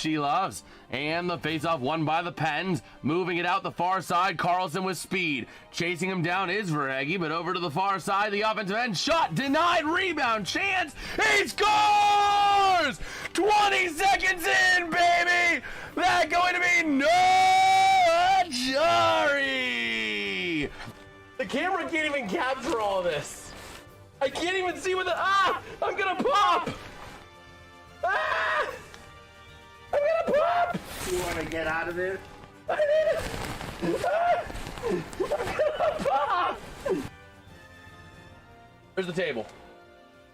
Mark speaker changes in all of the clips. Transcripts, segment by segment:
Speaker 1: she loves. And the faceoff won by the Pens. Moving it out the far side, Carlson with speed. Chasing him down is Verhage, but over to the far side, the offensive end shot, denied, rebound, chance, he scores! 20 seconds in, baby! That's going to be no Jari! The camera can't even capture all of this. I can't even see what the, I'm gonna pop! I'm gonna pop!
Speaker 2: You want to get out of there?
Speaker 1: I need it! I'm gonna pop! Where's the table?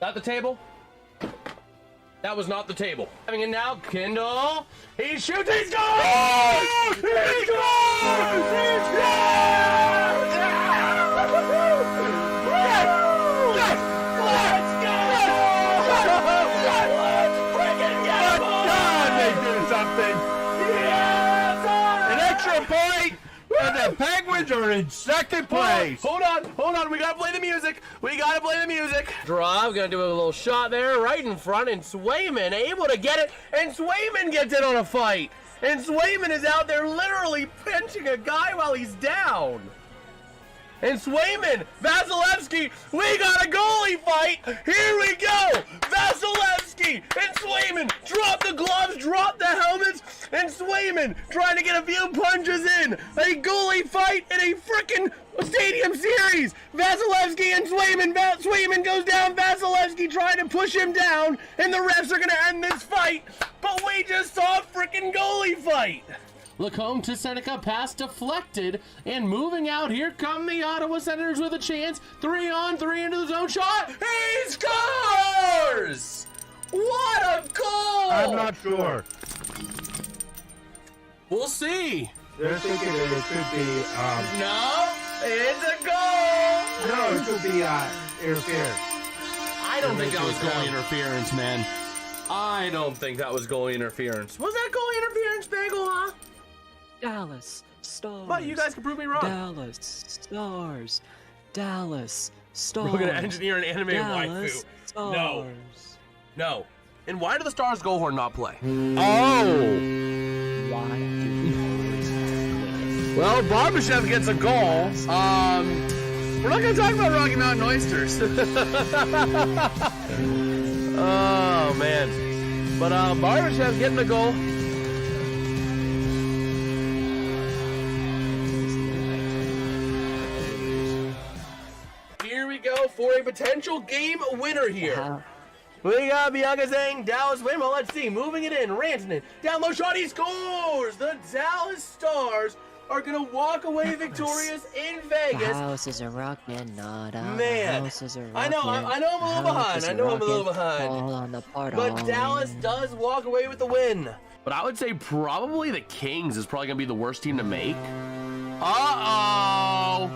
Speaker 1: Not the table? That was not the table. Having it now, Kindle. He shoots, he scores! He scores! He scores!
Speaker 3: Point, and the Penguins are in second place.
Speaker 1: Hold on. We gotta play the music. Draw, we're gonna do a little shot there, right in front, and Swayman able to get it, and Swayman gets it on a fight. And Swayman is out there literally pinching a guy while he's down. And Swayman, Vasilevsky, we got a goalie fight. Here we go. Vasilevsky and Swayman drop the gloves, drop the helmets, and Swayman trying to get a few punches in. A goalie fight in a frickin' stadium series. Vasilevsky and Swayman. Swayman goes down. Vasilevsky trying to push him down, and the refs are gonna end this fight. But we just saw a frickin' goalie fight.
Speaker 4: Lacombe to Seneca, pass deflected, and moving out, here come the Ottawa Senators with a chance. 3-on-3 into the zone shot.
Speaker 1: He scores! What a goal!
Speaker 3: I'm not sure.
Speaker 1: We'll see.
Speaker 3: They're thinking that it could be,
Speaker 1: No, it's a goal!
Speaker 3: no, it could be, interference.
Speaker 1: I don't think that was goalie interference, man. I don't think that was goalie interference. Was that goalie interference, Bagel, huh?
Speaker 5: Dallas Stars.
Speaker 1: But you guys can prove me wrong.
Speaker 5: Dallas Stars. Dallas Stars.
Speaker 1: We're gonna engineer an anime
Speaker 5: Dallas
Speaker 1: waifu.
Speaker 5: Stars.
Speaker 1: No. And why do the Stars goalhorn not play?
Speaker 3: Oh!
Speaker 5: Why do you always win?
Speaker 1: Well, Barbashev gets a goal. We're not gonna talk about Rocky Mountain Oysters. Oh man. But Barbashev's getting a goal. Here we go for a potential game winner here. We got Bianca saying Dallas win. Well, let's see. Moving it in. Rantanen. Down low shot. He scores. The Dallas Stars are going to walk away victorious in Vegas.
Speaker 5: The house is a rockin', not a
Speaker 1: Man,
Speaker 5: house is a rockin'.
Speaker 1: I know I'm a little behind.
Speaker 5: Fall on the part
Speaker 1: But
Speaker 5: all
Speaker 1: Dallas
Speaker 5: in.
Speaker 1: does walk away with the win. But I would say probably the Kings is probably going to be the worst team to make. Uh-oh.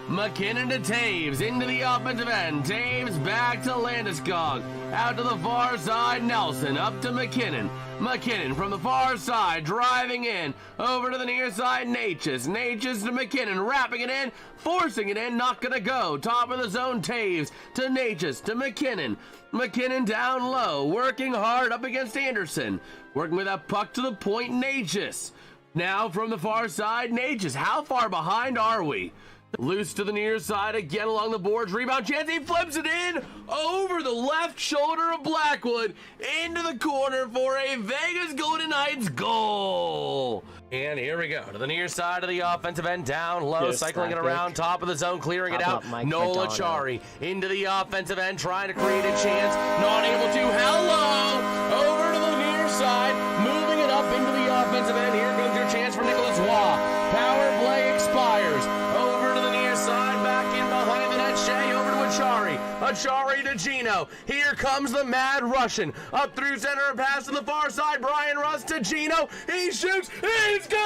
Speaker 1: McKinnon to Taves, into the offensive end. Taves back to Landeskog. Out to the far side, Nelson. Up to McKinnon. McKinnon from the far side, driving in. Over to the near side, Natchez. Natchez to McKinnon, wrapping it in, forcing it in, not gonna go. Top of the zone, Taves to Natchez to McKinnon. McKinnon down low, working hard up against Anderson. Working with that puck to the point, Natchez. Now from the far side, Natchez. How far behind are we? Loose to the near side, again along the boards, rebound chance, he flips it in over the left shoulder of Blackwood into the corner for a Vegas Golden Knights goal. And here we go to the near side of the offensive end, down low, cycling it around, top of the zone, clearing it out. Nola Chari into the offensive end, trying to create a chance, not able to. Hello, over to the near side, moving it up into the offensive end. Here comes your chance for Nicholas Waugh. Power play expires. Over to the near side, back in behind the net. Shea over to Achari. Achari to Gino. Here comes the Mad Russian. Up through center, pass to the far side. Brian Russ to Gino. He shoots. He scores!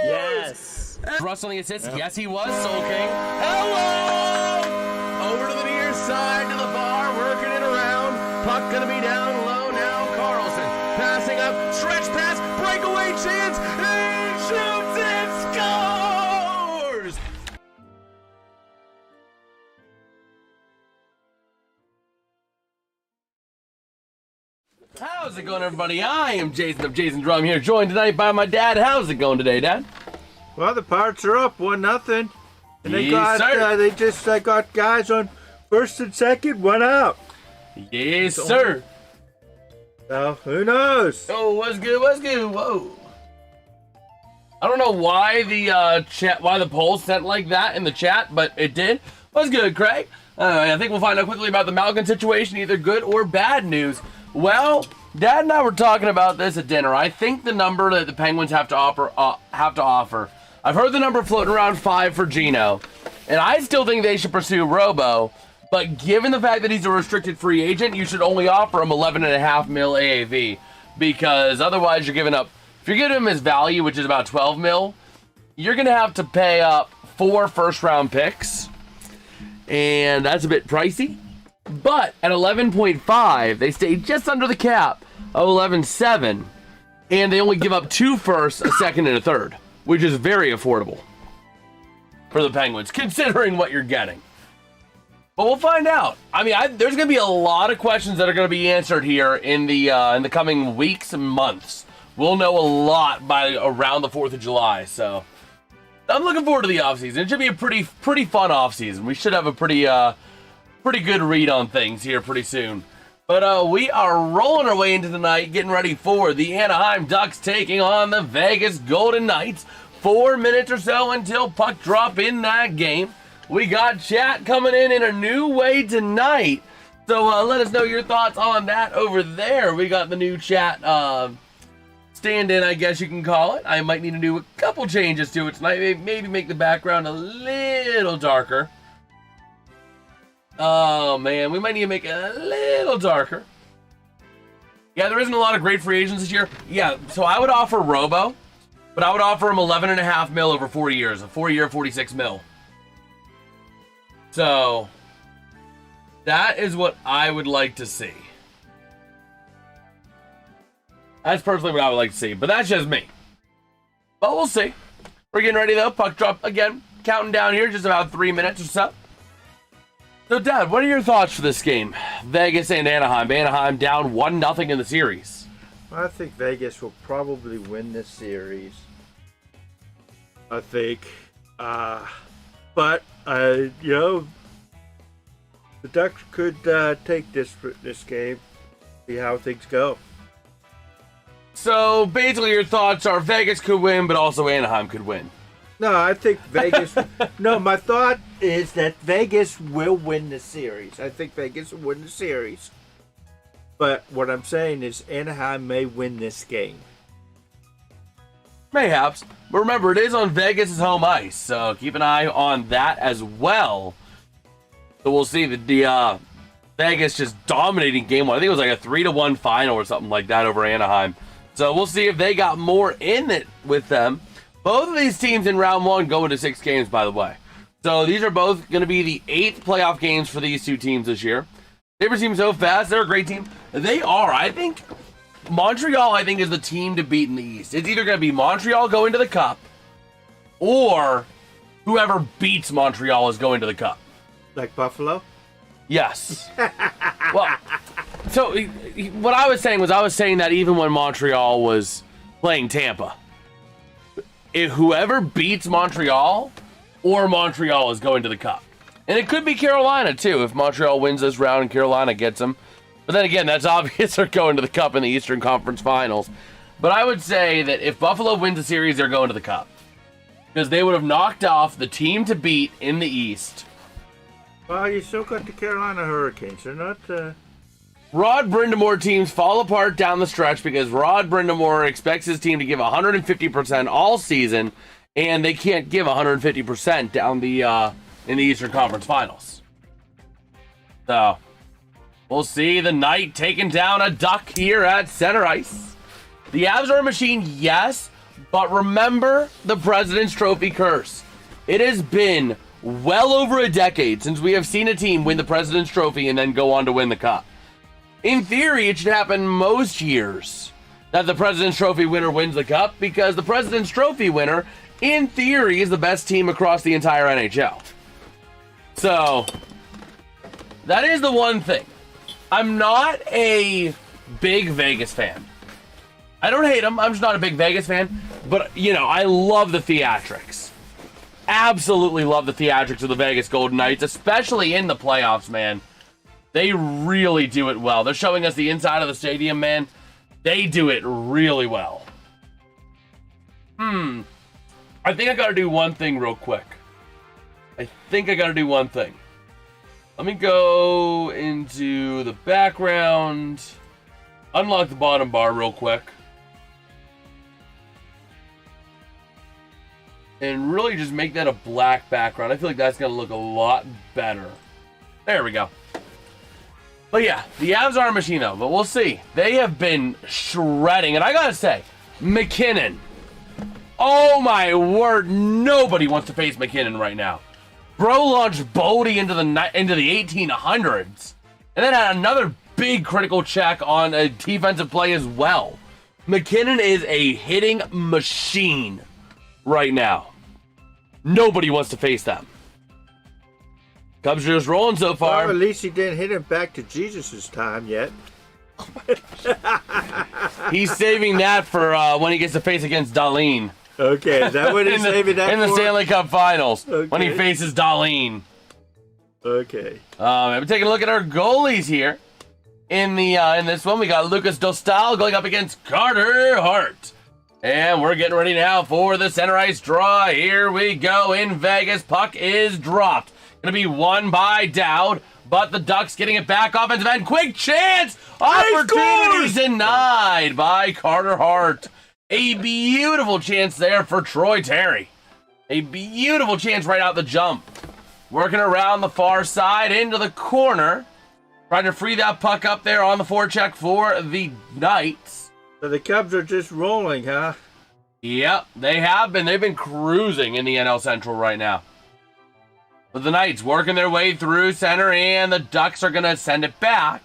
Speaker 4: Yes.
Speaker 1: Russ on the assist. Yes, he was. Soul King. Hello! Over to the near side, to the bar, working it around. Puck gonna be down low now. Carlson passing up. Stretch pass. Breakaway chance. He shoots and scores! How How's it going, everybody? I am Jason of JasonsRealm here, joined tonight by my dad. How's it going today, Dad?
Speaker 3: Well, the Pirates are up 1-0, and they
Speaker 1: Yes, sir.
Speaker 3: got guys on first and second, one out.
Speaker 1: Yes, sir.
Speaker 3: So who knows?
Speaker 1: Oh, what's good? What's good? Whoa. I don't know why the poll sent like that in the chat, but it did. What's good, Craig? I think we'll find out quickly about the Malkin situation, either good or bad news. Well, Dad and I were talking about this at dinner. I think the number that the Penguins have to offer. I've heard the number floating around 5 for Gino, and I still think they should pursue Robo. But given the fact that he's a restricted free agent, you should only offer him $11.5 mil AAV, because otherwise you're giving up. If you're giving him his value, which is about 12 mil, you're gonna have to pay up 4 first-round picks, and that's a bit pricey. But at 11.5, they stay just under the cap of 11.7, and they only give up 2 firsts, a second, and a third, which is very affordable for the Penguins, considering what you're getting. But we'll find out. I mean, there's going to be a lot of questions that are going to be answered here in the coming weeks and months. We'll know a lot by around the 4th of July, so I'm looking forward to the offseason. It should be a pretty fun offseason. We should have a pretty good read on things here pretty soon. But we are rolling our way into the night, getting ready for the Anaheim Ducks taking on the Vegas Golden Knights. 4 minutes or so until puck drop in that game. We got chat coming in a new way tonight. So let us know your thoughts on that over there. We got the new chat stand-in, I guess you can call it. I might need to do a couple changes to it tonight. Maybe make the background a little darker. Oh, man, we might need to make it a little darker. Yeah, there isn't a lot of great free agents this year. Yeah, so I would offer Robo, but I would offer him $11.5 mil over 4 years, a 4-year, $46 mil. So, that is what I would like to see. That's personally what I would like to see, but that's just me. But we'll see. We're getting ready, though. Puck drop again. Counting down here, just about 3 minutes or so. So, Dad, what are your thoughts for this game? Vegas and Anaheim. Anaheim down 1-0 in the series.
Speaker 3: I think Vegas will probably win this series. I think. But the Ducks could take this game, see how things go.
Speaker 1: So, basically, your thoughts are Vegas could win, but also Anaheim could win.
Speaker 3: No, I think Vegas. No, my thought is that Vegas will win the series. I think Vegas will win the series. But what I'm saying is Anaheim may win this game.
Speaker 1: Mayhaps. But remember, it is on Vegas' home ice, so keep an eye on that as well. So we'll see the Vegas just dominating game one. I think it was like a 3-1 final or something like that over Anaheim. So we'll see if they got more in it with them. Both of these teams in round one go into 6 games, by the way. So these are both going to be the 8th playoff games for these two teams this year. Sabres seem so fast. They're a great team. They are. I think Montreal, is the team to beat in the East. It's either going to be Montreal going to the Cup, or whoever beats Montreal is going to the Cup.
Speaker 3: Like Buffalo?
Speaker 1: Yes. Well, so what I was saying that even when Montreal was playing Tampa, whoever beats Montreal, or Montreal is going to the Cup. And it could be Carolina, too, if Montreal wins this round and Carolina gets them. But then again, that's obvious they're going to the Cup in the Eastern Conference Finals. But I would say that if Buffalo wins the series, they're going to the Cup. Because they would have knocked off the team to beat in the East.
Speaker 3: Well, you still got the Carolina Hurricanes. They're not...
Speaker 1: Rod Brindamore teams fall apart down the stretch because Rod Brindamore expects his team to give 150% all season, and they can't give 150% down the in the Eastern Conference Finals. So, we'll see the Knight taking down a Duck here at center ice. The Avs are a machine, yes, but remember the President's Trophy curse. It has been well over a decade since we have seen a team win the President's Trophy and then go on to win the Cup. In theory, it should happen most years that the President's Trophy winner wins the Cup, because the President's Trophy winner, in theory, is the best team across the entire NHL. So, that is the one thing. I'm not a big Vegas fan. I don't hate them. I'm just not a big Vegas fan. But, you know, I love the theatrics. Absolutely love the theatrics of the Vegas Golden Knights, especially in the playoffs, man. They really do it well. They're showing us the inside of the stadium, man. They do it really well. I think I gotta do one thing real quick. Let me go into the background. Unlock the bottom bar real quick. And really just make that a black background. I feel like that's going to look a lot better. There we go. But yeah, the Avs are a machine though, but we'll see. They have been shredding. And I got to say, McKinnon. Oh my word, nobody wants to face McKinnon right now. Bro launched Bodie into the 1800s. And then had another big critical check on a defensive play as well. McKinnon is a hitting machine right now. Nobody wants to face them. Cubs are just rolling so far.
Speaker 3: Well, at least he didn't hit him back to Jesus' time yet.
Speaker 1: He's saving that for when he gets to face against Darlene.
Speaker 3: Okay, is that what he's saving that
Speaker 1: in the
Speaker 3: for?
Speaker 1: Stanley Cup Finals,
Speaker 3: Okay.
Speaker 1: when he faces Darlene.
Speaker 3: Okay.
Speaker 1: I'm taking a look at our goalies here. In this one, we got Lucas Dostal going up against Carter Hart. And we're getting ready now for the center ice draw. Here we go in Vegas. Puck is dropped. Going to be won by Dowd, but the Ducks getting it back. Offensive end, quick chance! Opportunity denied by Carter Hart. A beautiful chance there for Troy Terry. A beautiful chance right out the jump. Working around the far side into the corner. Trying to free that puck up there on the forecheck for the Knights.
Speaker 3: So the Cubs are just rolling, huh?
Speaker 1: Yep, they have been. They've been cruising in the NL Central right now. But the Knights working their way through center, and the Ducks are going to send it back.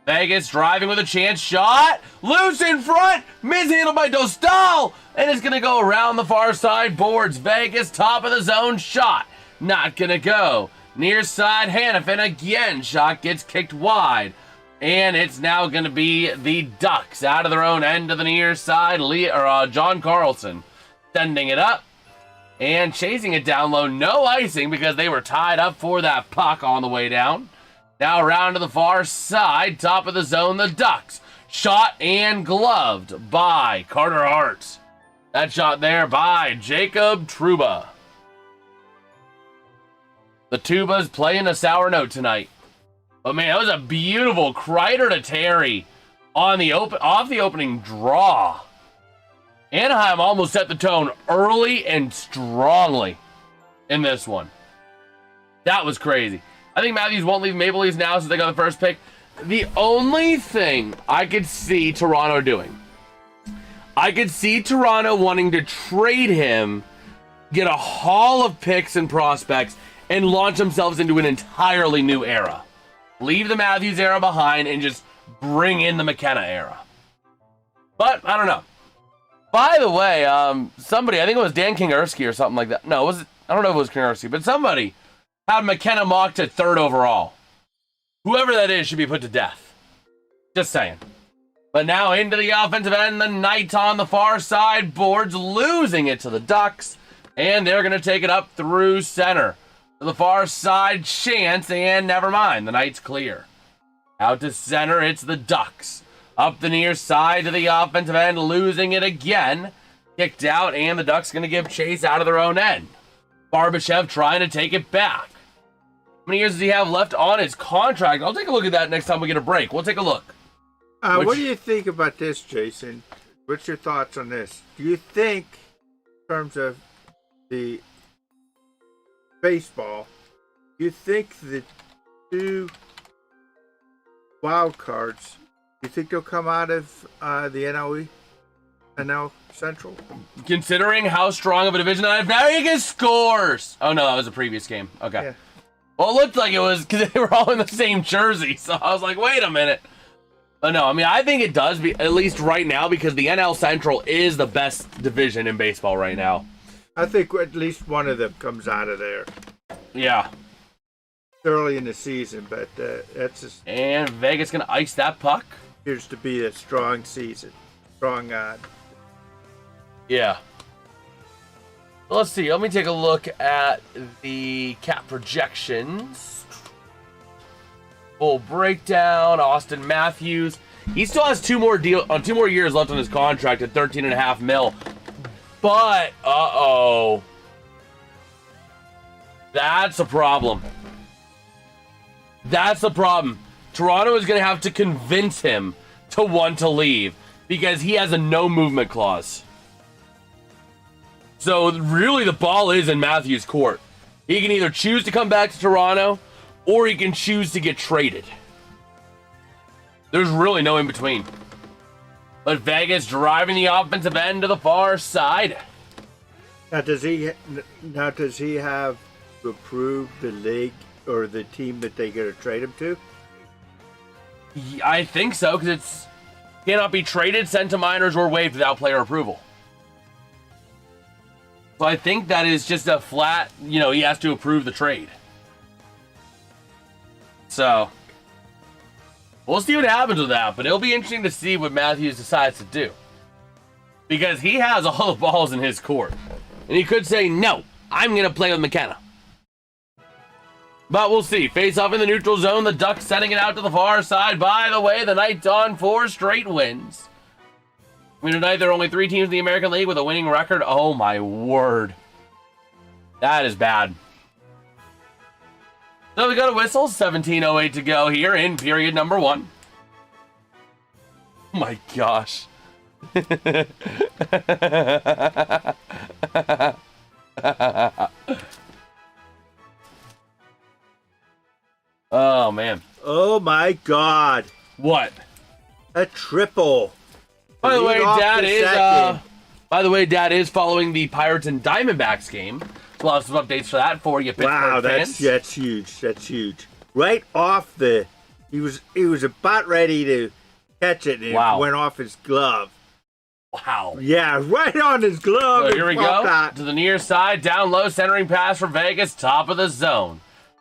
Speaker 1: Vegas driving with a chance shot. Loose in front. Mishandled by Dostal. And it's going to go around the far side boards. Vegas top of the zone shot. Not going to go. Near side Hannafin again. Shot gets kicked wide. And it's now going to be the Ducks out of their own end of the near side. John Carlson sending it up and chasing it down low. No icing because they were tied up for that puck on the way down. Now around to the far side, top of the zone, the Ducks. Shot and gloved by Carter Hart. That shot there by Jacob Trouba. The Tuba's playing a sour note tonight. But man, that was a beautiful Kreider to Terry on the off the opening draw. Anaheim almost set the tone early and strongly in this one. That was crazy. I think Matthews won't leave Maple Leafs now since they got the first pick. The only thing I could see Toronto doing, I could see Toronto wanting to trade him, get a haul of picks and prospects, and launch themselves into an entirely new era. Leave the Matthews era behind and just bring in the McKenna era. But, I don't know. By the way, somebody, I think it was Dan Kingerski or something like that. No, I don't know if it was Kingerski, but somebody had McKenna mocked at 3rd overall. Whoever that is should be put to death. Just saying. But now into the offensive end, the Knights on the far side boards, losing it to the Ducks. And they're going to take it up through center. To the far side, chance, and never mind. The Knights clear. Out to center, it's the Ducks. Up the near side to the offensive end, losing it again. Kicked out, and the Ducks going to give chase out of their own end. Barbashev trying to take it back. How many years does he have left on his contract? I'll take a look at that next time we get a break. We'll take a look.
Speaker 3: What do you think about this, Jason? What's your thoughts on this? Do you think, in terms of the baseball, do you think the 2 wild cards, do you think they'll come out of the NL Central?
Speaker 1: Considering how strong of a division that Vegas scores. Oh no, that was a previous game. Okay.
Speaker 3: Yeah.
Speaker 1: Well, it looked like it was because they were all in the same jersey. So I was like, wait a minute. But no, I mean, I think it does, at least right now, because the NL Central is the best division in baseball right now.
Speaker 3: I think at least one of them comes out of there.
Speaker 1: Yeah.
Speaker 3: Early in the season, but that's just...
Speaker 1: And Vegas going to ice that puck.
Speaker 3: appears to be a strong season. Strong on.
Speaker 1: Yeah. Well, let's see. Let me take a look at the cap projections. Full breakdown. Austin Matthews. He still has two more years left on his contract at $13.5 million. But that's a problem. That's the problem. Toronto is going to have to convince him to want to leave because he has a no movement clause. So really the ball is in Matthews' court. He can either choose to come back to Toronto or he can choose to get traded. There's really no in between. But Vegas driving the offensive end to the far side.
Speaker 3: Now does he have to approve the league or the team that they going to trade him to?
Speaker 1: I think so, because it's cannot be traded, sent to minors, or waived without player approval. So I think that is just a flat, he has to approve the trade. So we'll see what happens with that, but it'll be interesting to see what Matthews decides to do. Because he has all the balls in his court. And he could say, no, I'm going to play with McKenna. But we'll see. Face off in the neutral zone. The Ducks sending it out to the far side. By the way, the Knights on 4 straight wins. Tonight, there are only 3 teams in the American League with a winning record. Oh, my word. That is bad. So we got a whistle. 17:08 to go here in period number 1. Oh, my gosh. Oh, man.
Speaker 3: Oh, my God.
Speaker 1: What?
Speaker 3: A triple.
Speaker 1: By the way, Dad is following the Pirates and Diamondbacks game. We'll have some updates for that for you, Pittsburgh fans.
Speaker 3: That's huge. That's huge. Right off he was about ready to catch it, and it went off his glove.
Speaker 1: Wow.
Speaker 3: Yeah, right on his glove.
Speaker 1: So here we go. To the near side, down low, centering pass for Vegas, top of the zone.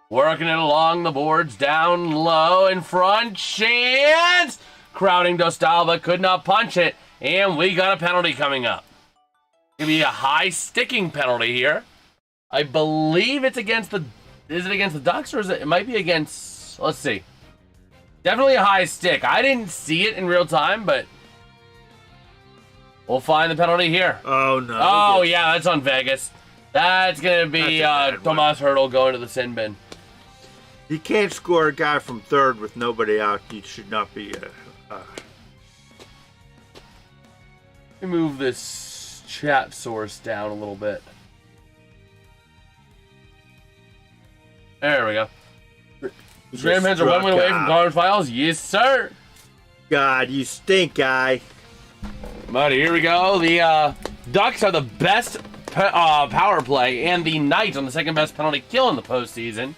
Speaker 1: Working it along the boards, down low, in front, chance! Crowding Dostalva, could not punch it, and we got a penalty coming up. Gonna be a high sticking penalty here. I believe it's against is it against the Ducks, or is it might be against, let's see. Definitely a high stick. I didn't see it in real time, but we'll find the penalty here.
Speaker 3: Oh, no.
Speaker 1: Oh, yeah, that's on Vegas. That's gonna be Tomas Hertl going to the sin bin.
Speaker 3: You can't score a guy from third with nobody out. He should not be.
Speaker 1: Let me move this chat source down a little bit. There we go. Graham are 1 win away from Garden Files. Yes, sir.
Speaker 3: God, you stink, guy.
Speaker 1: But here we go. The Ducks are the best power play, and the Knights on the second best penalty kill in the postseason.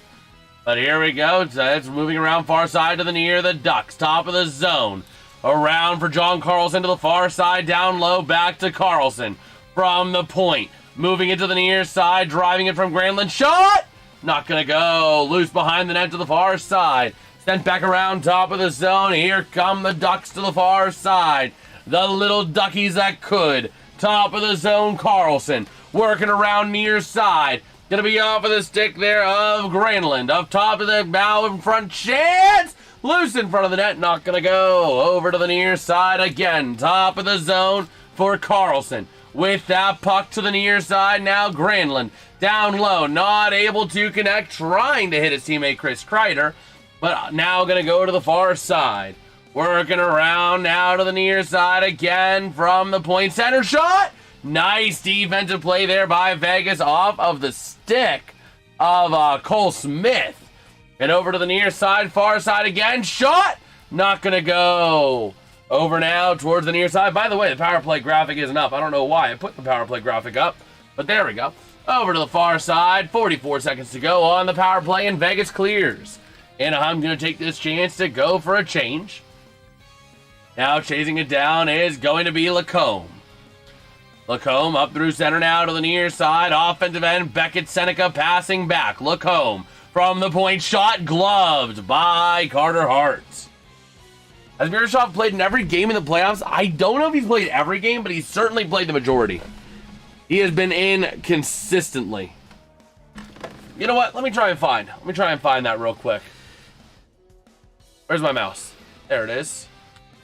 Speaker 1: But here we go. It's moving around far side to the near. The Ducks, top of the zone. Around for John Carlson to the far side. Down low, back to Carlson. From the point. Moving it to the near side. Driving it from Granlund. Shot! Not going to go. Loose behind the net to the far side. Sent back around top of the zone. Here come the Ducks to the far side. The little duckies that could. Top of the zone, Carlson. Working around near side. Gonna be off of the stick there of Granlund. Up top of the bow in front. Chance! Loose in front of the net. Not gonna go. Over to the near side again. Top of the zone for Carlson. With that puck to the near side. Now Granlund. Down low. Not able to connect. Trying to hit his teammate Chris Kreider. But now gonna go to the far side. Working around now to the near side again from the point. Center shot! Nice defensive play there by Vegas off of the stick of Cole Smith. And over to the near side, far side again. Shot! Not going to go. Over now towards the near side. By the way, the power play graphic isn't up. I don't know why I put the power play graphic up, but there we go. Over to the far side. 44 seconds to go on the power play, and Vegas clears. Anaheim going to take this chance to go for a change. Now chasing it down is going to be Lacombe. Lacombe up through center now to the near side. Offensive end, Beckett Seneca passing back. Lacombe from the point, shot gloved by Carter Hart. Has Miroshov played in every game in the playoffs? I don't know if he's played every game, but he's certainly played the majority. He has been in consistently. You know what? Let me try and find that real quick. Where's my mouse? There it is.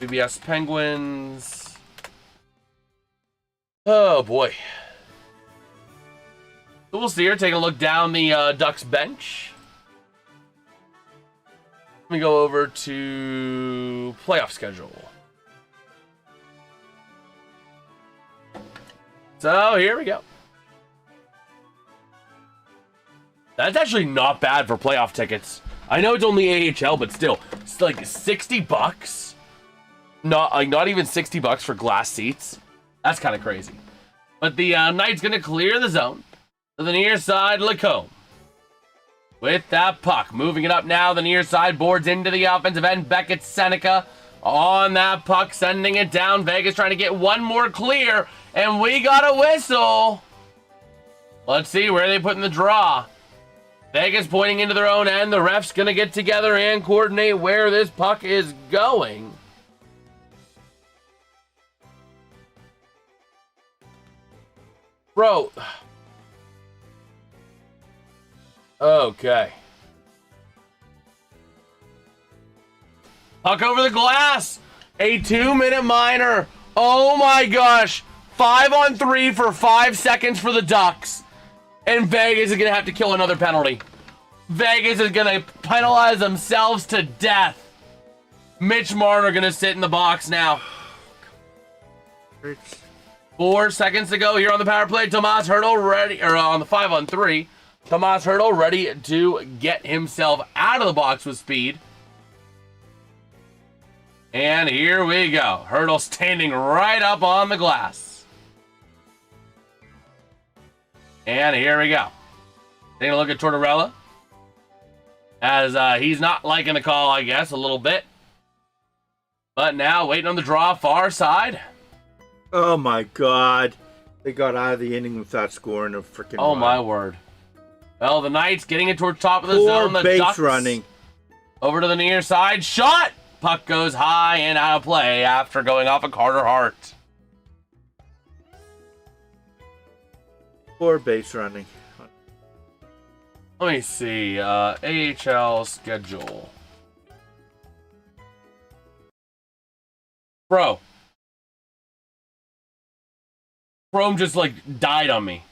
Speaker 1: BBS Penguins. Oh boy. So we'll see here. Taking a look down the Ducks bench. Let me go over to playoff schedule. So here we go. That's actually not bad for playoff tickets. I know it's only AHL, but still, it's like $60. Not even $60 for glass seats. That's kind of crazy. But the Knight's gonna clear the zone to the near side. Lacombe with that puck, moving it up now. The near side boards into the offensive end. Beckett Seneca on that puck, sending it down. Vegas trying to get one more clear, and we got a whistle. Let's see where they put in the draw. Vegas pointing into their own end. The ref's gonna get together and coordinate where this puck is going. Bro. Okay. Puck over the glass. A 2-minute minor. Oh my gosh. 5-on-3 for 5 seconds for the Ducks. And Vegas is going to have to kill another penalty. Vegas is going to penalize themselves to death. Mitch Marner going to sit in the box now. 4 seconds to go here on the power play. Tomas Hertl ready, or on the 5-on-3. Tomas Hertl ready to get himself out of the box with speed. And here we go. Hertl standing right up on the glass. And here we go. Taking a look at Tortorella. As he's not liking the call, I guess, a little bit. But now waiting on the draw, far side.
Speaker 3: Oh my God. They got out of the inning without scoring a freaking
Speaker 1: Oh
Speaker 3: run.
Speaker 1: my word. Well, the Knights getting it towards top of the
Speaker 3: Poor
Speaker 1: zone. The
Speaker 3: base
Speaker 1: Ducks
Speaker 3: running.
Speaker 1: over to the near side. Shot! Puck goes high and out of play after going off of Carter Hart.
Speaker 3: Poor base running.
Speaker 1: Let me see. AHL schedule. Bro. Chrome just like died on me.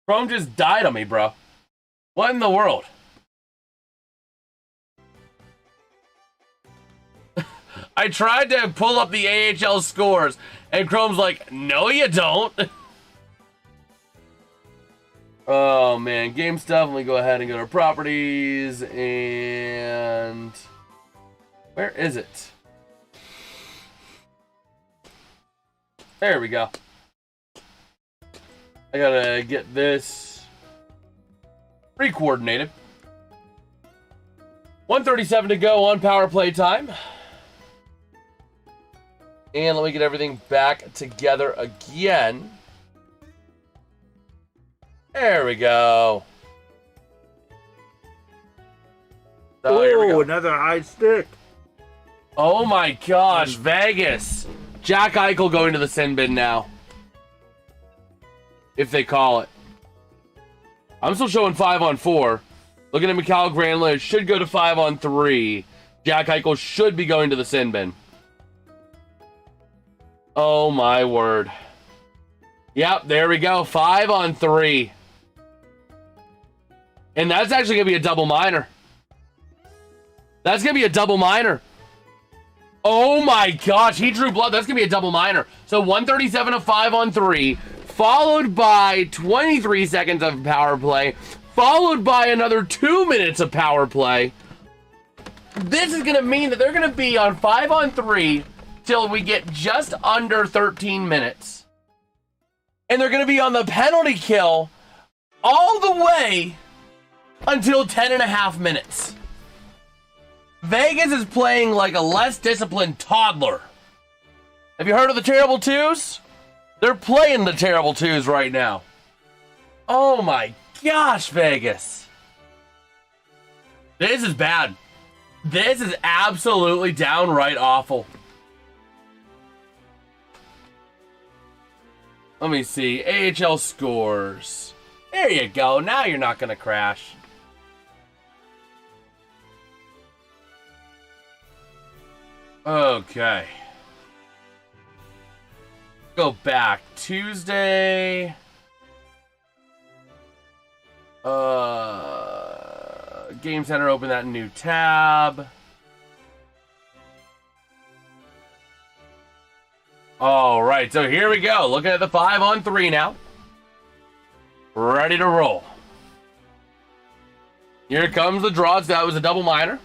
Speaker 1: Chrome just died on me, bro. What in the world? I tried to pull up the AHL scores, and Chrome's like, no, you don't. Oh, man. Game stuff. Let me go ahead and go to properties, and... where is it? There we go. I gotta get this pre-coordinated. 1:37 to go on power play time. And let me get everything back together again. There we go. So here we go.
Speaker 3: Another high stick.
Speaker 1: Oh my gosh, Vegas. Jack Eichel going to the sin bin now. If they call it. I'm still showing 5-on-4. Looking at Mikhail Granlund, it should go to 5-on-3. Jack Eichel should be going to the sin bin. Oh my word. Yep, there we go. 5-on-3. And that's actually going to be a double minor. That's going to be a double minor. Oh my gosh, he drew blood. That's going to be a double minor. So 137 of 5-on-3, followed by 23 seconds of power play, followed by another 2 minutes of power play. This is going to mean that they're going to be on 5-on-3 till we get just under 13 minutes. And they're going to be on the penalty kill all the way until 10.5 minutes. Vegas is playing like a less disciplined toddler. Have you heard of the Terrible Twos? They're playing the Terrible Twos right now. Oh my gosh, Vegas. This is bad. This is absolutely downright awful. Let me see. AHL scores. There you go. Now you're not going to crash. Okay. Go back. Tuesday. Game Center, open that new tab. All right, so here we go. Looking at the 5-on-3 now. Ready to roll. Here comes the draw. That was a double minor.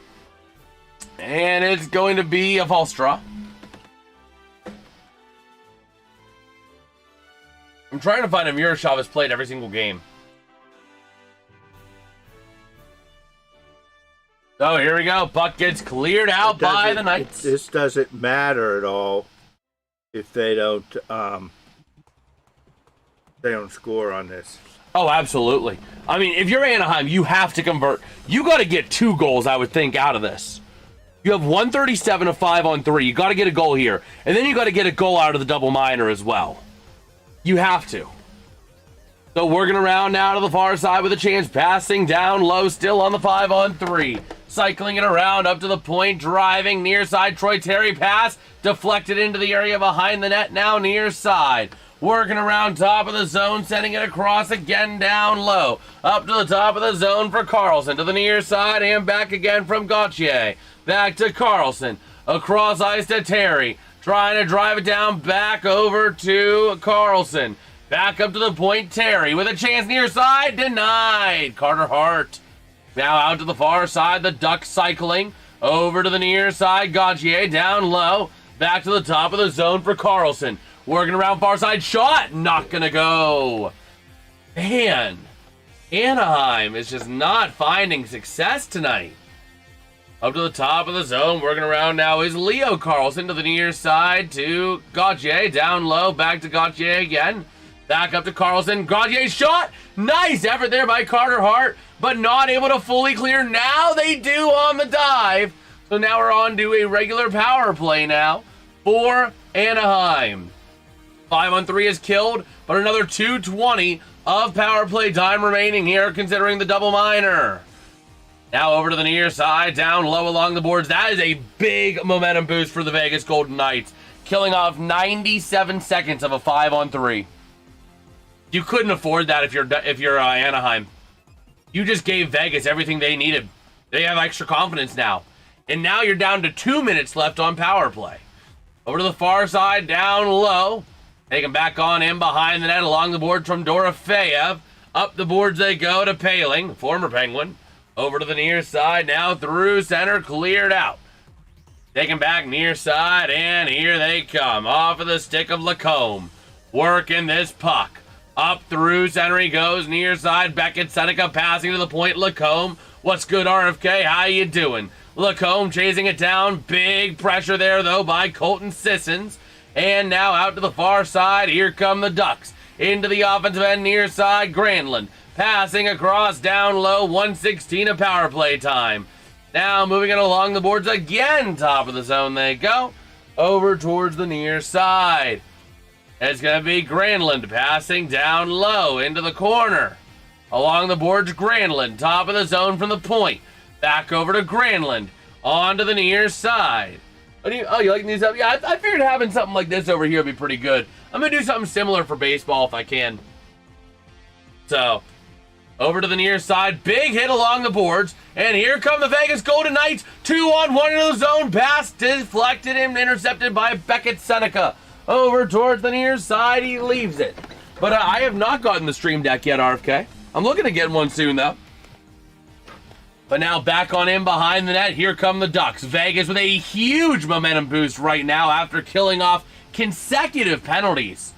Speaker 1: And it's going to be a false draw. I'm trying to find if Murashov has played every single game. So here we go. Puck gets cleared out by the Knights.
Speaker 3: This doesn't matter at all if they don't score on this.
Speaker 1: Oh, absolutely. I mean, if you're Anaheim, you have to convert. You got to get 2 goals, I would think, out of this. You have 137 of 5-on-3. You got to get a goal here. And then you got to get a goal out of the double minor as well. You have to. So working around now to the far side with a chance. Passing down low, still on the 5-on-3. Cycling it around up to the point. Driving near side. Troy Terry pass. Deflected into the area behind the net. Now near side. Working around top of the zone. Sending it across again down low. Up to the top of the zone for Carlson. To the near side and back again from Gauthier. Back to Carlson. Across ice to Terry. Trying to drive it down back over to Carlson. Back up to the point, Terry with a chance near side, denied. Carter Hart. Now out to the far side, the Ducks cycling. Over to the near side, Gauthier down low. Back to the top of the zone for Carlson. Working around far side, shot, not gonna go. Man, Anaheim is just not finding success tonight. Up to the top of the zone, working around now is Leo Carlson to the near side to Gauthier, down low, back to Gauthier again. Back up to Carlson. Gauthier shot. Nice effort there by Carter Hart, but not able to fully clear. Now they do on the dive. So now we're on to a regular power play now for Anaheim. 5-on-3 is killed, but another 2:20 of power play time remaining here, considering the double minor. Now over to the near side, down low along the boards. That is a big momentum boost for the Vegas Golden Knights, killing off 97 seconds of a 5-on-3. You couldn't afford that if you're Anaheim. You just gave Vegas everything they needed. They have extra confidence now. And now you're down to 2 minutes left on power play. Over to the far side, down low. Taken back on in behind the net along the boards from Dorofeyev. Up the boards they go to Paling, former Penguin. Over to the near side, now through center, cleared out. Taken back near side, and here they come. Off of the stick of Lacombe. Working this puck. Up through center he goes, near side, Beckett, Seneca passing to the point, Lacombe. What's good, RFK? How you doing? Lacombe chasing it down. Big pressure there, though, by Colton Sissons. And now out to the far side, here come the Ducks. Into the offensive end, near side, Granlund. Passing across, down low, 1:16 of power play time. Now moving it along the boards again, top of the zone they go. Over towards the near side. It's going to be Granlund passing down low into the corner. Along the boards, Granlund, top of the zone from the point. Back over to Granlund, onto the near side. You like these up? Yeah, I figured having something like this over here would be pretty good. I'm going to do something similar for baseball if I can. So, over to the near side, big hit along the boards, and here come the Vegas Golden Knights, 2-on-1 into the zone, pass deflected and intercepted by Beckett Seneca. Over towards the near side, he leaves it. But I have not gotten the stream deck yet, RFK. I'm looking to get one soon, though. But now back on in behind the net, here come the Ducks. Vegas with a huge momentum boost right now after killing off consecutive penalties.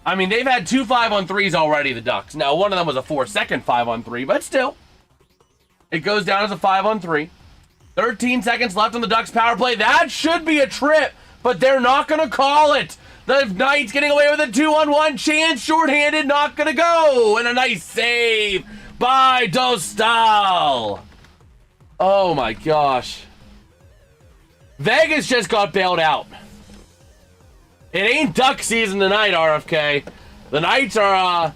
Speaker 1: I mean, they've had 2 5-on-3s already, the Ducks. Now, one of them was a 4-second 5-on-3, but still. It goes down as a 5-on-3. 13 seconds left on the Ducks power play. That should be a trip, but they're not going to call it. The Knights getting away with a 2-on-1 chance. Shorthanded, not going to go. And a nice save by Dostal. Oh my gosh. Vegas just got bailed out. It ain't duck season tonight, RFK. The Knights are,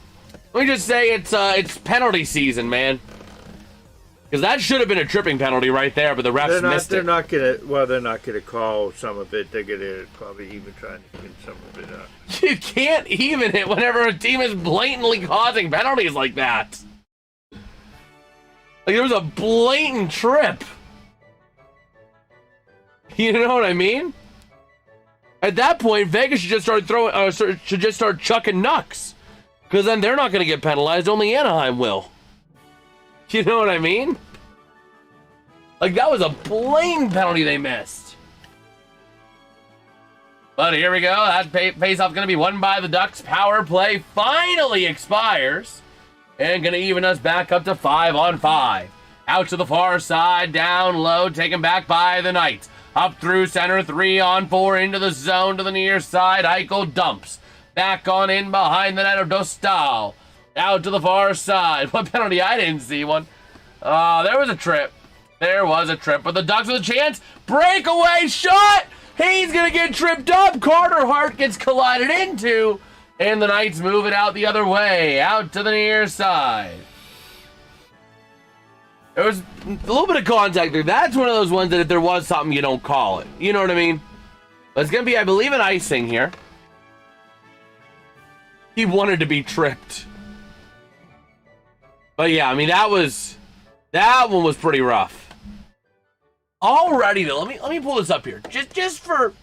Speaker 1: let me just say it's penalty season, man. Because that should have been a tripping penalty right there, but the refs missed it.
Speaker 3: They're not gonna call some of it. They're gonna probably even try to get some of it up.
Speaker 1: You can't even it whenever a team is blatantly causing penalties like that. Like, there was a blatant trip. You know what I mean? At that point, Vegas should just start chucking knucks, because then they're not going to get penalized. Only Anaheim will. You know what I mean? Like, that was a blatant penalty they missed. But here we go. That face-off going to be won by the Ducks. Power play finally expires, and going to even us back up to 5-on-5. Out to the far side, down low, taken back by the Knights. Up through center, 3-on-4 into the zone to the near side. Eichel dumps. Back on in behind the net of Dostal. Out to the far side. What penalty? I didn't see one. There was a trip. There was a trip. But the Ducks with a chance. Breakaway shot! He's going to get tripped up. Carter Hart gets collided into. And the Knights move it out the other way. Out to the near side. There was a little bit of contact there. That's one of those ones that if there was something, you don't call it. You know what I mean? But it's going to be, I believe, an icing here. He wanted to be tripped. But yeah, I mean, that one was pretty rough. Alrighty, though, let me pull this up here. Just for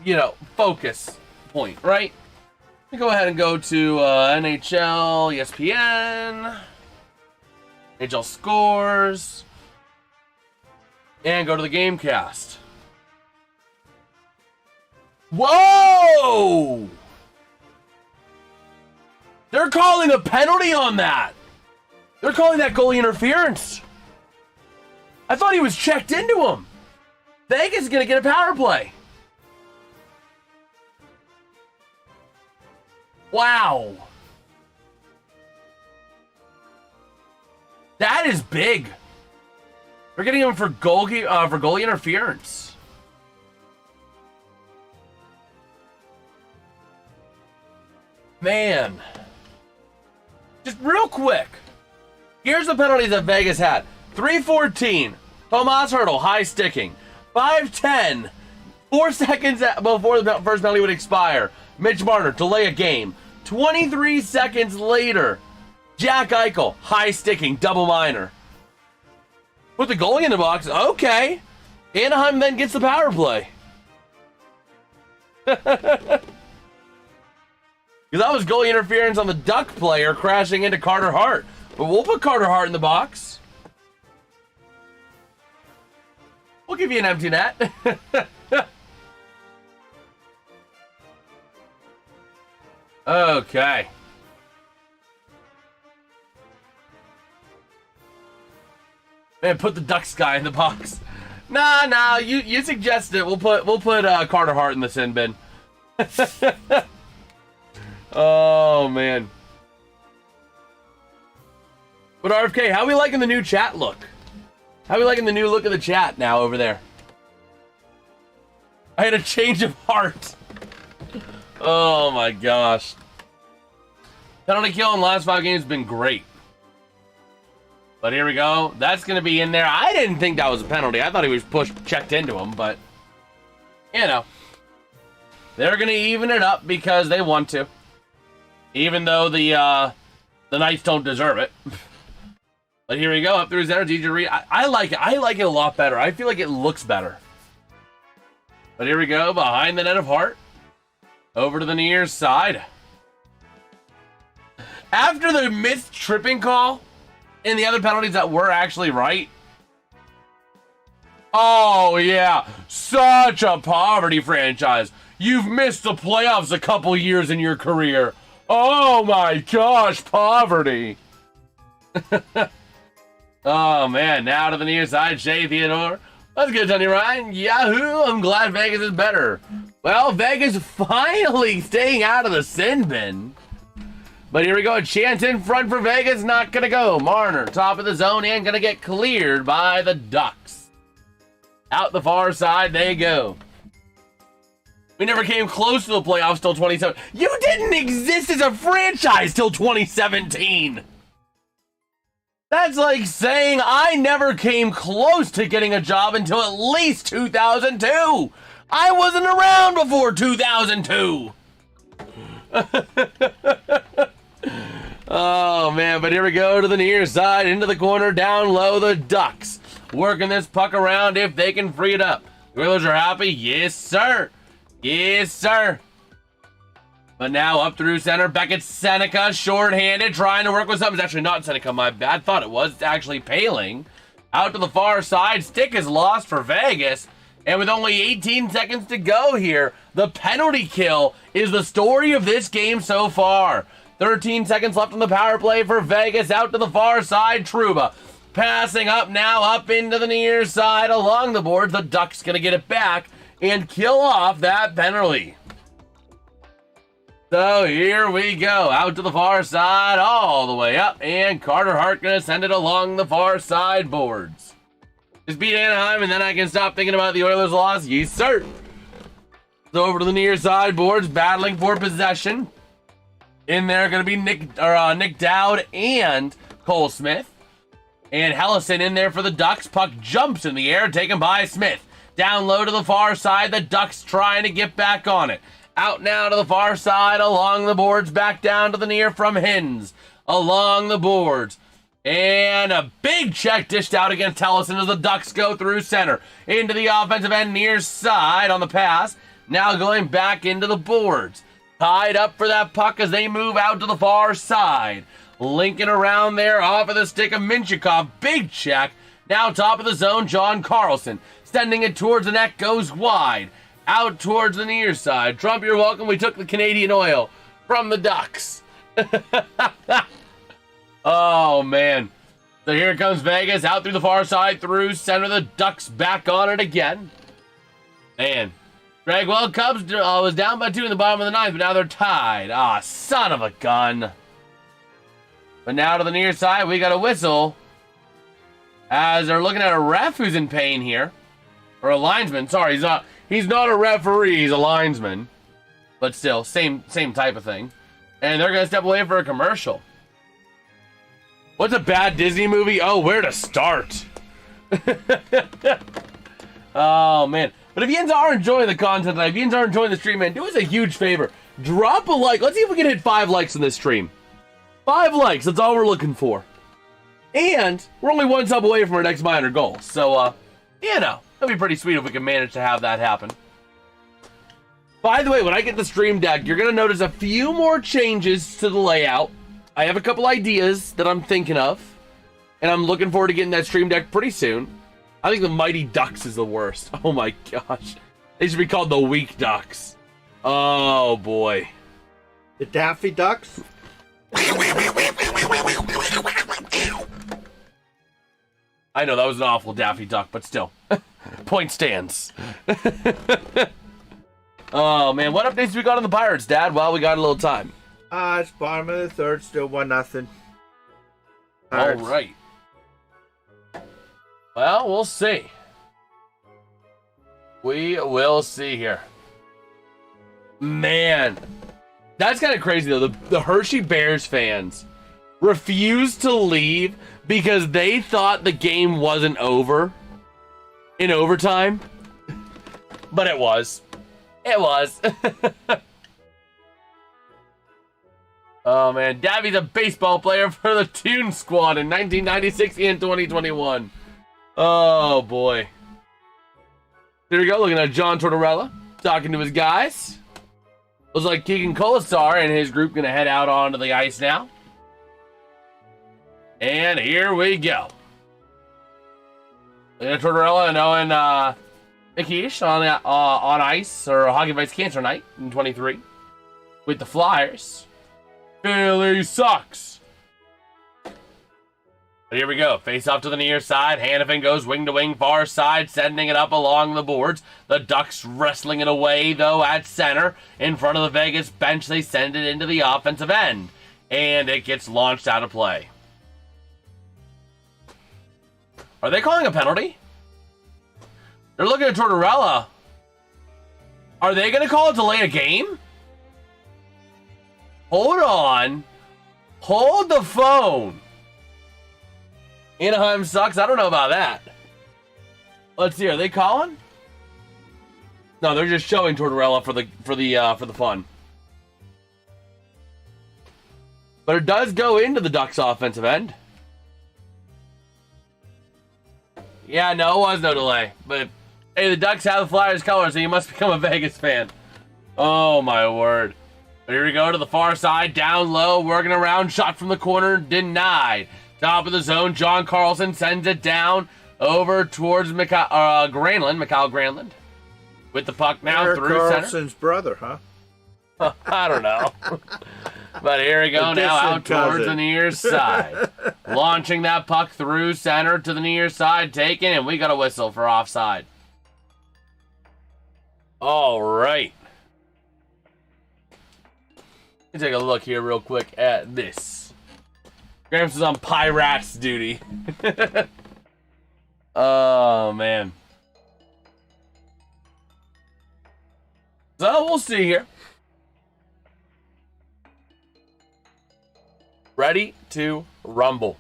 Speaker 1: you know, focus point, right? Let me go ahead and go to NHL, ESPN. NHL scores, and go to the Gamecast. Whoa! They're calling a penalty on that. They're calling that goalie interference. I thought he was checked into him. Vegas is going to get a power play. Wow. That is big. We're getting him for goalie interference. Man. Just real quick. Here's the penalties that Vegas had. 3:14. Tomas Hertl, high sticking. 5:10. 4 seconds before the first penalty would expire. Mitch Marner, delay a game. 23 seconds later. Jack Eichel, high sticking, double minor. Put the goalie in the box. Okay. Anaheim then gets the power play. Because that was goalie interference on the Duck player crashing into Carter Hart. But we'll put Carter Hart in the box. We'll give you an empty net. Okay. Man, put the Ducks guy in the box. Nah, you suggested it. We'll put Carter Hart in the sin bin. Oh man. But RFK, how are we liking the new chat look? How are we liking the new look of the chat now over there? I had a change of heart. Oh my gosh. Penalty kill in the last 5 games has been great. But here we go. That's going to be in there. I didn't think that was a penalty. I thought he was checked into him, but you know. They're going to even it up because they want to. Even though the Knights don't deserve it. But here we go. Up through his energy. I like it. I like it a lot better. I feel like it looks better. But here we go. Behind the net of Hart. Over to the near side. After the missed tripping call and the other penalties that were actually right. Oh, yeah. Such a poverty franchise. You've missed the playoffs a couple years in your career. Oh, my gosh. Poverty. Oh, man. Now to the near side. Shea Theodore. That's good, Tony Ryan. Yahoo! I'm glad Vegas is better. Well, Vegas finally staying out of the sin bin. But here we go. A chance in front for Vegas. Not going to go. Marner, top of the zone, and going to get cleared by the Ducks. Out the far side they go. We never came close to the playoffs till 2017. You didn't exist as a franchise till 2017. That's like saying I never came close to getting a job until at least 2002. I wasn't around before 2002. Oh, man, but here we go to the near side, into the corner, down low, the Ducks. Working this puck around if they can free it up. The Oilers are happy. Yes, sir. Yes, sir. But now up through center, Beckett Seneca, short-handed, trying to work with something. It's actually not Seneca, my bad. Thought it was. It's actually Paling. Out to the far side. Stick is lost for Vegas. And with only 18 seconds to go here, the penalty kill is the story of this game so far. 13 seconds left on the power play for Vegas. Out to the far side, Trouba. Passing up now, up into the near side, along the boards. The Ducks going to get it back and kill off that penalty. So here we go. Out to the far side, all the way up. And Carter Hart going to send it along the far side boards. Just beat Anaheim, and then I can stop thinking about the Oilers' loss. Yes, sir. So over to the near side boards, battling for possession. In there, going to be Nick Dowd and Cole Smith. And Hellison in there for the Ducks. Puck jumps in the air, taken by Smith. Down low to the far side, the Ducks trying to get back on it. Out now to the far side, along the boards, back down to the near from Hins. Along the boards. And a big check dished out against Hellison as the Ducks go through center. Into the offensive end, near side on the pass. Now going back into the boards. Tied up for that puck as they move out to the far side. Linking around there off of the stick of Minchikov. Big check. Now top of the zone, John Carlson. Sending it towards the net, goes wide. Out towards the near side. Trump, you're welcome. We took the Canadian oil from the Ducks. Oh, man. So here comes Vegas. Out through the far side, through center. The Ducks back on it again. Man. Greg, well, Cubs was down by 2 in the bottom of the ninth, but now they're tied. Ah, son of a gun. But now to the near side, we got a whistle. As they're looking at a ref who's in pain here. Or a linesman. Sorry, he's not a referee, he's a linesman. But still, same type of thing. And they're going to step away for a commercial. What's a bad Disney movie? Oh, where to start? Oh, man. But if you are enjoying the content, if you are enjoying the stream, man, do us a huge favor. Drop a like. Let's see if we can hit 5 likes in this stream. 5 likes. That's all we're looking for. And we're only 1 sub away from our next minor goal. So, you know, that'd be pretty sweet if we can manage to have that happen. By the way, when I get the stream deck, you're going to notice a few more changes to the layout. I have a couple ideas that I'm thinking of. And I'm looking forward to getting that stream deck pretty soon. I think the Mighty Ducks is the worst. Oh my gosh. They should be called the Weak Ducks. Oh boy.
Speaker 3: The Daffy Ducks?
Speaker 1: I know, that was an awful Daffy Duck, but still. Point stands. Oh man, what updates we got on the Pirates, Dad? Well, we got a little time.
Speaker 3: It's bottom of the third, still 1-0.
Speaker 1: All right. Well, we'll see. We will see here. Man, that's kind of crazy, though. The Hershey Bears fans refused to leave because they thought the game wasn't over in overtime. But it was. It was. Oh, man. Davey's a baseball player for the Toon Squad in 1996 and 2021. Oh, boy. There we go. Looking at John Tortorella talking to his guys. Looks like Keegan Colasar and his group going to head out onto the ice now. And here we go. Looking at Tortorella and Owen Mikish on ice, or Hockey Vice Cancer Night in 23 with the Flyers. Philly sucks. But here we go. Face off to the near side. Hannafin goes wing to wing, far side, sending it up along the boards. The Ducks wrestling it away, though, at center. In front of the Vegas bench, they send it into the offensive end. and it gets launched out of play. Are they calling a penalty? They're looking at Tortorella. Are they going to call a delay a game? Hold on. Hold the phone. Anaheim sucks. I don't know about that. Let's see. Are they calling? No, they're just showing Tortorella for the fun. But it does go into the Ducks' offensive end. Yeah, no, it was no delay. But hey, the Ducks have the Flyers colors, so you must become a Vegas fan. Oh my word! But here we go to the far side, down low, working around, shot from the corner, denied. Top of the zone, John Carlson sends it down over towards Mikhail Granlund, with the puck now
Speaker 3: Erik
Speaker 1: through
Speaker 3: Karlsson's brother, huh?
Speaker 1: I don't know. But here we go now out towards the near side. Launching that puck through center to the near side, taken, and we got a whistle for offside. All right. Let me take a look here real quick at this. Gramps is on Pirates duty. Oh, man. So we'll see here. Ready to rumble.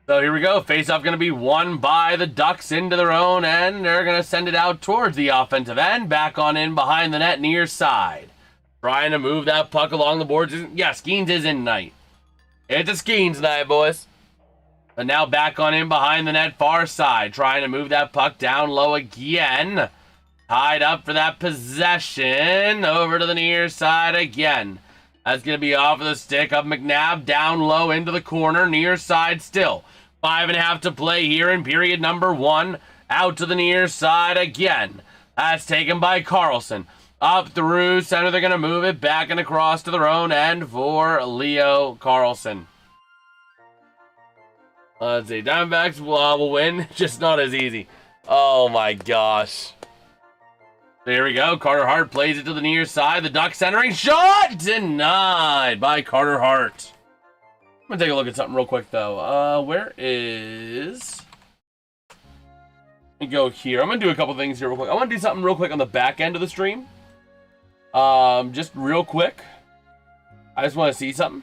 Speaker 1: So here we go. Face-off going to be won by the Ducks into their own end. They're going to send it out towards the offensive end. Back on in behind the net near side. Trying to move that puck along the boards. Yeah, Skeens is in tonight. It's a Skeens night, boys. But now back on in behind the net far side. Trying to move that puck down low again. Tied up for that possession. Over to the near side again. That's going to be off of the stick of McNabb. Down low into the corner. Near side still. 5.5 to play here in period number 1. Out to the near side again. That's taken by Carlson. Up through center. They're going to move it back and across to their own end for Leo Carlson. Let's see. Diamondbacks will win. Just not as easy. Oh my gosh. There we go. Carter Hart plays it to the near side. The Ducks centering shot denied by Carter Hart. I'm going to take a look at something real quick, though. Where is... Let me go here. I'm going to do a couple things here real quick. I want to do something real quick on the back end of the stream. Just real quick. I just want to see something.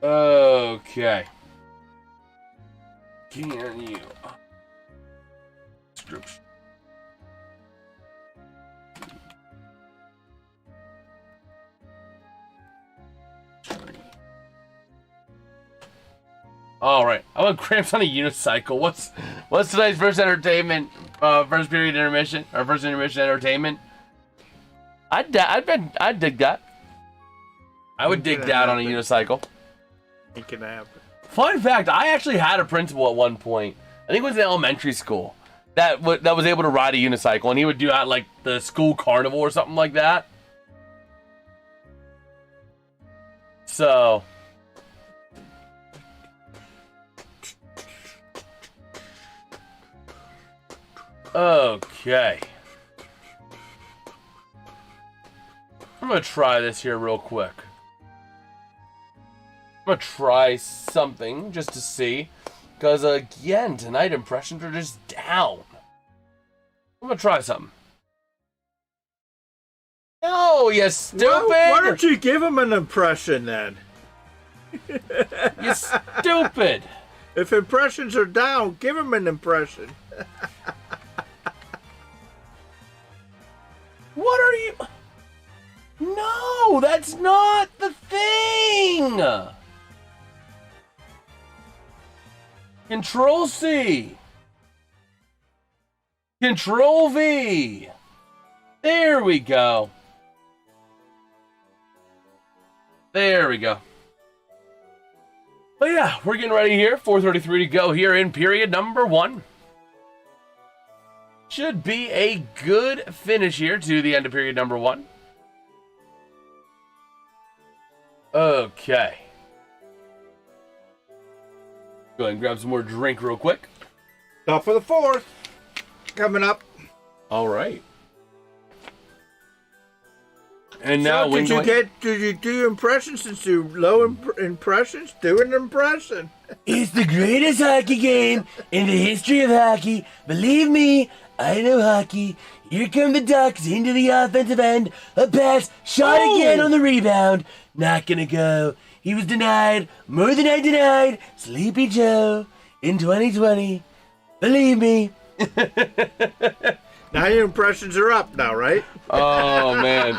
Speaker 1: Okay. Can you... Description. All right, I want Cramps on a unicycle. What's tonight's first entertainment? First period intermission or first intermission entertainment? I'd dig that. I would dig that on a unicycle.
Speaker 3: It can happen.
Speaker 1: Fun fact: I actually had a principal at one point. I think it was in elementary school that was able to ride a unicycle, and he would do that like the school carnival or something like that. So. Okay. I'm going to try this here real quick. I'm going to try something just to see. Because, again, tonight impressions are just down. I'm going to try something. No, you stupid!
Speaker 3: Well, why don't you give him an impression, then?
Speaker 1: You stupid!
Speaker 3: If impressions are down, give him an impression.
Speaker 1: What are you... No, that's not the thing! Control C. Control V. There we go. There we go. But yeah, we're getting ready here. 4:33 to go here in period number 1. Should be a good finish here to the end of period number 1. Okay. Go ahead and grab some more drink real quick.
Speaker 3: Top of the 4th. Coming up.
Speaker 1: All right. And now,
Speaker 3: so did you do your impressions since you low impressions? Do an impression.
Speaker 2: It's the greatest hockey game in the history of hockey. Believe me, I know hockey. Here come the Ducks into the offensive end. A pass, shot again on the rebound. Not gonna go. He was denied more than I denied Sleepy Joe in 2020. Believe me.
Speaker 3: Now your impressions are up now, right?
Speaker 1: Oh, man.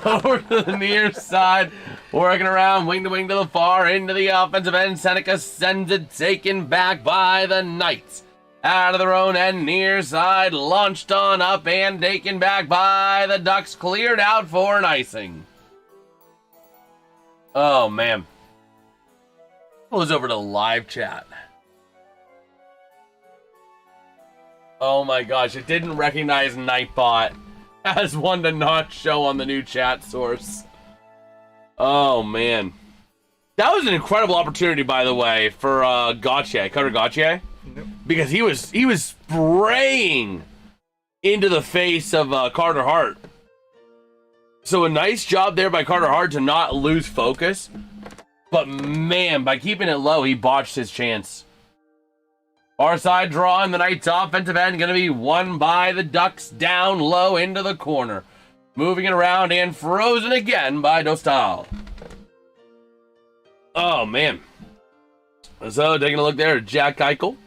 Speaker 1: Over to the near side. Working around, wing to the far, into the offensive end. Seneca sends it, taken back by the Knights. Out of their own end, near side, launched on up and taken back by the Ducks. Cleared out for an icing. Oh, man. Goes over to live chat. Oh my gosh, it didn't recognize Nightbot as one to not show on the new chat source. Oh man. That was an incredible opportunity, by the way, for Gauthier, Cutter Gauthier. Because he was spraying into the face of Carter Hart. So a nice job there by Carter Hart to not lose focus. But man, by keeping it low, he botched his chance. Far side draw in the Knights offensive end, going to be won by the Ducks down low into the corner. Moving it around and frozen again by Dostal. Oh, man. So, taking a look there at Jack Eichel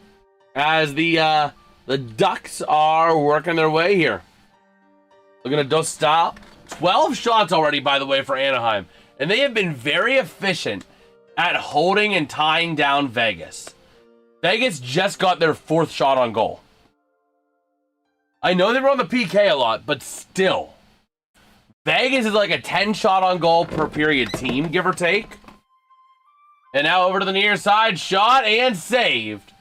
Speaker 1: as the Ducks are working their way here. Looking at Dostal. 12 shots already, by the way, for Anaheim. And they have been very efficient at holding and tying down Vegas. Vegas just got their 4th shot on goal. I know they were on the PK a lot, but still. Vegas is like a 10 shot on goal per period team, give or take. And now over to the near side, shot and saved.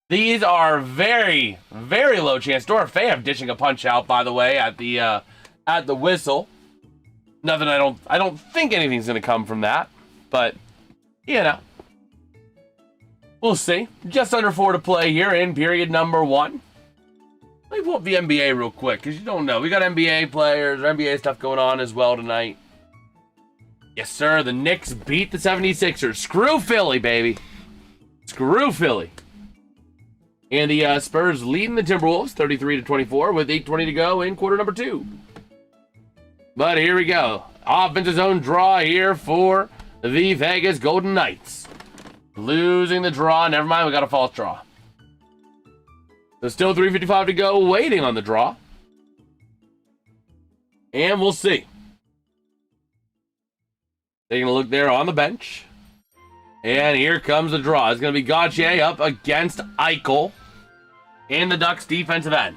Speaker 1: These are very, very low chance. Dorofeyev dishing a punch out, by the way, at the whistle. Nothing. I don't think anything's gonna come from that, but you know. We'll see. Just under 4 to play here in period number 1. Let me pull up the NBA real quick, because you don't know. We got NBA players, NBA stuff going on as well tonight. Yes, sir. The Knicks beat the 76ers. Screw Philly, baby. Screw Philly. And the Spurs leading the Timberwolves 33-24 with 8:20 to go in quarter number 2. But here we go. Offensive zone draw here for the Vegas Golden Knights. Losing the draw. Never mind, we got a false draw. There's still 3:55 to go, waiting on the draw. And we'll see. Taking a look there on the bench. And here comes the draw. It's going to be Gauthier up against Eichel in the Ducks defensive end.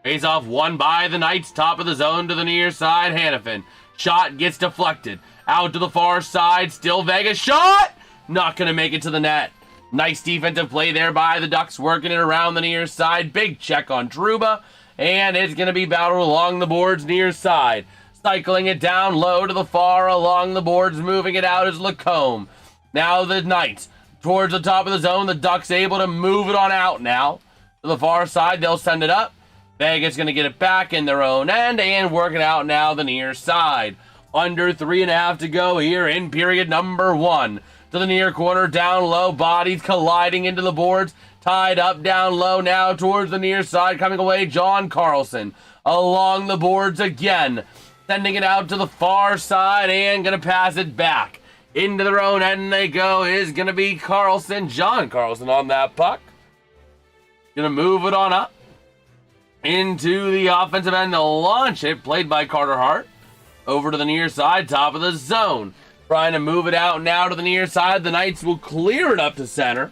Speaker 1: Face off won by the Knights. Top of the zone to the near side. Hannafin. Shot gets deflected. Out to the far side. Still Vegas. Shot! Not going to make it to the net. Nice defensive play there by the Ducks, working it around the near side. Big check on Trouba. And it's going to be battled along the boards near side. Cycling it down low to the far along the boards. Moving it out is Lacombe. Now the Knights towards the top of the zone. The Ducks able to move it on out now. To the far side, they'll send it up. Vegas going to get it back in their own end and work it out now the near side. Under 3.5 to go here in period number 1. To the near corner, down low, bodies colliding into the boards. Tied up down low now towards the near side. Coming away, John Carlson. Along the boards again. Sending it out to the far side and going to pass it back. Into their own end they go. Is going to be Carlson. John Carlson on that puck. Going to move it on up. Into the offensive end to launch it. Played by Carter Hart. Over to the near side, top of the zone. Trying to move it out now to the near side. The Knights will clear it up to center.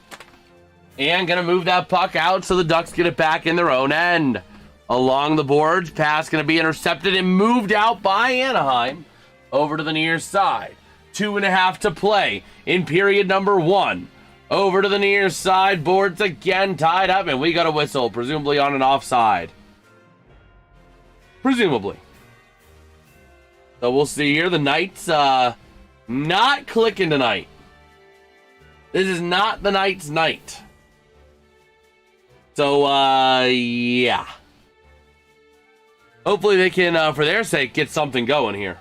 Speaker 1: And going to move that puck out so the Ducks get it back in their own end. Along the boards, pass going to be intercepted and moved out by Anaheim. Over to the near side. 2.5 to play in period number 1. Over to the near side, boards again tied up, and we got a whistle, presumably on an offside. Presumably. So we'll see here. The Knights not clicking tonight. This is not the Knights' night. So, yeah. Hopefully they can, for their sake, get something going here.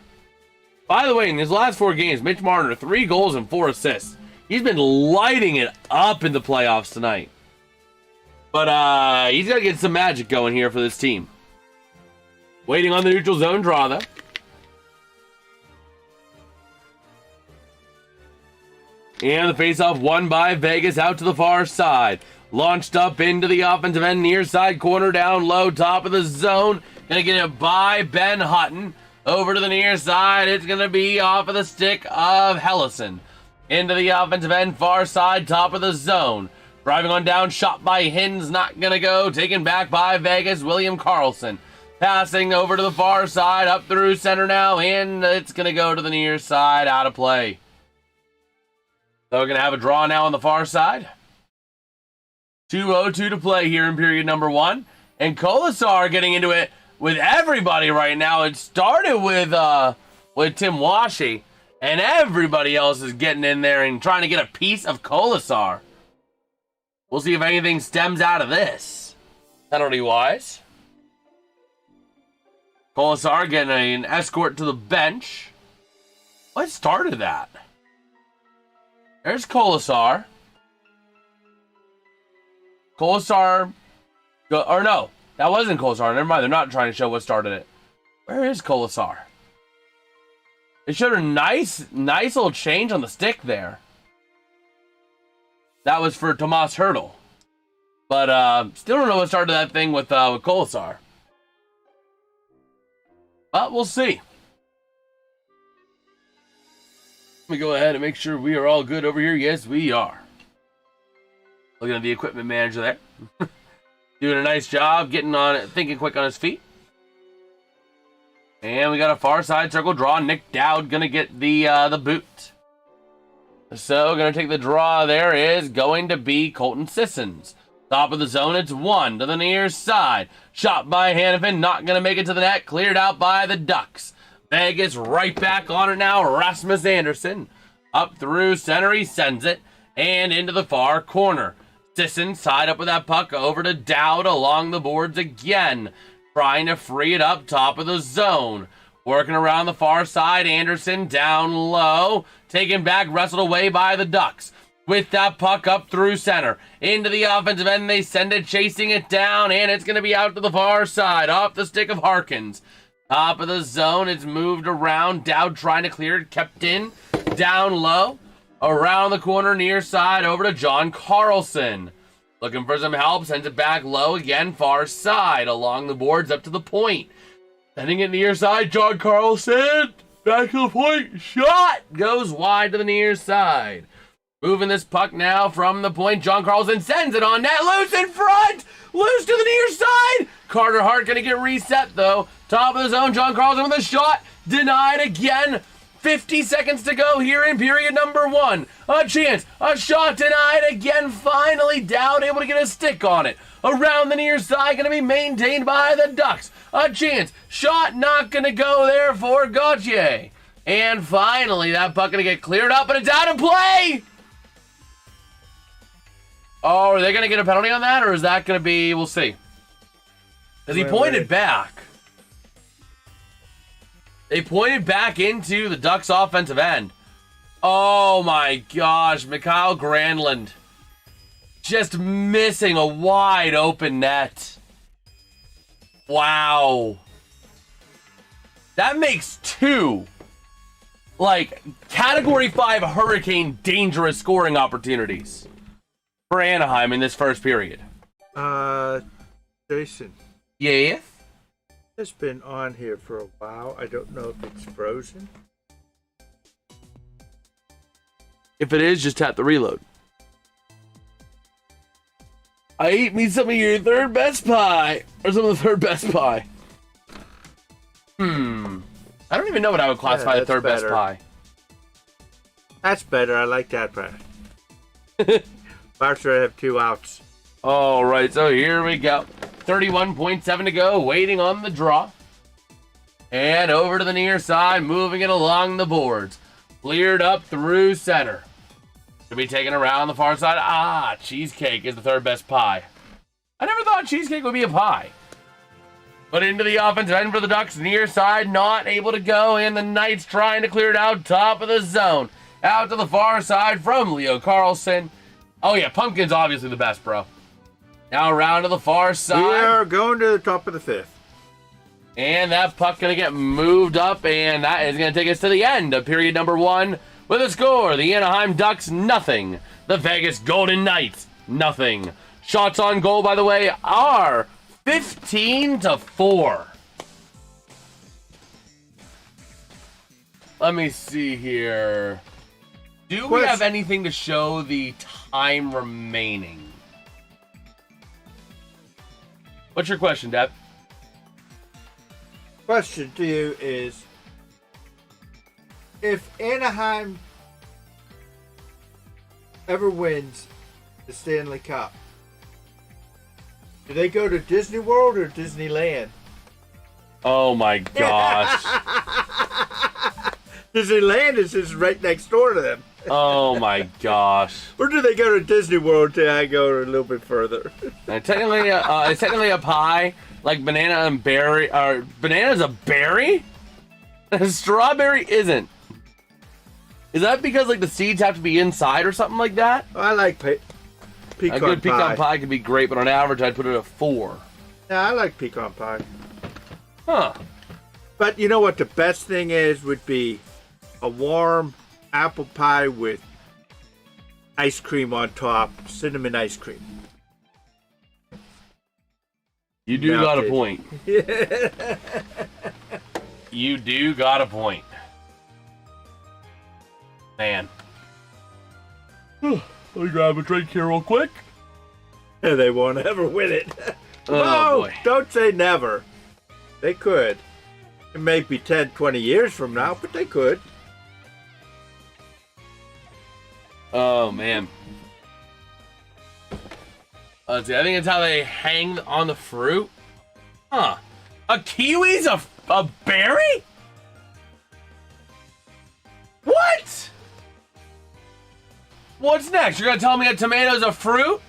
Speaker 1: By the way, in his last 4 games, Mitch Marner, 3 goals and 4 assists. He's been lighting it up in the playoffs tonight. But he's got to get some magic going here for this team. Waiting on the neutral zone draw, though. And the faceoff won by Vegas out to the far side. Launched up into the offensive end, near side corner, down low, top of the zone. Gonna get it by Ben Hutton. Over to the near side. It's gonna be off of the stick of Hellison. Into the offensive end, far side, top of the zone. Driving on down, shot by Hins, not gonna go. Taken back by Vegas, William Karlsson. Passing over to the far side, up through center now, and it's gonna go to the near side, out of play. So we're going to have a draw now on the far side. 2:02 to play here in period number 1. And Colasar getting into it with everybody right now. It started with Tim Washy. And everybody else is getting in there and trying to get a piece of Colasar. We'll see if anything stems out of this. Penalty-wise. Colasar getting an escort to the bench. What started that? There's Colasar. Colasar. Or no, that wasn't Colasar. Never mind. They're not trying to show what started it. Where is Colasar? They showed a nice little change on the stick there. That was for Tomas Hertl. But still don't know what started that thing with Colasar. But we'll see. Let me go ahead and make sure we are all good over here. Yes, we are. Looking at the equipment manager there. Doing a nice job getting on it, thinking quick on his feet. And we got a far side circle draw. Nick Dowd gonna get the boot. So gonna take the draw there is going to be Colton Sissons. Top of the zone, it's 1 to the near side. Shot by Hannafin, not gonna make it to the net. Cleared out by the Ducks. Vegas right back on it now. Rasmus Anderson up through center. He sends it and into the far corner. Sisson tied up with that puck over to Dowd along the boards again. Trying to free it up top of the zone. Working around the far side. Anderson down low. Taken back, wrestled away by the Ducks. With that puck up through center. Into the offensive end. They send it chasing it down. And it's going to be out to the far side. Off the stick of Harkins. Top of the zone, it's moved around. Dowd trying to clear it, kept in. Down low, around the corner, near side, over to John Carlson. Looking for some help, sends it back low again, far side, along the boards, up to the point. Sending it near side, John Carlson. Back to the point, shot! Goes wide to the near side. Moving this puck now from the point, John Carlson sends it on net, loose in front! Loose to the near side! Carter Hart gonna get reset though. Top of the zone, John Carlson with a shot. Denied again. 50 seconds to go here in period number 1. A chance. A shot denied again. Finally Dowd able to get a stick on it. Around the near side, gonna be maintained by the Ducks. A chance. Shot not gonna go there for Gauthier. And finally that puck gonna get cleared up, but it's out of play! Oh, are they going to get a penalty on that, or is that going to be... We'll see. Because he pointed back. They pointed back into the Ducks' offensive end. Oh, my gosh. Mikhail Granlund. Just missing a wide open net. Wow. That makes 2, like, Category 5 Hurricane dangerous scoring opportunities for Anaheim in this first period.
Speaker 3: Jason.
Speaker 1: Yes?
Speaker 3: It's been on here for a while. I don't know if it's frozen.
Speaker 1: If it is, just tap the reload. I ate me some of your third best pie. Or some of the third best pie. I don't even know what I would classify the third best pie.
Speaker 3: That's better. I like that part. Barca have 2 outs.
Speaker 1: All right, so here we go. 31.7 to go, waiting on the draw. And over to the near side, moving it along the boards. Cleared up through center. To be taken around the far side. Cheesecake is the third best pie. I never thought cheesecake would be a pie. But into the offensive end for the Ducks, near side, not able to go, and the Knights trying to clear it out, top of the zone. Out to the far side from Leo Carlson. Oh yeah, Pumpkin's obviously the best, bro. Now around to the far side.
Speaker 3: We are going to the top of the 5th.
Speaker 1: And that puck going to get moved up, and that is going to take us to the end of period number 1 with a score. The Anaheim Ducks, nothing. The Vegas Golden Knights, nothing. Shots on goal, by the way, are 15-4. Let me see here. Do we have anything to show the time remaining? What's your question, Deb?
Speaker 3: Question to you is, if Anaheim ever wins the Stanley Cup, do they go to Disney World or Disneyland?
Speaker 1: Oh my gosh.
Speaker 3: Disneyland is just right next door to them.
Speaker 1: Oh my gosh.
Speaker 3: Or do they go to Disney World till I go a little bit further?
Speaker 1: Technically, it's technically a pie, like banana and berry. Banana's a berry? Strawberry isn't. Is that because like the seeds have to be inside or something like that?
Speaker 3: I like pecan pie.
Speaker 1: A good pecan pie could be great, but on average, I'd put it at 4.
Speaker 3: Yeah, I like pecan pie.
Speaker 1: Huh.
Speaker 3: But you know what the best thing is would be a warm apple pie with ice cream on top, cinnamon ice cream.
Speaker 1: You do got a
Speaker 3: Melted.
Speaker 1: point. You do got a point. Man. Let me grab a drink here real quick.
Speaker 3: And they won't ever win it.
Speaker 1: Oh, boy.
Speaker 3: Don't say never. They could. It may be 10, 20 years from now, but they could.
Speaker 1: Oh, man. Let's see. I think it's how they hang on the fruit. Huh. A kiwi's a berry? What? What's next? You're going to tell me a tomato's a fruit?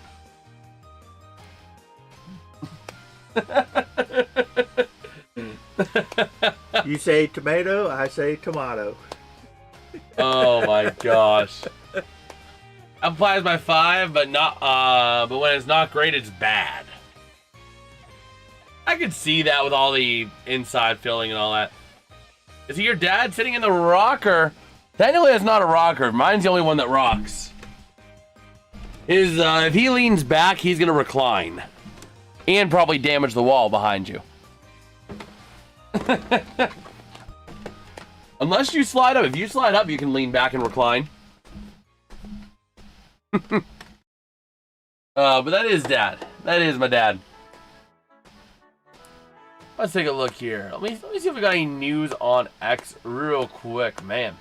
Speaker 3: You say tomato, I say tomato.
Speaker 1: Oh my gosh. Apple pie is my 5, but but when it's not great, it's bad. I could see that with all the inside filling and all that. Is he your dad sitting in the rocker? Technically, it's not a rocker. Mine's the only one that rocks. If he leans back, he's gonna recline. And probably damage the wall behind you. Unless you slide up. If you slide up, you can lean back and recline. But that is dad. That is my dad. Let's take a look here. Let me see if we got any news on X real quick, man.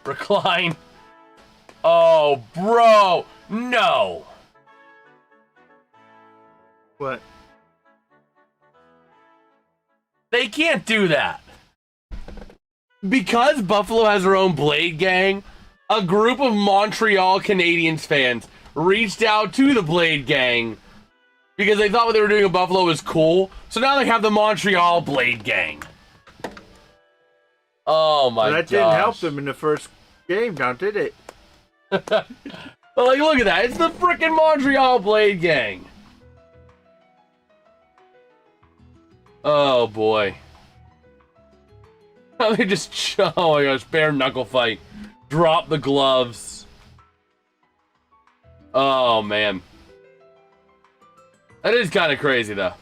Speaker 1: Recline. Oh, bro. No.
Speaker 3: What?
Speaker 1: They can't do that. Because Buffalo has their own Blade Gang, a group of Montreal Canadiens fans reached out to the Blade Gang because they thought what they were doing in Buffalo was cool. So now they have the Montreal Blade Gang. Oh my god.
Speaker 3: That didn't help them in the first game, now did it?
Speaker 1: But like, look at that. It's the freaking Montreal Blade Gang. Oh boy. They just, oh my gosh, bare knuckle fight. Drop the gloves. Oh man. That is kind of crazy though.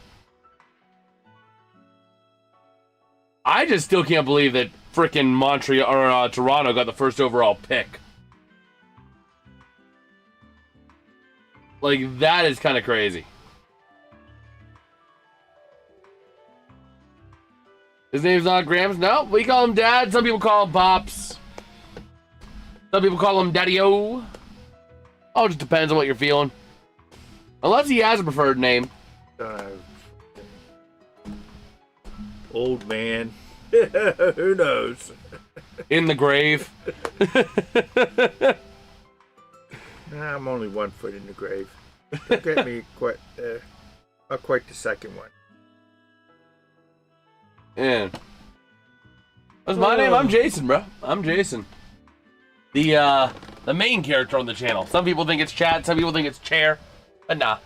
Speaker 1: I just still can't believe that freaking Montreal or Toronto got the first overall pick. Like, that is kind of crazy. His name's not Grams? No, we call him Dad. Some people call him Pops. Some people call him Daddy-O. Oh, it just depends on what you're feeling. Unless he has a preferred name.
Speaker 3: Old man. Who knows?
Speaker 1: In the grave.
Speaker 3: I'm only 1 foot in the grave. Don't get me quite, not quite the second one.
Speaker 1: And what's my name? I'm Jason, bro. I'm Jason. The main character on the channel. Some people think it's Chad, some people think it's Chair, but nah.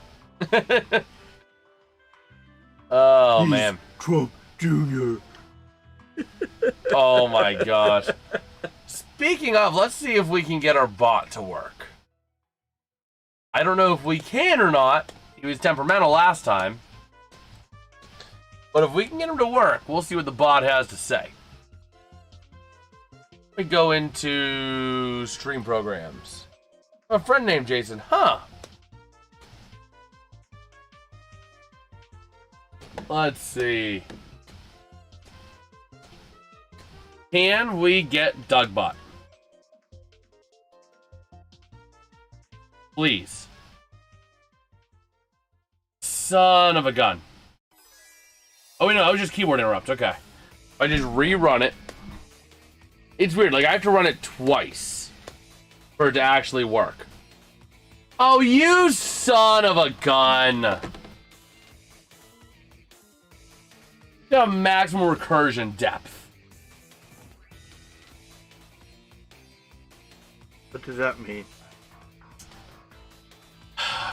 Speaker 1: Oh man.
Speaker 3: Trump Jr.
Speaker 1: Oh my gosh. Speaking of, let's see if we can get our bot to work. I don't know if we can or not. He was temperamental last time. But if we can get him to work, we'll see what the bot has to say. We go into stream programs. A friend named Jason, huh? Let's see. Can we get Dougbot? Please. Son of a gun. Oh, wait, no, I was just keyboard interrupt. Okay. I just rerun it. It's weird. Like, I have to run it twice for it to actually work. Oh, you son of a gun. The maximum recursion depth.
Speaker 3: What does that mean?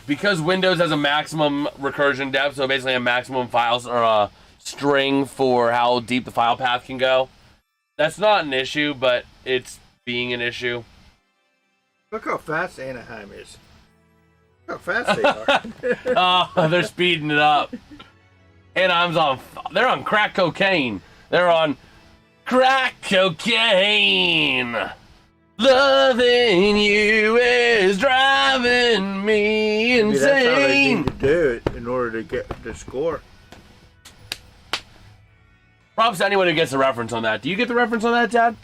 Speaker 1: Because Windows has a maximum recursion depth, so basically a maximum files or a string for how deep the file path can go. That's not an issue, but it's being an issue.
Speaker 3: Look how fast Anaheim is. Look how fast they are.
Speaker 1: Oh, they're speeding it up. They're on crack cocaine. They're on crack cocaine. Loving you is driving me
Speaker 3: Maybe that's how they
Speaker 1: insane.
Speaker 3: need to do it in order to get the score.
Speaker 1: Props to anyone who gets the reference on that. Do you get the reference on that, Dad?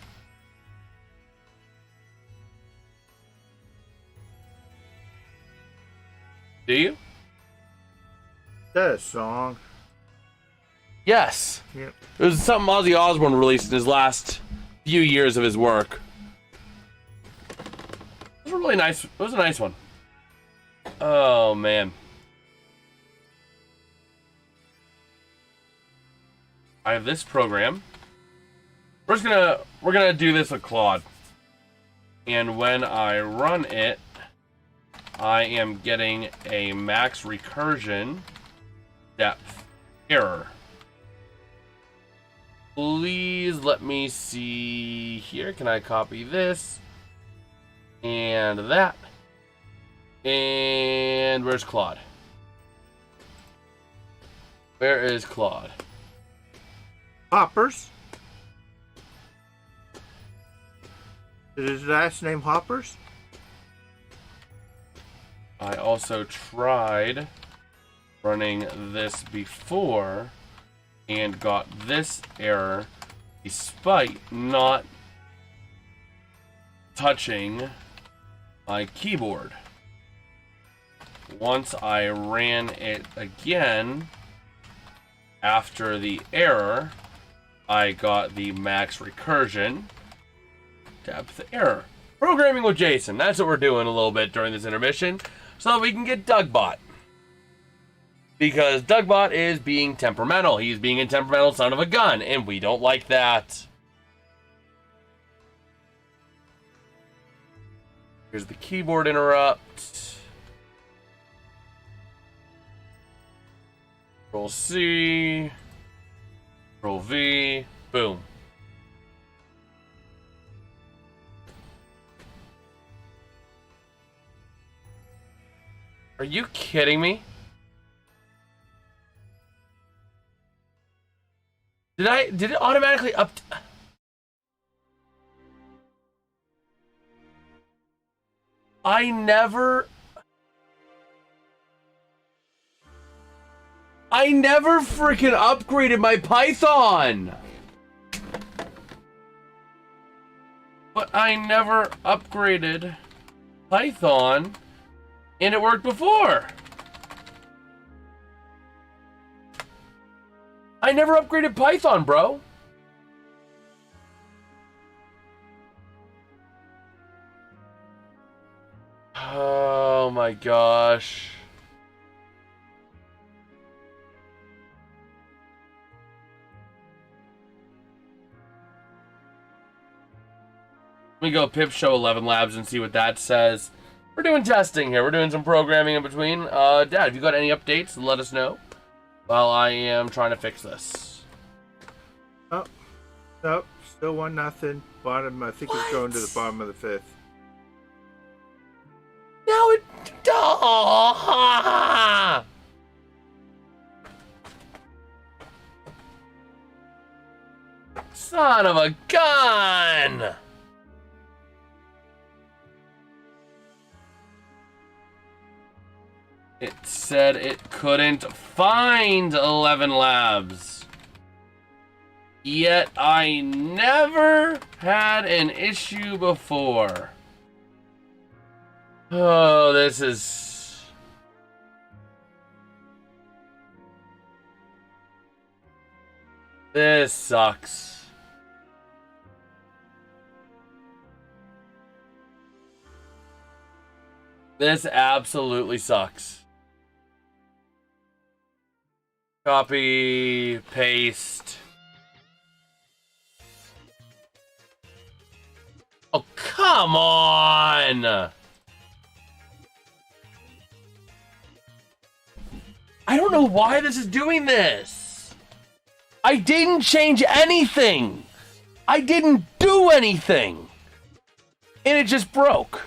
Speaker 1: Do you?
Speaker 3: Is that a song?
Speaker 1: Yes.
Speaker 3: Yep.
Speaker 1: It was something Ozzy Osbourne released in his last few years of his work. It was a really nice. It was a nice one. Oh man. I have this program. We're gonna do this with Claude. And when I run it, I am getting a max recursion depth error. Please let me see here. Can I copy this? And that. And where's Claude? Where is Claude?
Speaker 3: Hoppers? Is his last name Hoppers?
Speaker 1: I also tried running this before and got this error despite not touching my keyboard. Once I ran it again after the error, I got the max recursion depth error. Programming with Jason. That's what we're doing a little bit during this intermission so that we can get Dougbot. Because Dougbot is being temperamental. He's being a temperamental son of a gun, and we don't like that. Here's the keyboard interrupt. Control C. Control V. Boom. Are you kidding me? Did it automatically I never freaking upgraded my Python. But I never upgraded Python, and it worked before. I never upgraded Python, bro. Oh my gosh. me go pip show 11 labs and see what that says. We're doing testing here. We're doing some programming in between. Dad, if you got any updates, let us know. While I am trying to fix this.
Speaker 3: Oh, nope. Still 1-0. Bottom. I think it's going to the bottom of the 5th.
Speaker 1: Now it. Oh! Son of a gun! It said it couldn't find 11 labs. Yet I never had an issue before. Oh, this is... This sucks. This absolutely sucks. Copy, paste. Oh, come on! I don't know why this is doing this. I didn't change anything. I didn't do anything. And it just broke.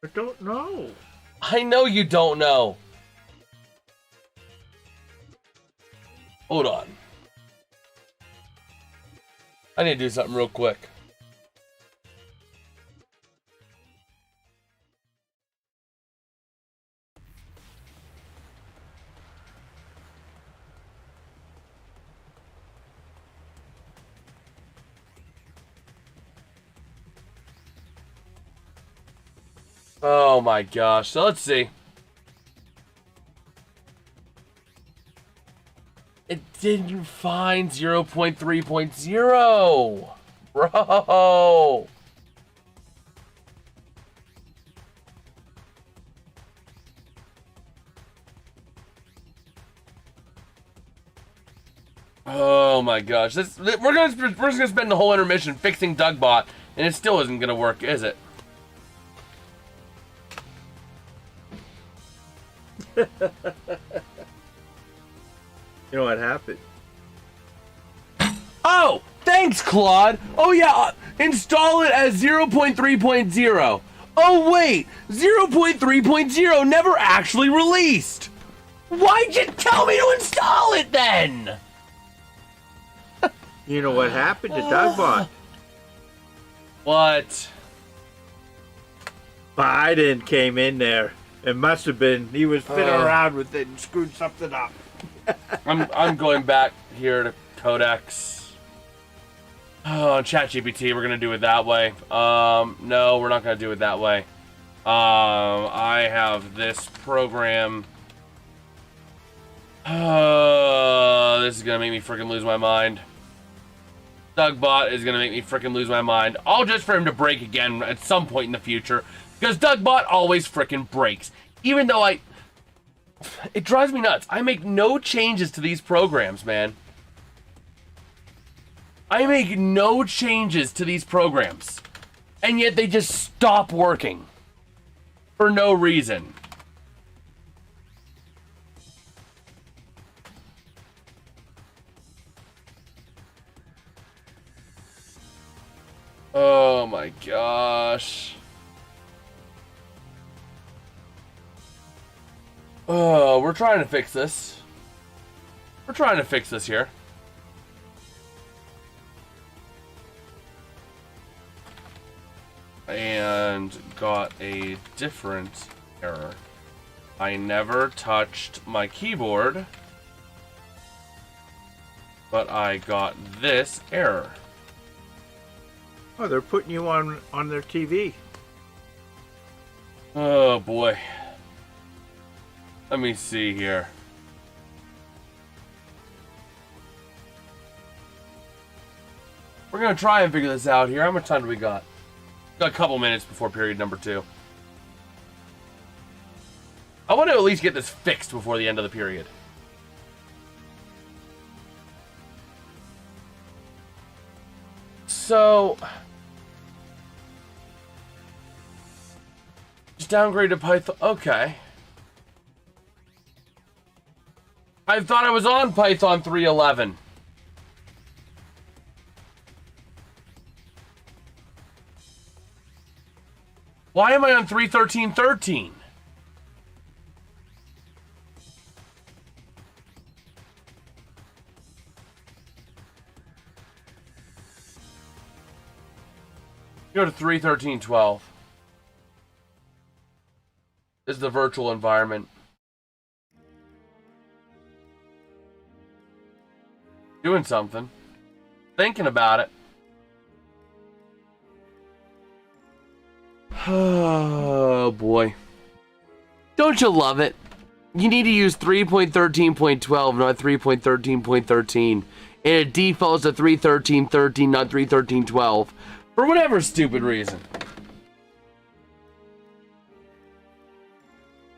Speaker 3: I don't know.
Speaker 1: I know you don't know. Hold on. I need to do something real quick. Oh my gosh. So let's see. It didn't find 0.3.0. Bro. Oh my gosh. We're just gonna spend the whole intermission fixing Dougbot, and it still isn't gonna work, is it?
Speaker 3: You know what happened?
Speaker 1: Oh, thanks, Claude. Oh yeah, install it as 0.3.0. Oh wait, 0.3.0 never actually released. Why'd you tell me to install it then?
Speaker 3: You know what happened to Dougbot?
Speaker 1: What?
Speaker 3: Biden came in there. It must have been he was fiddling around with it and screwed something up.
Speaker 1: I'm going back here to Codex. Oh, ChatGPT, we're gonna do it that way. No, we're not gonna do it that way. I have this program. This is gonna make me freaking lose my mind. Dougbot is gonna make me freaking lose my mind. All just for him to break again at some point in the future. Because Dougbot always freaking breaks. Even though it drives me nuts. I make no changes to these programs, man. I make no changes to these programs. And yet they just stop working. For no reason. Oh my gosh. Oh, we're trying to fix this. We're trying to fix this here. And got a different error. I never touched my keyboard, but I got this error.
Speaker 3: Oh, they're putting you on their TV.
Speaker 1: Oh boy. Let me see here. We're gonna try and figure this out here. How much time do we got? Got a couple minutes before period number 2. I want to at least get this fixed before the end of the period. So, Just downgrade to Python. Okay. I thought I was on Python 3.11. Why am I on 3.13.13? Go to 3.13.12. This is the virtual environment. Doing something. Thinking about it. Oh boy. Don't you love it? You need to use 3.13.12, not 3.13.13. And it defaults to 3.13.13, not 3.13.12. For whatever stupid reason.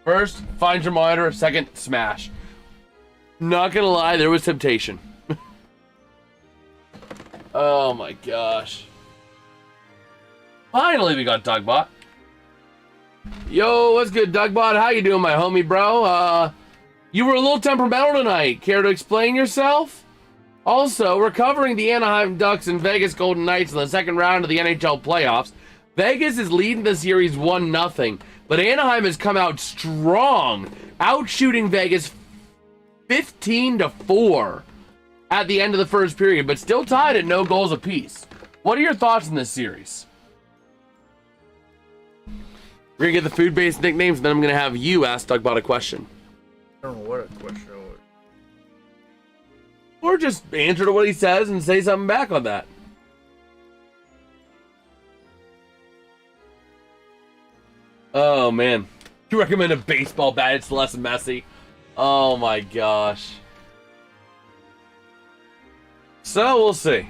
Speaker 1: First, find your monitor. Second, smash. Not gonna lie, there was temptation. Oh my gosh. Finally, we got Dougbot. Yo, what's good, Dougbot? How you doing, my homie, bro? You were a little temperamental tonight. Care to explain yourself? Also, we're covering the Anaheim Ducks and Vegas Golden Knights in the second round of the NHL playoffs. Vegas is leading the series 1-0, but Anaheim has come out strong, outshooting Vegas 15-4 at the end of the first period, but still tied at no goals apiece. What are your thoughts in this series? We're gonna get the food-based nicknames, and then I'm gonna have you ask Dougbot a question.
Speaker 3: I don't know what a question was.
Speaker 1: Or just answer to what he says and say something back on that. Oh, man. You recommend a baseball bat? It's less messy. Oh, my gosh. So, we'll see.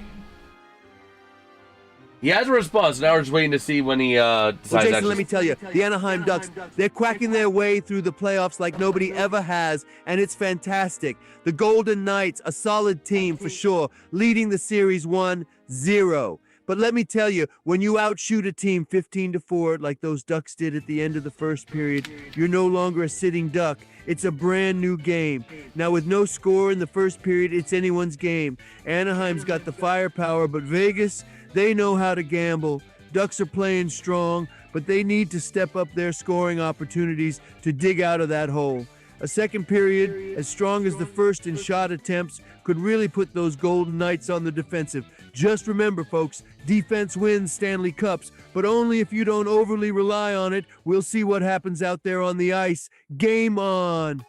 Speaker 1: He has a response. Now we're just waiting to see when he decides.
Speaker 6: Well, Jason, let me tell you, the Anaheim Ducks, they're quacking their way through the playoffs like nobody ever has, and it's fantastic. The Golden Knights, a solid team for sure, leading the series 1-0. But let me tell you, when you outshoot a team 15-4, like those Ducks did at the end of the first period, you're no longer a sitting duck. It's a brand new game. Now, with no score in the first period, it's anyone's game. Anaheim's got the firepower, but Vegas, they know how to gamble. Ducks are playing strong, but they need to step up their scoring opportunities to dig out of that hole. A second period, as strong as the first in shot attempts, could really put those Golden Knights on the defensive. Just remember, folks, defense wins Stanley Cups, but only if you don't overly rely on it. We'll see what happens out there on the ice. Game on!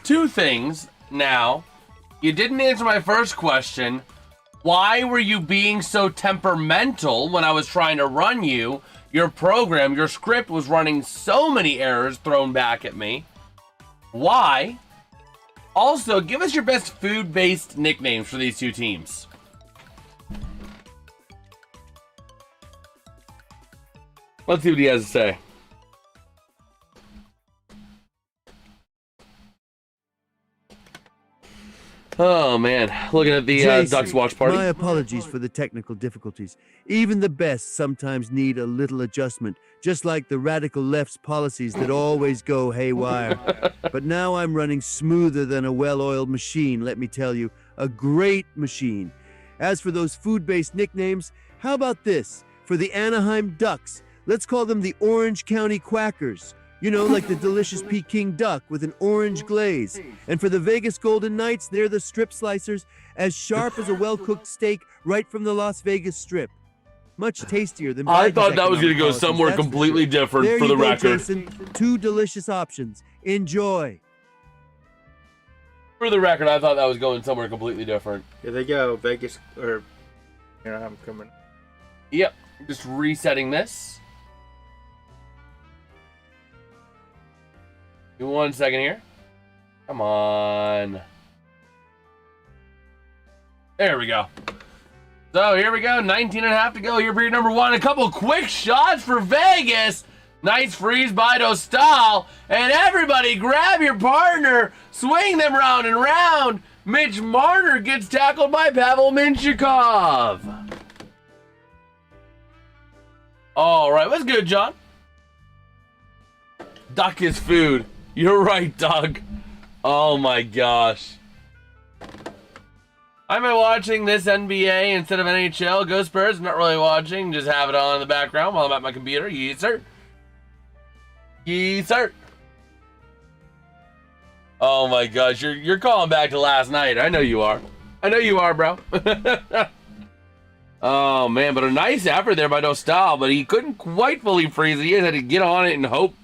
Speaker 1: Two things now. You didn't answer my first question. Why were you being so temperamental when I was trying to run you? Your program, your script was running so many errors thrown back at me. Why? Also, give us your best food-based nicknames for these two teams. Let's see what he has to say. Oh, man. Looking at the
Speaker 6: Jason,
Speaker 1: Ducks watch party.
Speaker 6: My apologies for the technical difficulties. Even the best sometimes need a little adjustment, just like the radical left's policies that always go haywire. But now I'm running smoother than a well-oiled machine, let me tell you. A great machine. As for those food-based nicknames, how about this? For the Anaheim Ducks, let's call them the Orange County Quackers. You know, like the delicious Peking duck with an orange glaze. And for the Vegas Golden Knights, they're the strip slicers, as sharp as a well-cooked steak right from the Las Vegas Strip. Much tastier than
Speaker 1: I thought that was going to go somewhere completely different
Speaker 6: there
Speaker 1: for the
Speaker 6: you go,
Speaker 1: record.
Speaker 6: Jason. Two delicious options. Enjoy.
Speaker 1: For the record, I thought that was going somewhere completely different.
Speaker 3: Here they go, Vegas, or, I'm coming.
Speaker 1: Yep, just resetting this. Give me 1 second here. Come on. There we go. So here we go. 19 and a half to go here, period number one. A couple quick shots for Vegas. Nice freeze by Dostal. And everybody grab your partner. Swing them round and round. Mitch Marner gets tackled by Pavel Minchikov. All right, what's good, John? Duck is food. You're right, Doug. Oh my gosh. I've been watching this NBA instead of NHL. Go Spurs. I'm not really watching. Just have it on in the background while I'm at my computer. Yes, sir. Yes, sir. Oh my gosh, you're calling back to last night. I know you are. I know you are, bro. Oh man, but a nice effort there by Dostal, but he couldn't quite fully freeze it. He had to get on it and hope.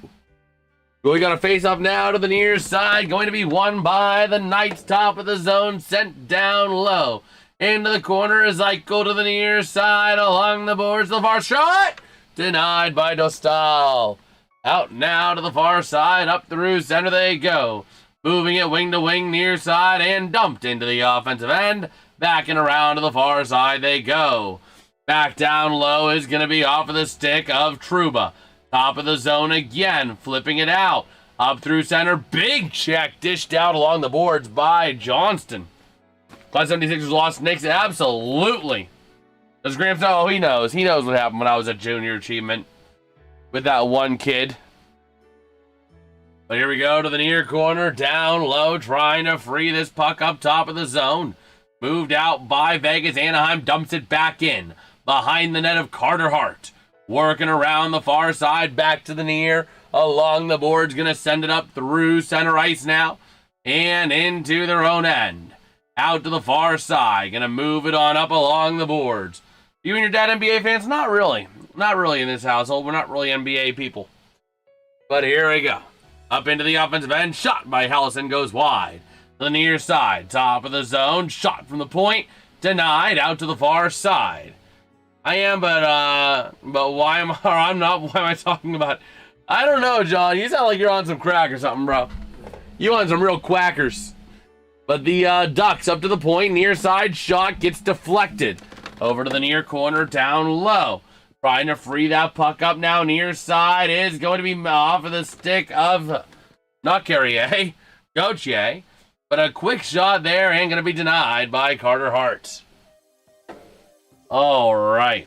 Speaker 1: Well, we got a face-off now to the near side, going to be won by the Knights, top of the zone, sent down low. Into the corner as I go to the near side, along the boards, the far shot! Denied by Dostal. Out now to the far side, up through center they go. Moving it wing to wing, near side, and dumped into the offensive end. Back and around to the far side they go. Back down low is going to be off of the stick of Trouba. Top of the zone again, flipping it out. Up through center, big check dished out along the boards by Johnston. Class 76 was lost Knicks, absolutely. Does Gramps know? Oh, he knows. He knows what happened when I was a junior achievement with that one kid. But here we go to the near corner, down low, trying to free this puck up top of the zone. Moved out by Vegas. Anaheim dumps it back in. Behind the net of Carter Hart. Working around the far side, back to the near. Along the boards, going to send it up through center ice now. And into their own end. Out to the far side. Going to move it on up along the boards. You and your dad NBA fans? Not really. Not really in this household. We're not really NBA people. But here we go. Up into the offensive end. Shot by Hellison goes wide. To the near side. Top of the zone. Shot from the point. Denied. Out to the far side. I am, but why am I, or I'm not, why am I talking about? I don't know, John. You sound like you're on some crack or something, bro. You on some real quackers. But the Ducks up to the point. Near side shot gets deflected. Over to the near corner. Down low. Trying to free that puck up now. Near side is going to be off of the stick of, not Carrier, Gauthier. But a quick shot there and going to be denied by Carter Hart. All right.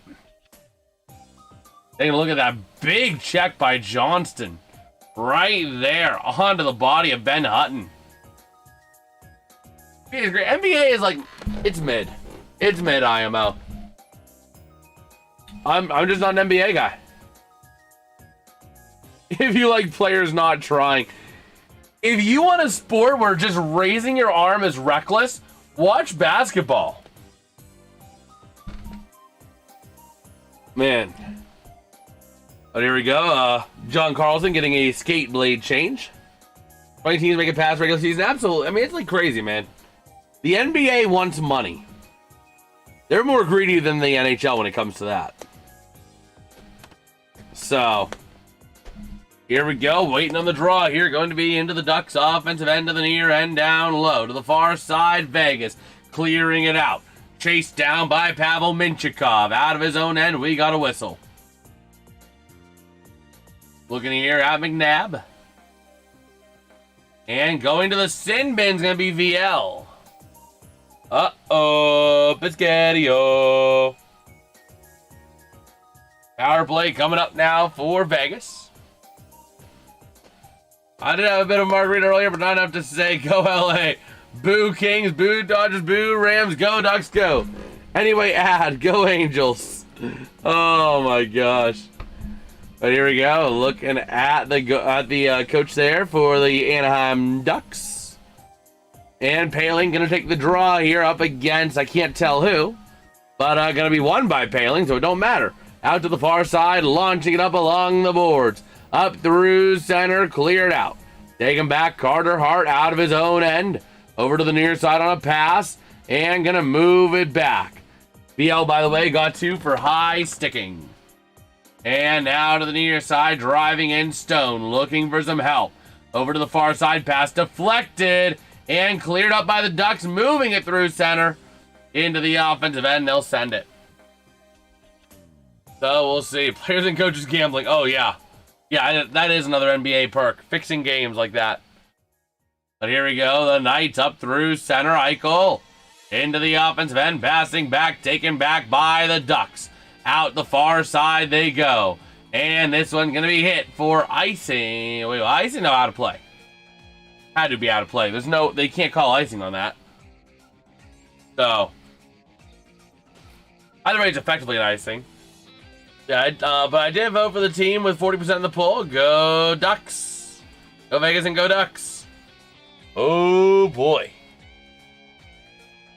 Speaker 1: Take a look at that big check by Johnston. Right there onto the body of Ben Hutton. It's great. NBA is like, it's mid. It's mid IMO. I'm just not an NBA guy. If you like players not trying. If you want a sport where just raising your arm is reckless, watch basketball. Man. But here we go. John Carlson getting a skate blade change. 20 teams make it past regular season. Absolutely. I mean, it's like crazy, man. The NBA wants money. They're more greedy than the NHL when it comes to that. So, here we go. Waiting on the draw here. Going to be into the Ducks offensive end to the near end, down low. To the far side, Vegas. Clearing it out. Chased down by Pavel Minchikov. Out of his own end, we got a whistle. Looking here at McNabb. And going to the sin bin's going to be VL. Uh-oh, Piscatio. Power play coming up now for Vegas. I did have a bit of margarita earlier, but not enough to say go LA. Boo Kings, boo Dodgers, boo Rams, go Ducks, go. Anyway, go Angels. Oh my gosh. But here we go, looking at the coach there for the Anaheim Ducks. And Paling gonna take the draw here up against, I can't tell who, but gonna be won by Paling, so it don't matter. Out to the far side, launching it up along the boards. Up through center, cleared out. Taking back Carter Hart out of his own end. Over to the near side on a pass, and gonna move it back. BL, by the way, got 2 for high sticking. And now to the near side, driving in Stone, looking for some help. Over to the far side, pass deflected, and cleared up by the Ducks, moving it through center. Into the offensive end, they'll send it. So we'll see. Players and coaches gambling. Oh, yeah. Yeah, that is another NBA perk. Fixing games like that. But here we go. The Knights up through center. Eichel into the offensive end. Passing back. Taken back by the Ducks. Out the far side they go. And this one's going to be hit for icing. Wait, icing? No, out of play. Had to be out of play. They can't call icing on that. So, either way, it's effectively an icing. Yeah, but I did vote for the team with 40% of the poll. Go Ducks. Go Vegas and go Ducks. Oh, boy.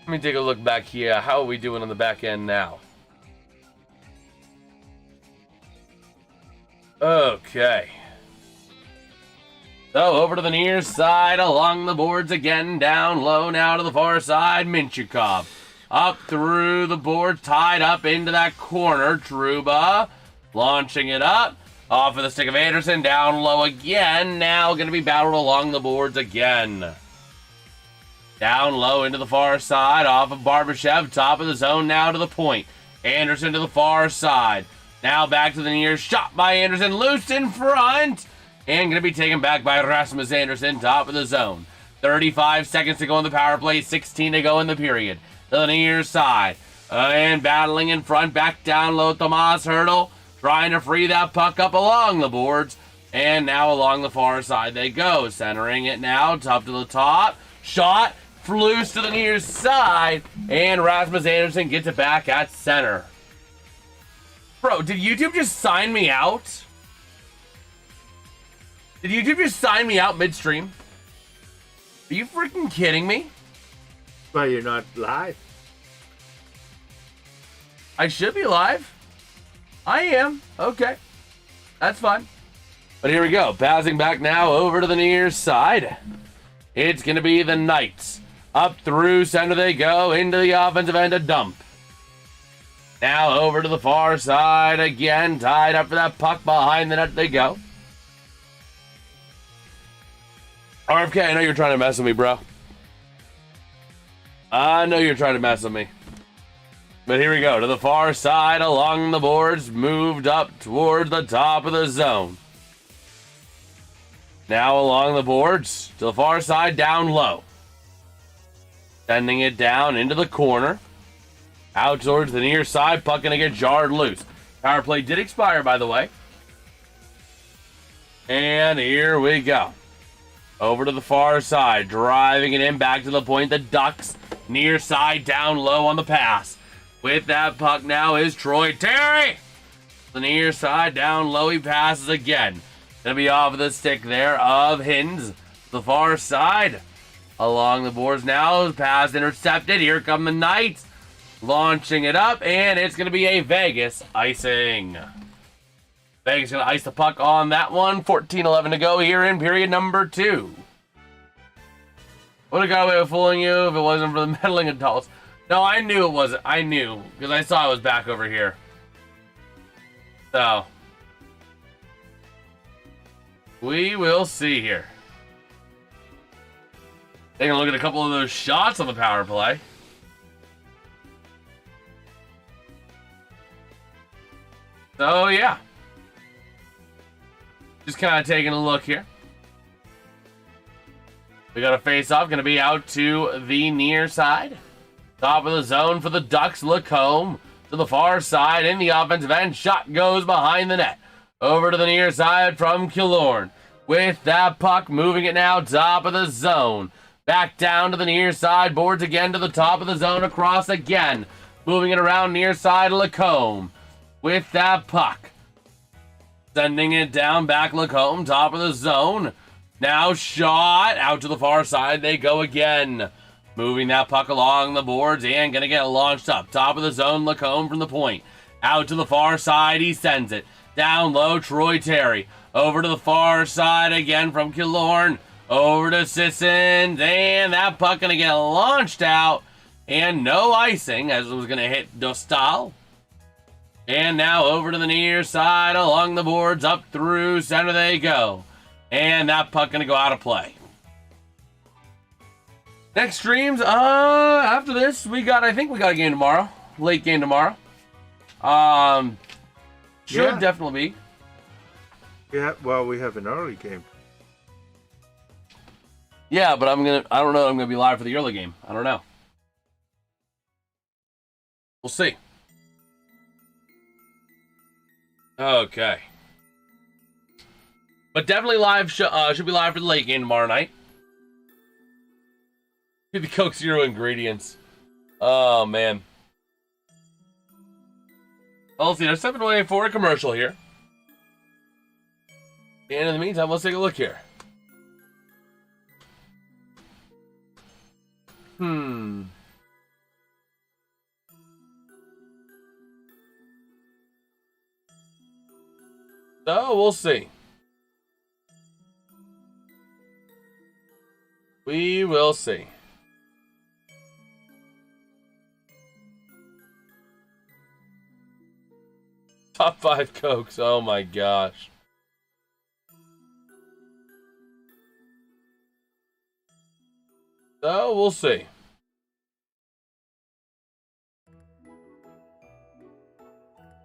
Speaker 1: Let me take a look back here. How are we doing on the back end now? Okay. So, over to the near side, along the boards again, down low now to the far side, Minchukov. Up through the boards, tied up into that corner, Trouba. Launching it up, off of the stick of Anderson, down low again, now going to be battled along the boards again. Down low into the far side, off of Barbashev, top of the zone now to the point. Anderson to the far side. Now back to the near shot by Anderson, loose in front. And going to be taken back by Rasmus Anderson, top of the zone. 35 seconds to go in the power play, 16 to go in the period. To the near side. And battling in front, back down low, Tomas Hertl. Trying to free that puck up along the boards. And now along the far side they go. Centering it now, up to the top. Shot, loose to the near side. And Rasmus Anderson gets it back at center. Bro, did YouTube just sign me out? Did YouTube just sign me out midstream? Are you freaking kidding me?
Speaker 3: Well, you're not live.
Speaker 1: I should be live. I am. Okay. That's fine. But here we go. Passing back now over to the near side. It's going to be the Knights. Up through center they go. Into the offensive end, a dump. Now over to the far side again. Tied up for that puck behind the net they go. RFK, I know you're trying to mess with me, bro. I know you're trying to mess with me. But here we go. To the far side along the boards. Moved up towards the top of the zone. Now along the boards. To the far side, down low. Sending it down into the corner. Out towards the near side. Puck gonna get jarred loose. Power play did expire, by the way. And here we go. Over to the far side. Driving it in back to the point. The Ducks. Near side down low on the pass. With that puck now is Troy Terry. The near side down low. He passes again. Gonna be off of the stick there of Hins. The far side. Along the boards now. Pass intercepted. Here come the Knights. Launching it up. And it's going to be a Vegas icing. Vegas going to ice the puck on that one. 14-11 to go here in period number 2. Would have got away with fooling you if it wasn't for the meddling adults. No, I knew it wasn't. I knew. Because I saw it was back over here. So. We will see here. Taking a look at a couple of those shots on the power play. So, yeah. Just kind of taking a look here. We got a face-off. Going to be out to the near side. Top of the zone for the Ducks. Lacombe to the far side in the offensive end. Shot goes behind the net. Over to the near side from Killorn. With that puck, moving it now. Top of the zone. Back down to the near side. Boards again to the top of the zone. Across again. Moving it around near side. Lacombe. With that puck. Sending it down back Lacombe. Top of the zone. Now shot. Out to the far side they go again. Moving that puck along the boards and going to get launched up. Top of the zone. Lacombe from the point. Out to the far side. He sends it. Down low. Troy Terry. Over to the far side again from Killorn. Over to Sissons. And that puck going to get launched out. And no icing as it was going to hit Dostal. And now over to the near side along the boards. Up through center they go. And that puck going to go out of play. Next streams, after this, I think we got a game tomorrow. Late game tomorrow. Should definitely be.
Speaker 3: Yeah, well, we have an early game.
Speaker 1: Yeah, but I don't know if I'm gonna be live for the early game. I don't know. We'll see. Okay. But definitely live. Should be live for the late game tomorrow night. Get the Coke Zero ingredients. Oh man. Oh, let's see. There's 7:28 for a commercial here. And in the meantime, let's take a look here. So, we'll see. We will see. Top 5 Cokes. Oh my gosh. So, we'll see.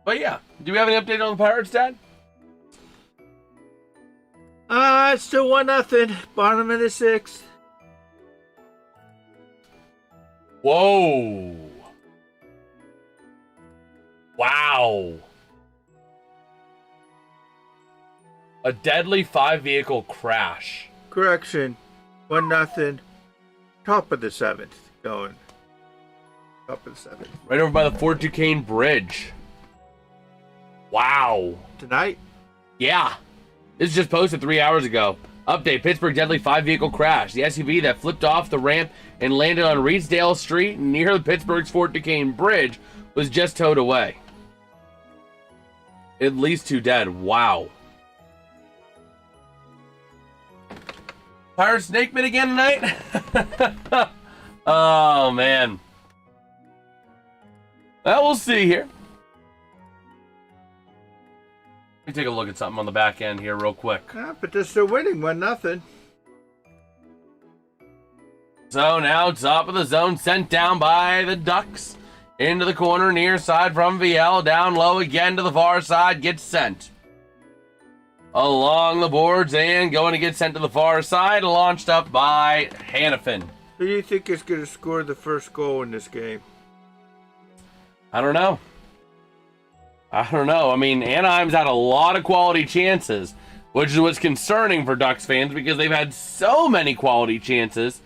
Speaker 1: But yeah, do we have any update on the Pirates, Dad?
Speaker 3: It's still 1-0. Bottom of the 6th.
Speaker 1: Whoa. Wow. A deadly 5-vehicle crash.
Speaker 3: Correction. 1-0. Top of the 7th. Going. Top of the 7th.
Speaker 1: Right over by the Fort Duquesne Bridge. Wow.
Speaker 3: Tonight?
Speaker 1: Yeah. This is just posted 3 hours ago. Update, Pittsburgh deadly 5-vehicle crash. The SUV that flipped off the ramp and landed on Reedsdale Street near the Pittsburgh's Fort Duquesne Bridge was just towed away. At least 2 dead. Wow. Pirate Snakeman again tonight? Oh, man. Well, we'll see here. Let me take a look at something on the back end here real quick.
Speaker 3: Yeah, but they're still winning 1-0.
Speaker 1: So now top of the zone sent down by the Ducks. Into the corner near side from VL. Down low again to the far side. Gets sent. Along the boards and going to get sent to the far side. Launched up by Hannafin.
Speaker 3: Who do you think is going to score the first goal in this game?
Speaker 1: I don't know. I mean, Anaheim's had a lot of quality chances, which is what's concerning for Ducks fans because they've had so many quality chances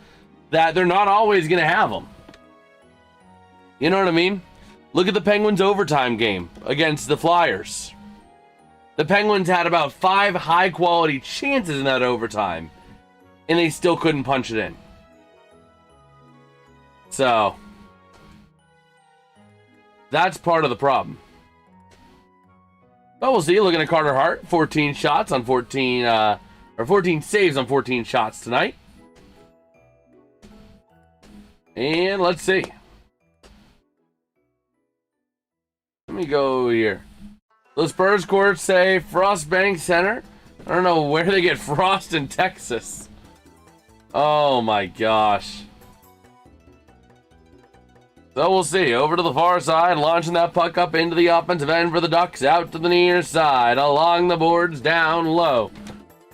Speaker 1: that they're not always going to have them. You know what I mean? Look at the Penguins' overtime game against the Flyers. The Penguins had about 5 high-quality chances in that overtime, and they still couldn't punch it in. So, that's part of the problem. But we'll see. Looking at Carter Hart, 14 shots on 14, 14 saves on 14 shots tonight. And let's see. Let me go here. The Spurs courts say Frost Bank Center. I don't know where they get frost in Texas. Oh my gosh. So we'll see. Over to the far side, launching that puck up into the offensive end for the Ducks. Out to the near side, along the boards, down low.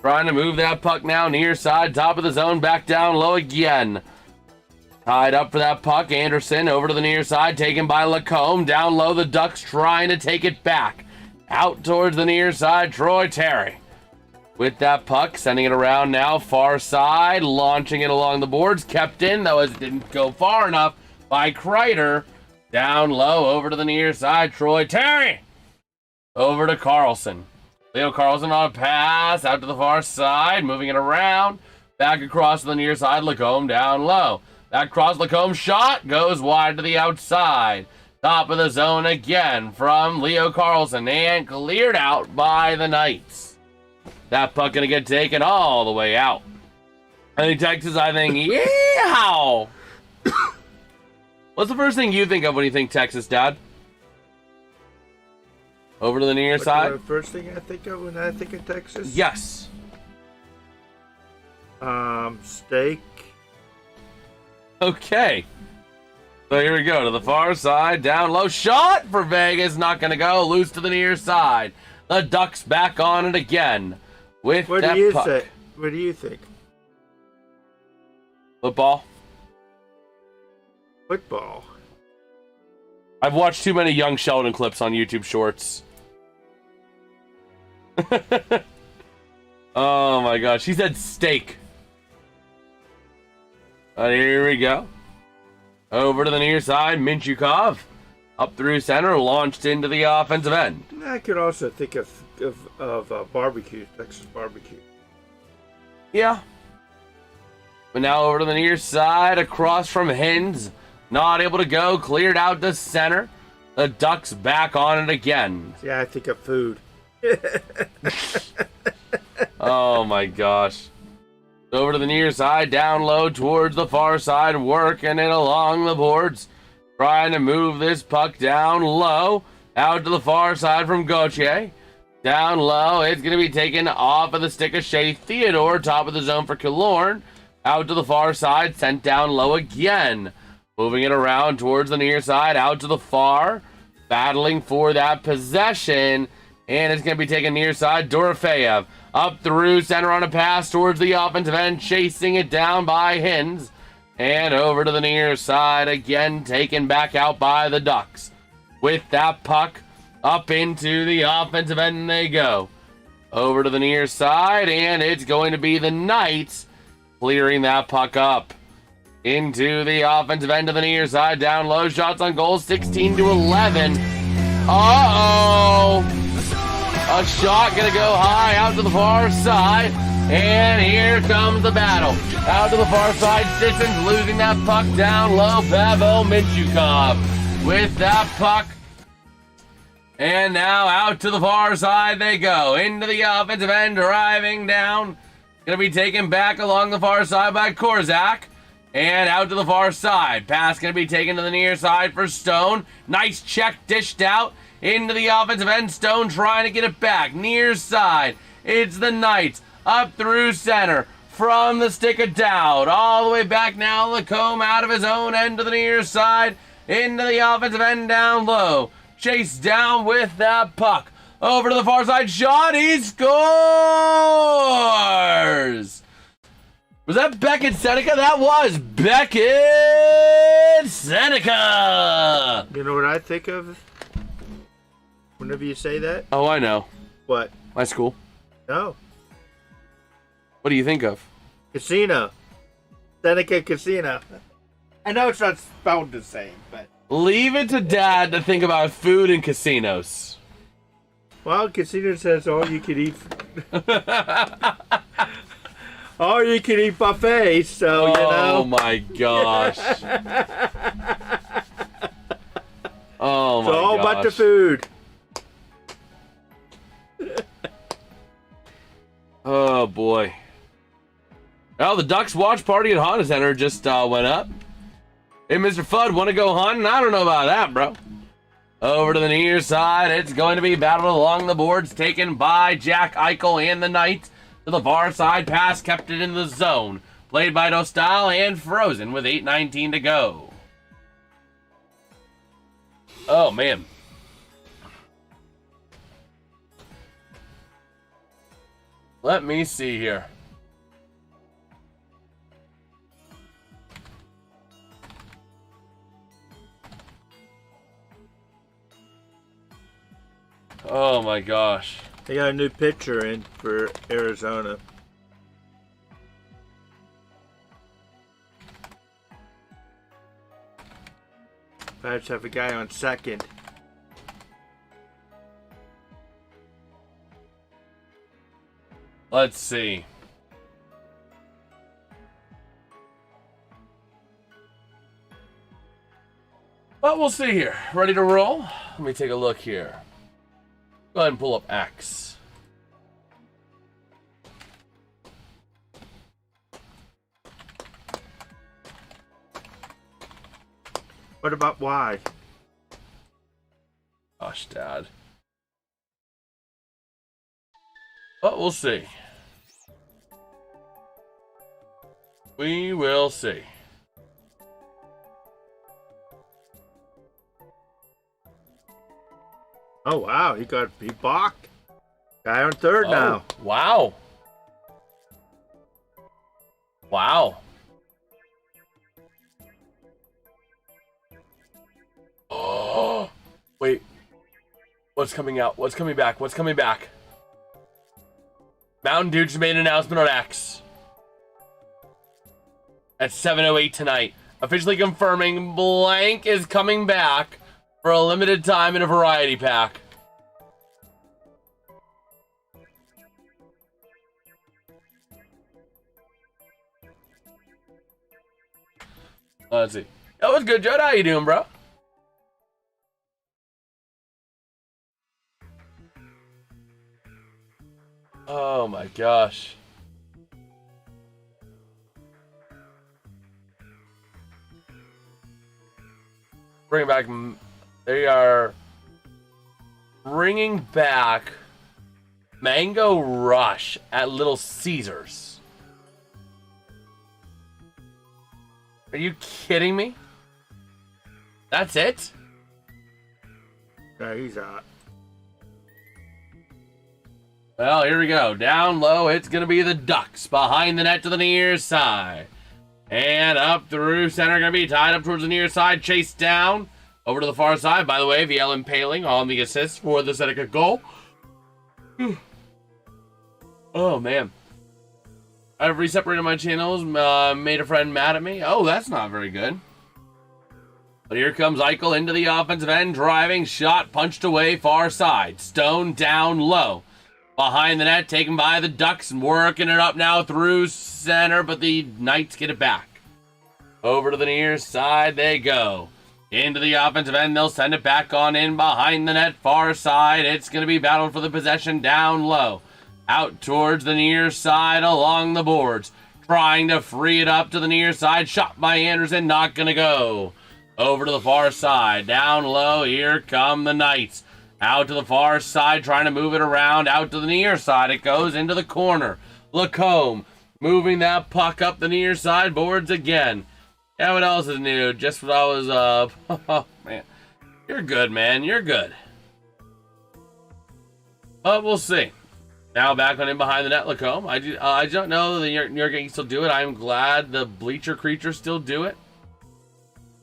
Speaker 1: Trying to move that puck now, near side, top of the zone, back down low again. Tied up for that puck, Anderson over to the near side, taken by Lacombe. Down low, the Ducks trying to take it back. Out towards the near side, Troy Terry. With that puck, sending it around now, far side, launching it along the boards. Kept in, though, as it didn't go far enough. By Kreider. Down low, over to the near side, Troy Terry. Over to Carlson. Leo Carlson on a pass, out to the far side, moving it around. Back across to the near side, Lacombe down low. That cross Lacombe shot goes wide to the outside. Top of the zone again from Leo Carlson and cleared out by the Knights. That puck gonna get taken all the way out. I think Texas, yeehaw! What's the first thing you think of when you think Texas, Dad? Over to the near side?
Speaker 3: The first thing I think of when I think of Texas?
Speaker 1: Yes.
Speaker 3: Steak.
Speaker 1: Okay. So here we go to the far side, down low, shot for Vegas, not going to go, loose to the near side. The Ducks back on it again with
Speaker 3: What
Speaker 1: that
Speaker 3: do you
Speaker 1: puck.
Speaker 3: say? What do you think?
Speaker 1: Football.
Speaker 3: Football.
Speaker 1: I've watched too many Young Sheldon clips on YouTube Shorts. Oh my gosh, she said steak. Here we go. Over to the near side, Minchukov. Up through center, launched into the offensive end.
Speaker 3: I could also think of barbecue, Texas barbecue.
Speaker 1: Yeah. But now over to the near side, across from Hens. Not able to go, cleared out to center. The Ducks back on it again.
Speaker 3: Yeah, I think of food.
Speaker 1: Oh my gosh. Over to the near side, down low towards the far side, working it along the boards. Trying to move this puck down low, out to the far side from Gauthier. Down low, it's going to be taken off of the stick of Shea Theodore, top of the zone for Killorn. Out to the far side, sent down low again. Moving it around towards the near side, out to the far. Battling for that possession. And it's going to be taken near side, Dorofeyev. Up through center on a pass towards the offensive end, chasing it down by Hens. And over to the near side, again taken back out by the Ducks. With that puck, up into the offensive end they go. Over to the near side, and it's going to be the Knights clearing that puck up. Into the offensive end of the near side, down low, shots on goal, 16-11. Uh-oh! A shot gonna go high out to the far side. And here comes the battle. Out to the far side, Sissons losing that puck down low. Pavel Minchukov with that puck. And now out to the far side they go. Into the offensive end, driving down. Gonna be taken back along the far side by Korzak. And out to the far side. Pass gonna be taken to the near side for Stone. Nice check dished out. Into the offensive end, Stone trying to get it back. Near side, it's the Knights. Up through center, from the stick of Dowd. All the way back now, Lacombe out of his own end to the near side. Into the offensive end, down low. Chase down with that puck. Over to the far side, shot, he scores! Was that Beckett Seneca? That was Beckett Seneca!
Speaker 3: You know what I think of whenever you say that?
Speaker 1: Oh, I know.
Speaker 3: What?
Speaker 1: My school.
Speaker 3: No.
Speaker 1: What do you think of?
Speaker 3: Casino. Seneca Casino. I know it's not spelled the same, but...
Speaker 1: Leave it to Dad to think about food and casinos.
Speaker 3: Well, casino says all you can eat... all you can eat buffet, so, you know...
Speaker 1: Oh, my gosh. Oh, my gosh.
Speaker 3: It's all about the food.
Speaker 1: Oh, boy. Well, the Ducks watch party at Honda Center just went up. Hey, Mr. Fudd, want to go hunting? I don't know about that, bro. Over to the near side, it's going to be battled along the boards, taken by Jack Eichel and the Knights. To the far side, pass kept it in the zone. Played by Dostal and frozen with 8:19 to go. Oh, man. Let me see here. Oh my gosh.
Speaker 3: They got a new pitcher in for Arizona. I just have a guy on second.
Speaker 1: Let's see. But we'll see here. Ready to roll? Let me take a look here. Go ahead and pull up X.
Speaker 3: What about Y?
Speaker 1: Gosh, Dad. But we'll see. We will see.
Speaker 3: Oh wow, he got blocked. Guy on third now.
Speaker 1: Wow. Wow. Oh, wait. What's coming out? What's coming back? What's coming back? Mountain Dew just made an announcement on X at 7:08 tonight, officially confirming blank is coming back for a limited time in a variety pack. Let's see. That was good, Judd. How you doing, bro? Oh my gosh. Bring back. They are bringing back Mango Rush at Little Caesars. Are you kidding me? That's it?
Speaker 3: No, he's out.
Speaker 1: Well, here we go. Down low, it's going to be the Ducks. Behind the net to the near side. And up through center, going to be tied up towards the near side. Chased down. Over to the far side. By the way, VL impaling on the assist for the Seneca goal. Oh, man. I've reseparated my channels. Made a friend mad at me. Oh, that's not very good. But here comes Eichel into the offensive end. Driving shot. Punched away far side. Stone down low. Behind the net, taken by the Ducks, and working it up now through center, but the Knights get it back. Over to the near side they go. Into the offensive end, they'll send it back on in behind the net, far side. It's going to be battled for the possession down low. Out towards the near side along the boards. Trying to free it up to the near side. Shot by Anderson, not going to go. Over to the far side, down low, here come the Knights. Out to the far side, trying to move it around. Out to the near side, it goes into the corner. Lacombe moving that puck up the near side boards again. Yeah, what else is new? Just what I was, oh, man. You're good, man. You're good. But we'll see. Now back on in behind the net, Lacombe. I don't know that you're going to still do it. I'm glad the Bleacher Creatures still do it.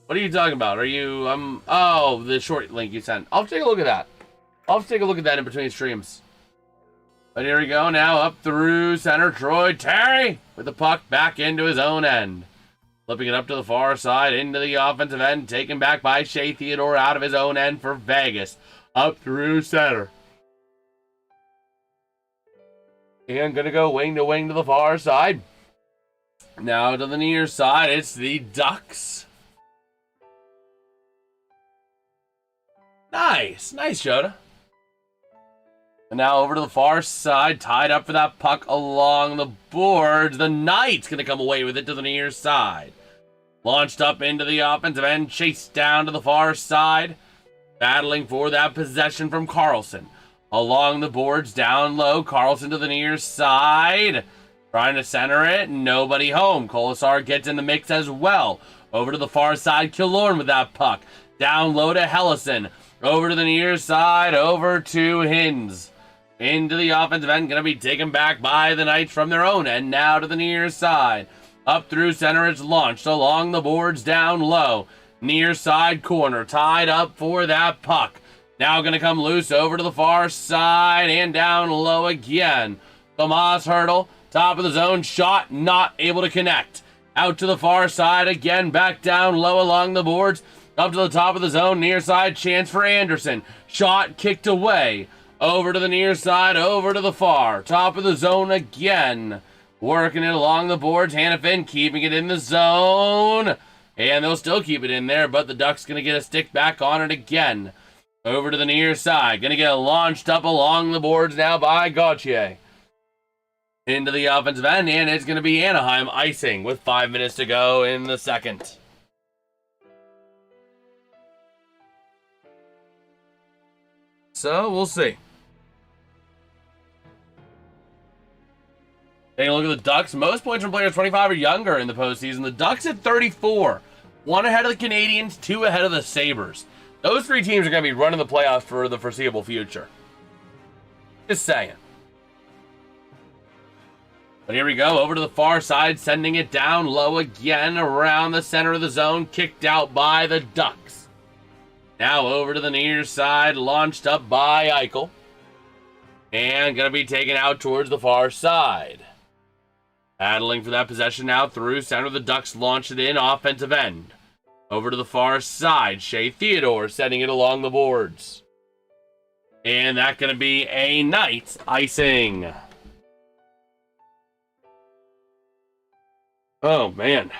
Speaker 1: What are you talking about? Are you, oh, the short link you sent. I'll take a look at that. I'll take a look at that in between streams. But here we go now, up through center. Troy Terry with the puck back into his own end. Flipping it up to the far side, into the offensive end. Taken back by Shea Theodore out of his own end for Vegas. Up through center. And gonna go wing to the far side. Now to the near side, it's the Ducks. Nice. Nice, Yoda. And now over to the far side, tied up for that puck along the boards. The Knights going to come away with it to the near side. Launched up into the offensive end, chased down to the far side. Battling for that possession from Carlson. Along the boards, down low, Carlson to the near side. Trying to center it, nobody home. Colasar gets in the mix as well. Over to the far side, Killorn with that puck. Down low to Hellison. Over to the near side, over to Hins. Into the offensive end, going to be taken back by the Knights from their own end. Now to the near side. Up through center, it's launched along the boards, down low. Near side corner, tied up for that puck. Now going to come loose over to the far side and down low again. Tomas Hurdle, top of the zone, shot, not able to connect. Out to the far side again, back down low along the boards. Up to the top of the zone, near side, chance for Anderson. Shot kicked away. Over to the near side, over to the far. Top of the zone again. Working it along the boards. Hannafin keeping it in the zone. And they'll still keep it in there, but the Ducks going to get a stick back on it again. Over to the near side. Going to get launched up along the boards now by Gauthier. Into the offensive end, and it's going to be Anaheim icing with 5 minutes to go in the second. So, we'll see. Taking a look at the Ducks. Most points from players 25 or younger in the postseason. The Ducks at 34. 1 ahead of the Canadiens, 2 ahead of the Sabres. Those 3 teams are going to be running the playoffs for the foreseeable future. Just saying. But here we go. Over to the far side. Sending it down low again around the center of the zone. Kicked out by the Ducks. Now over to the near side. Launched up by Eichel. And going to be taken out towards the far side. Battling for that possession now through center. The Ducks launch it in offensive end. Over to the far side. Shea Theodore sending it along the boards. And that's going to be a Knights icing. Oh, man.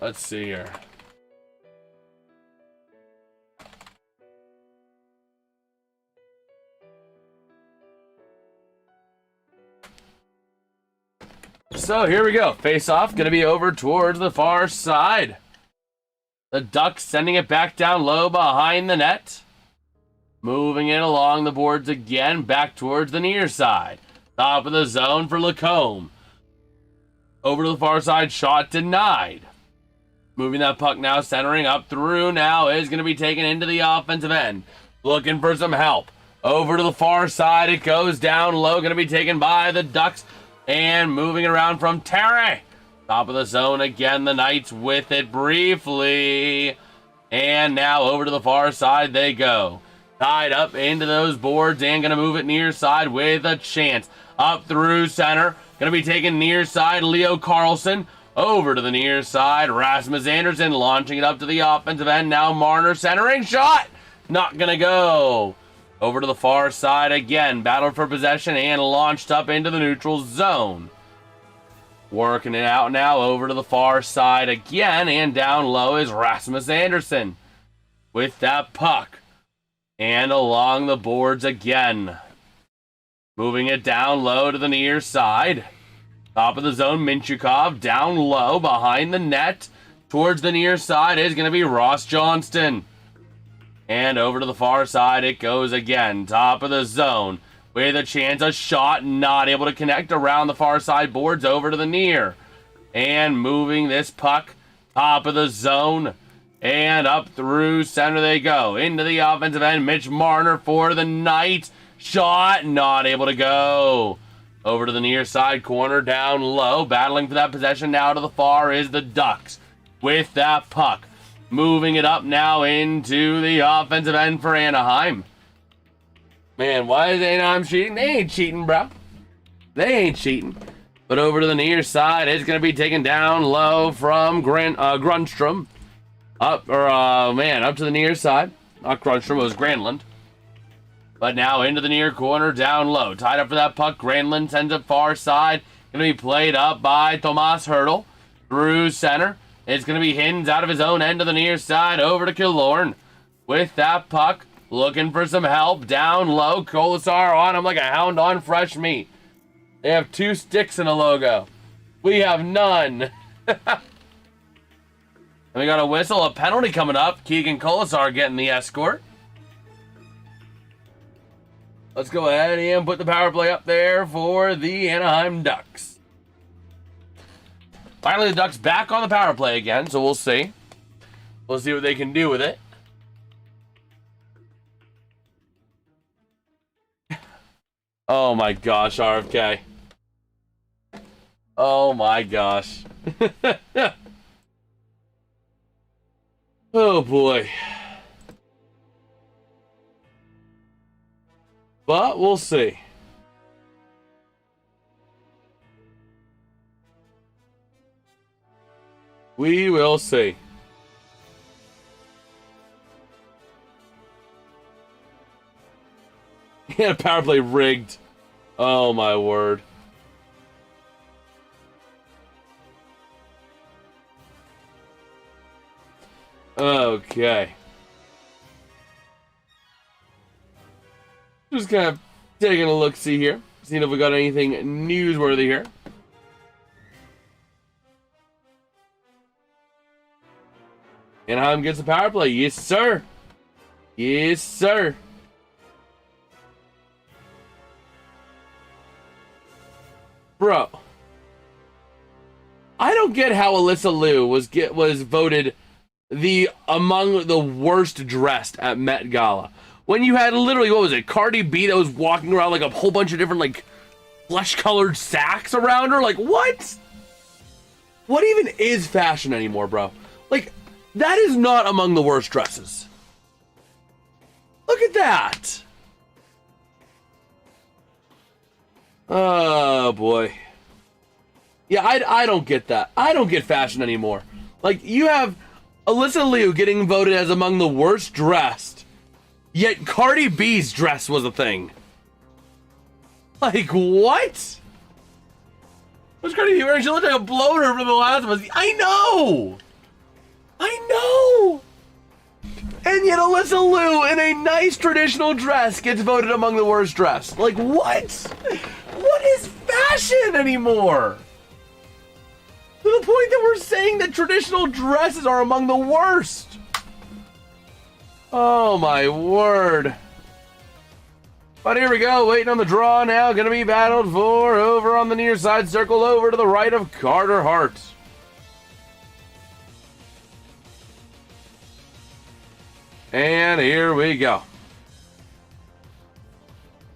Speaker 1: Let's see here. So here we go. Face off. Going to be over towards the far side. The Ducks sending it back down low behind the net. Moving it along the boards again. Back towards the near side. Top of the zone for Lacombe. Over to the far side. Shot denied. Moving that puck now, centering up through now, is going to be taken into the offensive end. Looking for some help. Over to the far side, it goes down low, going to be taken by the Ducks. And moving around from Terry. Top of the zone again, the Knights with it briefly. And now over to the far side they go. Tied up into those boards and going to move it near side with a chance. Up through center, going to be taken near side, Leo Carlson. Over to the near side, Rasmus Anderson launching it up to the offensive end. Now Marner centering, shot! Not gonna go. Over to the far side again, battled for possession and launched up into the neutral zone. Working it out now, over to the far side again, and down low is Rasmus Anderson. With that puck. And along the boards again. Moving it down low to the near side. Top of the zone, Minchukov down low behind the net. Towards the near side is going to be Ross Johnston. And over to the far side it goes again. Top of the zone with a chance, a shot, not able to connect around the far side boards over to the near. And moving this puck, top of the zone. And up through center they go. Into the offensive end, Mitch Marner for the Knights. Shot, not able to go. Over to the near side corner, down low. Battling for that possession now to the far is the Ducks. With that puck. Moving it up now into the offensive end for Anaheim. Man, why is Anaheim cheating? They ain't cheating, bro. They ain't cheating. But over to the near side, it's going to be taken down low from Grundstrom. Up to the near side. Not Grundstrom, it was Granlund. But now into the near corner, down low. Tied up for that puck. Granlund sends it far side. Going to be played up by Tomas Hertl. Through center. It's going to be Hins out of his own end to the near side. Over to Killorn. With that puck. Looking for some help. Down low. Colasar on him like a hound on fresh meat. They have 2 sticks in a logo. We have none. And we got a whistle. A penalty coming up. Keegan Colasar getting the escort. Let's go ahead and put the power play up there for the Anaheim Ducks. Finally, the Ducks back on the power play again, so we'll see. We'll see what they can do with it. Oh my gosh, RFK. Oh my gosh. Oh boy. But we'll see. We will see. And power play rigged. Oh my word. Okay. Just kind of taking a look-see here. Seeing if we got anything newsworthy here. Anaheim gets the power play. Yes, sir. Yes, sir. Bro. I don't get how Alyssa Liu was voted among the worst dressed at Met Gala. When you had literally, what was it, Cardi B that was walking around like a whole bunch of different, like, flesh-colored sacks around her? Like, what? What even is fashion anymore, bro? Like, that is not among the worst dresses. Look at that. Oh, boy. Yeah, I don't get that. I don't get fashion anymore. Like, you have Alyssa Liu getting voted as among the worst dressed, yet Cardi B's dress was a thing. Like, what? What's Cardi B wearing? She looked like a bloater from The Last of Us. I know! And yet Alyssa Liu in a nice traditional dress gets voted among the worst dressed. Like, what? What is fashion anymore? To the point that we're saying that traditional dresses are among the worst. Oh my word. But here we go, waiting on the draw now. Gonna be battled for over on the near side circle over to the right of Carter Hart. And here we go.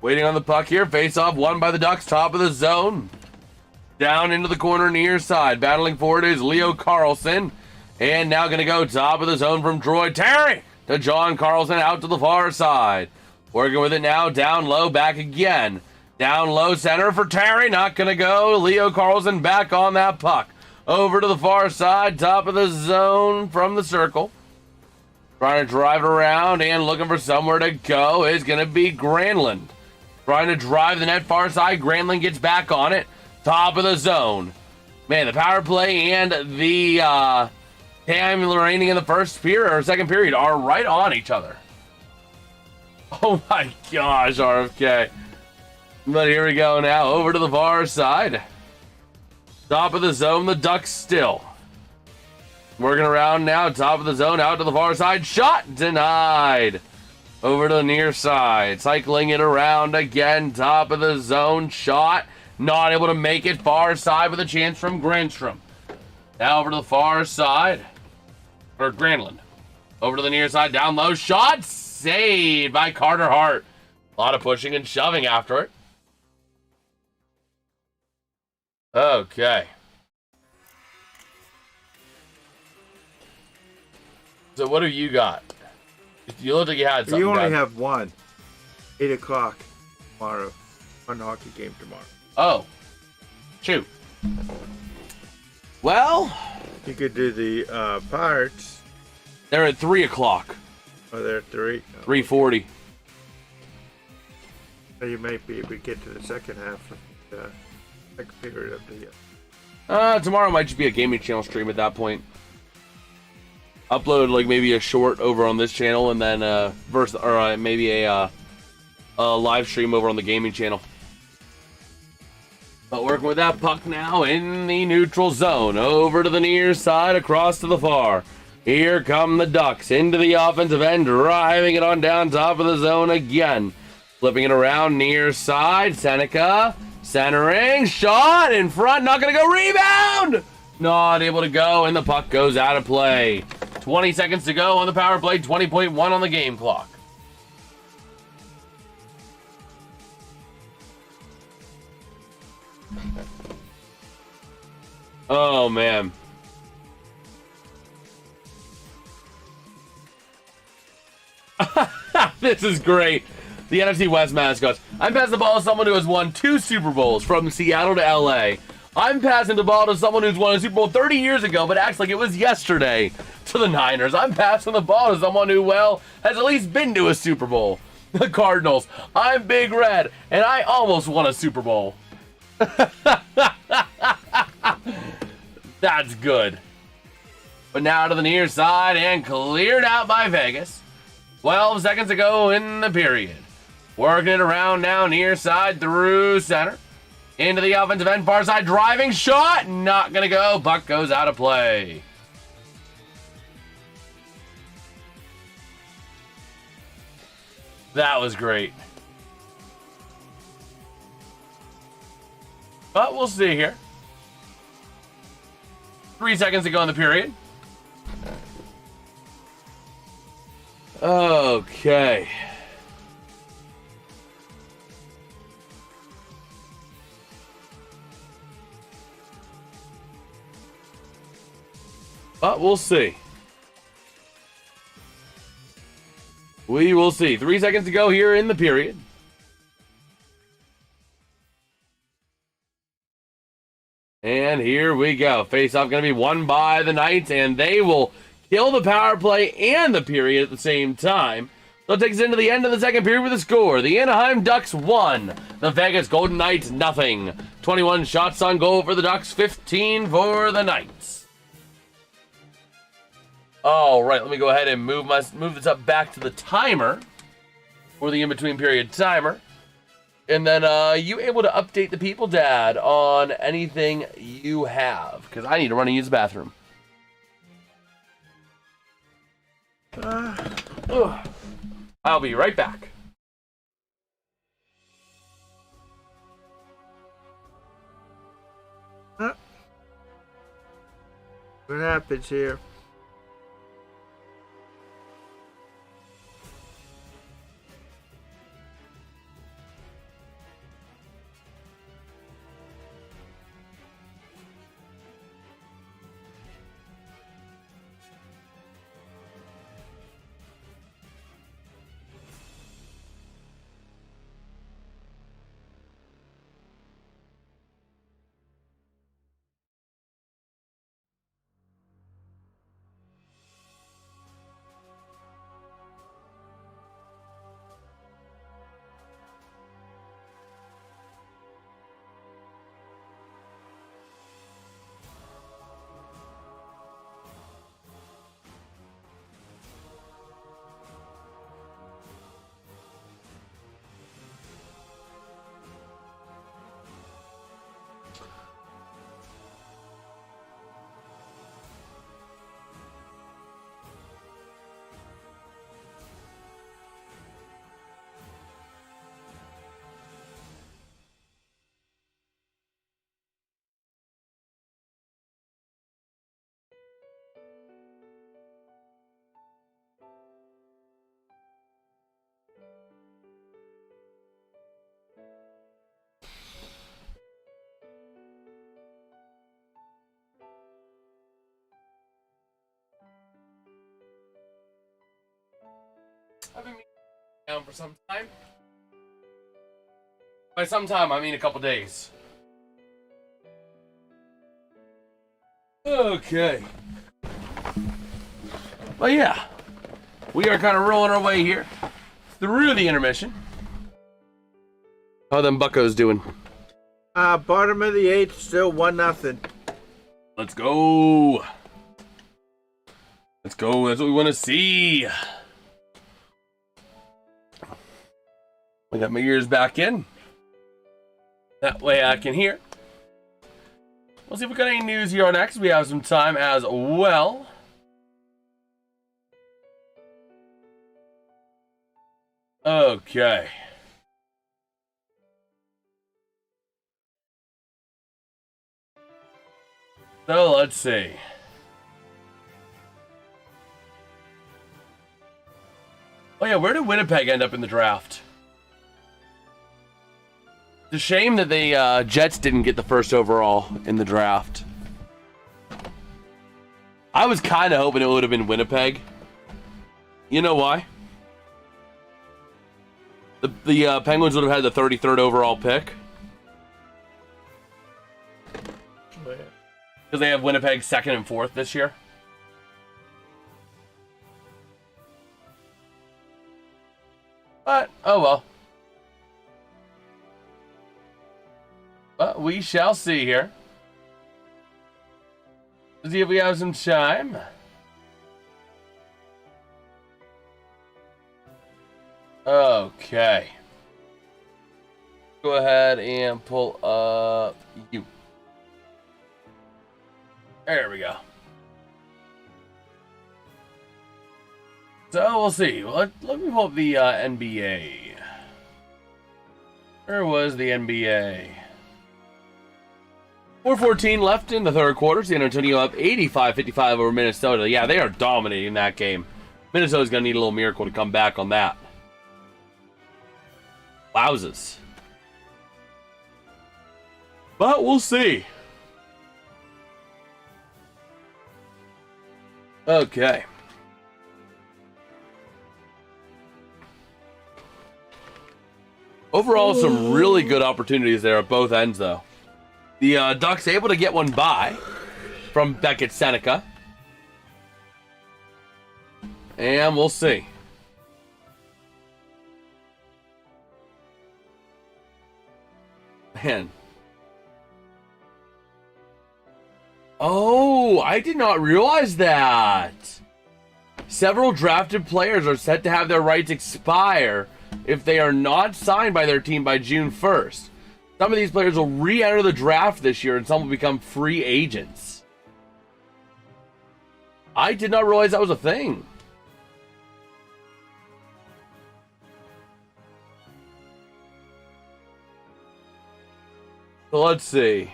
Speaker 1: Waiting on the puck here. Face off won by the Ducks. Top of the zone. Down into the corner near side. Battling for it is Leo Carlson. And now going to go top of the zone from Troy Terry to John Carlson out to the far side. Working with it now. Down low. Back again. Down low center for Terry. Not going to go. Leo Carlson back on that puck. Over to the far side. Top of the zone from the circle. Trying to drive it around and looking for somewhere to go is going to be Granlund. Trying to drive the net far side. Granlund gets back on it. Top of the zone. Man, the power play and the time remaining in the first period or second period are right on each other. Oh my gosh, RFK. But here we go now. Over to the far side. Top of the zone. The Ducks still. Working around now, top of the zone, out to the far side. Shot denied. Over to the near side. Cycling it around again. Top of the zone. Shot. Not able to make it. Far side with a chance from Granstrom. Now over to the far side. Or Granlund. Over to the near side. Down low. Shot. Saved by Carter Hart. A lot of pushing and shoving after it. Okay. So what have you got? You look like you had something.
Speaker 3: You only
Speaker 1: done.
Speaker 3: have one. 8 o'clock tomorrow. One hockey game tomorrow.
Speaker 1: Oh. Shoot. Well,
Speaker 3: You could do the Pirates.
Speaker 1: they're at 3 o'clock.
Speaker 3: Oh, they're at 3.
Speaker 1: 3:40.
Speaker 3: So you might be able to get to the second half of the second period of the
Speaker 1: Tomorrow might just be a gaming channel stream at that point. Upload like maybe a short over on this channel and then maybe a live stream over on the gaming channel. But working with that puck now in the neutral zone. Over to the near side, across to the far. Here come the Ducks into the offensive end, driving it on down top of the zone again. Flipping it around near side. Seneca centering, shot in front, not going to go, rebound! Not able to go, and the puck goes out of play. 20 seconds to go on the power play, 20.1 on the game clock. Oh, man. This is great. The NFC West mascots. I'm passing the ball to someone who has won 2 Super Bowls from Seattle to LA. I'm passing the ball to someone who's won a Super Bowl 30 years ago, but acts like it was yesterday to the Niners. I'm passing the ball to someone who, well, has at least been to a Super Bowl. The Cardinals. I'm Big Red, and I almost won a Super Bowl. That's good. But now to the near side and cleared out by Vegas. 12 seconds to go in the period. Working it around now near side through center. Into the offensive end, far side, driving shot. Not going to go. Puck goes out of play. That was great. But we'll see here. 3 seconds to go in the period. Okay. But we'll see. We will see. 3 seconds to go here in the period. And here we go. Face-off going to be won by the Knights, and they will kill the power play and the period at the same time. So it takes us into the end of the second period with a score. The Anaheim Ducks 1. The Vegas Golden Knights nothing. 21 shots on goal for the Ducks, 15 for the Knights. All right, let me go ahead and move this up back to the timer for the in-between period timer. And then you able to update the people, Dad, on anything you have? Because I need to run and use the bathroom. I'll be right back.
Speaker 3: What happens here?
Speaker 1: I've been down for some time. By some time, I mean a couple days. Okay. Well, yeah. We are kind of rolling our way here through the intermission. How them buckos doing?
Speaker 3: Bottom of the 8th, still 1-0.
Speaker 1: Let's go. Let's go. That's what we want to see. I got my ears back in. That way I can hear. We'll see if we got any news here on X. We have some time as well. Okay. So let's see. Oh yeah, where did Winnipeg end up in the draft? It's a shame that the Jets didn't get the first overall in the draft. I was kind of hoping it would have been Winnipeg. You know why? The Penguins would have had the 33rd overall pick. Because they have Winnipeg 2nd and 4th this year. But, oh well. But we shall see here. Let's see if we have some time. Okay. Go ahead and pull up you. There we go. So we'll see. Let me pull up the NBA. Where was the NBA? 4:14 left in the third quarter. San Antonio up 85-55 over Minnesota. Yeah, they are dominating that game. Minnesota's going to need a little miracle to come back on that. Wowzers. But we'll see. Okay. Overall, some really good opportunities there at both ends, though. The Ducks able to get one by from Beckett Seneca. And we'll see. Man. Oh, I did not realize that. Several drafted players are set to have their rights expire if they are not signed by their team by June 1st. Some of these players will re-enter the draft this year, and some will become free agents. I did not realize that was a thing. So let's see.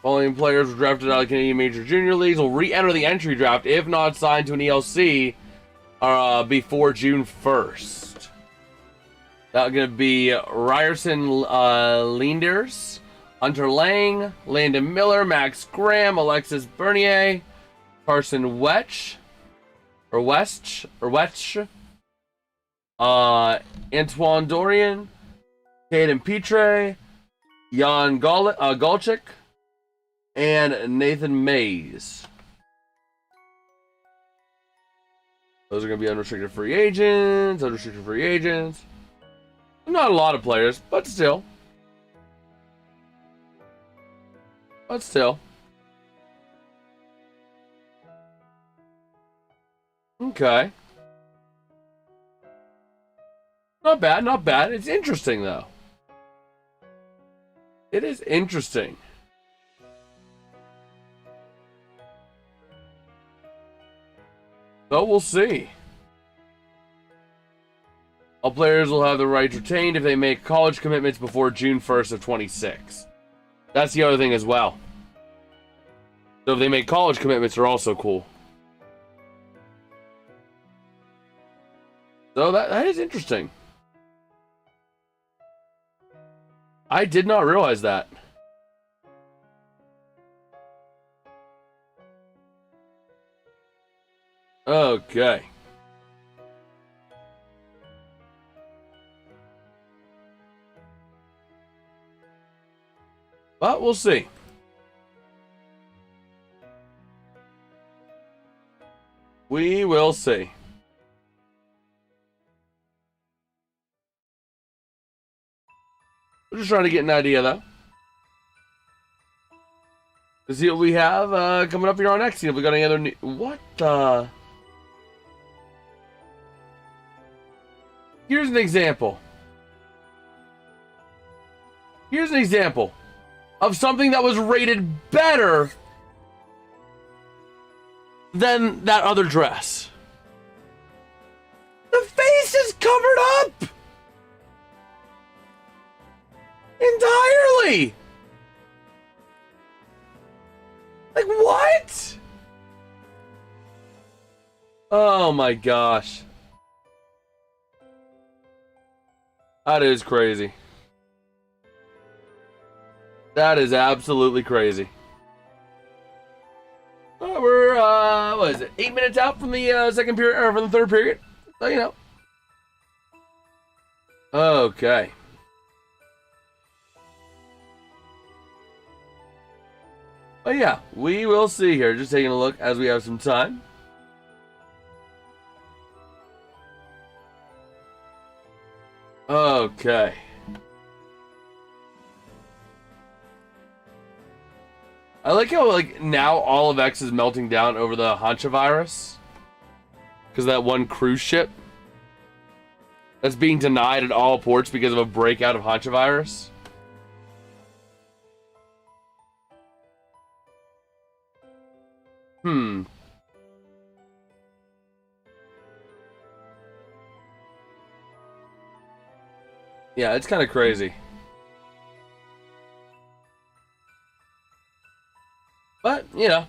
Speaker 1: Following players were drafted out of Canadian Major Junior Leagues will re-enter the entry draft if not signed to an ELC before June 1st. That's going to be Ryerson Leenders, Hunter Lang, Landon Miller, Max Graham, Alexis Bernier, Carson Wetch, Antoine Dorian, Caden Petre, Jan Galchik, and Nathan Mays. Those are going to be unrestricted free agents. Not a lot of players, but still. Okay. Not bad. It's interesting, though. It is interesting. So we'll see. All players will have the rights retained if they make college commitments before June 1st of 26. That's the other thing as well. So if they make college commitments, they're also cool. So that is interesting. I did not realize that. Okay. But we'll see. We will see. We're just trying to get an idea, though. To see what we have coming up here on next. See if we got any other new... What the... Here's an example. Here's an example of something that was rated better than that other dress. The face is covered up entirely. Like, what? Oh my gosh. That is crazy. That is absolutely crazy. We're, what is it? 8 minutes out from the second period, or from the third period. So, you know. Okay. But yeah, we will see here. Just taking a look as we have some time. Okay. I like how, like, now all of X is melting down over the hantavirus. Because that one cruise ship that's being denied at all ports because of a breakout of hantavirus. Yeah, it's kind of crazy. But, you know,